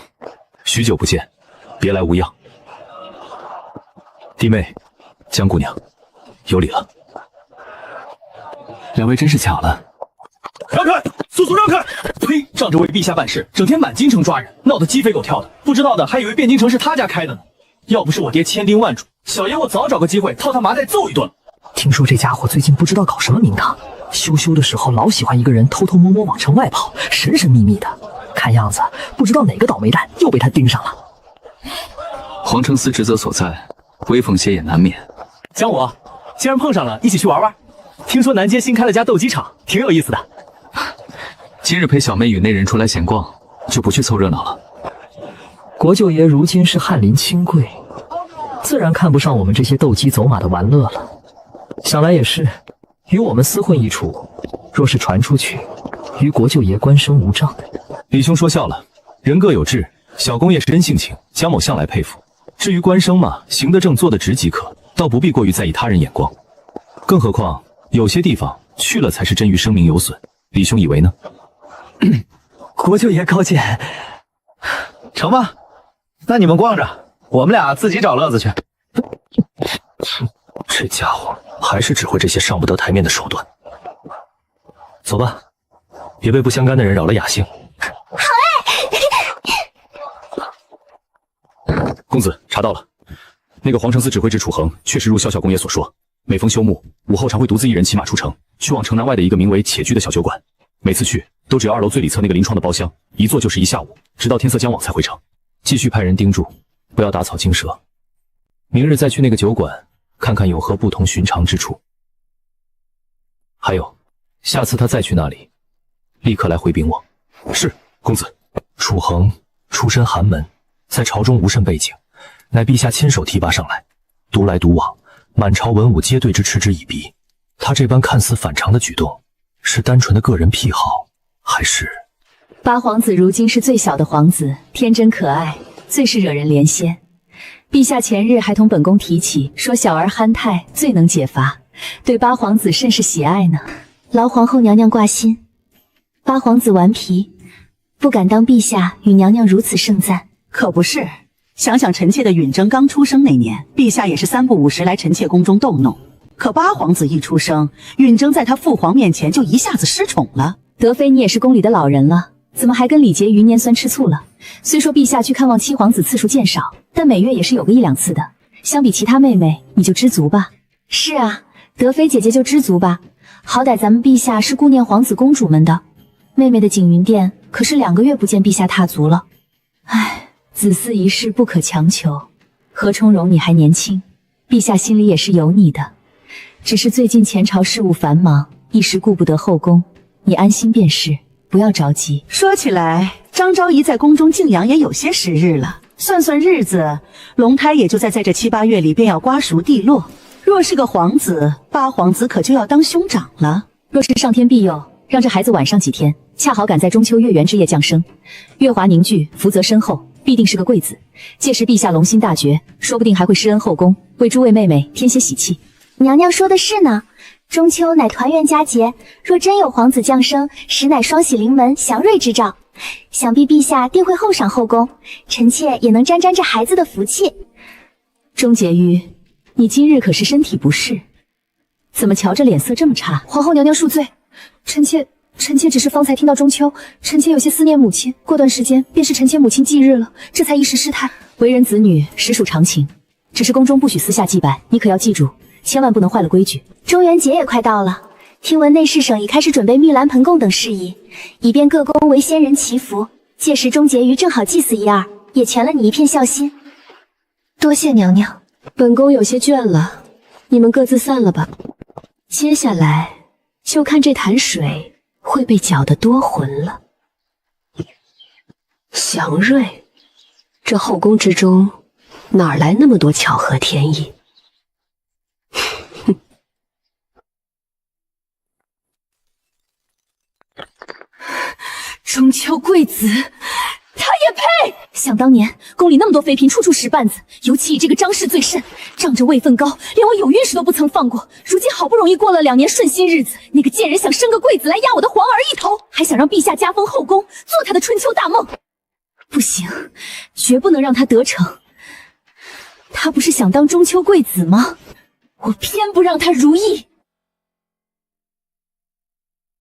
许久不见，别来无恙。弟妹，江姑娘，有礼了。两位真是巧了。让开！速速让开！呸！仗着为陛下办事，整天满京城抓人，闹得鸡飞狗跳的。不知道的还以为汴京城是他家开的呢。要不是我爹千叮万嘱，小爷我早找个机会套他麻袋揍一顿。听说这家伙最近不知道搞什么名堂，羞羞的时候老喜欢一个人偷偷摸摸往城外跑，神神秘秘的。看样子不知道哪个倒霉蛋又被他盯上了。皇城司职责所在，威风些也难免。江武，既然碰上了，一起去玩玩。听说南街新开了家斗鸡场，挺有意思的。今日陪小妹与内人出来闲逛，就不去凑热闹了。国舅爷如今是翰林亲贵，自然看不上我们这些斗鸡走马的玩乐了。想来也是，与我们厮混一处，若是传出去，于国舅爷官升无障。李兄说笑了，人各有志，小公也是真性情，江某向来佩服。至于官升嘛，行得正，坐得直即可，倒不必过于在意他人眼光。更何况有些地方去了才是真于生命有损。李兄以为呢？国舅爷高见。成吧，那你们逛着，我们俩自己找乐子去。这家伙还是只会这些上不得台面的手段。走吧，别被不相干的人扰了雅兴。公子查到了，那个皇城司指挥之楚恒确实如萧小公爷所说，每逢休沐，午后常会独自一人骑马出城，去往城南外的一个名为且居的小酒馆。每次去都只要2楼最里侧那个临窗的包厢，一坐就是1下午，直到天色将晚才回城。继续派人盯住，不要打草惊蛇。明日再去那个酒馆，看看有何不同寻常之处。还有，下次他再去那里，立刻来回禀我。是，公子。楚恒出身寒门，在朝中无甚背景，乃陛下亲手提拔上来，独来独往，满朝文武皆对之嗤之以鼻。他这般看似反常的举动，是单纯的个人癖好，还是……八皇子如今是最小的皇子，天真可爱，最是惹人怜仙。陛下前日还同本宫提起，说小儿憨态最能解乏，对八皇子甚是喜爱呢。劳皇后娘娘挂心，八皇子顽皮，不敢当陛下与娘娘如此盛赞。可不是，想想臣妾的允贞刚出生那年，陛下也是3不5时来臣妾宫中逗弄。可八皇子一出生，允贞在他父皇面前就一下子失宠了。德妃，你也是宫里的老人了，怎么还跟李婕妤拈酸吃醋了？虽说陛下去看望七皇子次数渐少，但每月也是有个1-2次的。相比其他妹妹，你就知足吧。是啊，德妃姐姐就知足吧，好歹咱们陛下是顾念皇子公主们的。妹妹的景云殿可是2个月不见陛下踏足了。唉，子嗣一事不可强求。何冲荣你还年轻，陛下心里也是有你的。只是最近前朝事务繁忙，一时顾不得后宫，你安心便是，不要着急。说起来，张昭仪在宫中静养也有些时日了，算算日子，龙胎也就在这7、8月里便要瓜熟蒂落。若是个皇子，八皇子可就要当兄长了。若是上天庇佑，让这孩子晚上几天，恰好赶在中秋月圆之夜降生，月华凝聚，福泽深厚，必定是个贵子。届时陛下龙心大觉，说不定还会施恩后宫，为诸位妹妹添些喜气。娘娘说的是呢，中秋乃团圆佳节，若真有皇子降生，实乃双喜临门、祥瑞之兆。想必陛下定会厚赏后宫，臣妾也能沾沾这孩子的福气。钟婕妤，你今日可是身体不适？怎么瞧着脸色这么差？皇后娘娘恕罪，臣妾只是方才听到中秋，臣妾有些思念母亲，过段时间便是臣妾母亲忌日了，这才一时失态。为人子女实属常情，只是宫中不许私下祭拜，你可要记住，千万不能坏了规矩。中元节也快到了，听闻内侍省已开始准备蜜兰盆供等事宜，以便各宫为先人祈福。届时钟婕妤正好祭祀1、2，也全了你一片孝心。多谢娘娘，本宫有些倦了，你们各自散了吧。接下来就看这潭水会被搅得多浑了。祥瑞，这后宫之中哪来那么多巧合天意？中秋贵子，他也配？想当年宫里那么多妃嫔，处处使绊子，尤其以这个张氏最甚，仗着位分高，连我有孕时都不曾放过。如今好不容易过了2年顺心日子，那个贱人想生个贵子来压我的皇儿一头，还想让陛下加封后宫，做他的春秋大梦。不行，绝不能让他得逞。他不是想当中秋贵子吗？我偏不让他如意。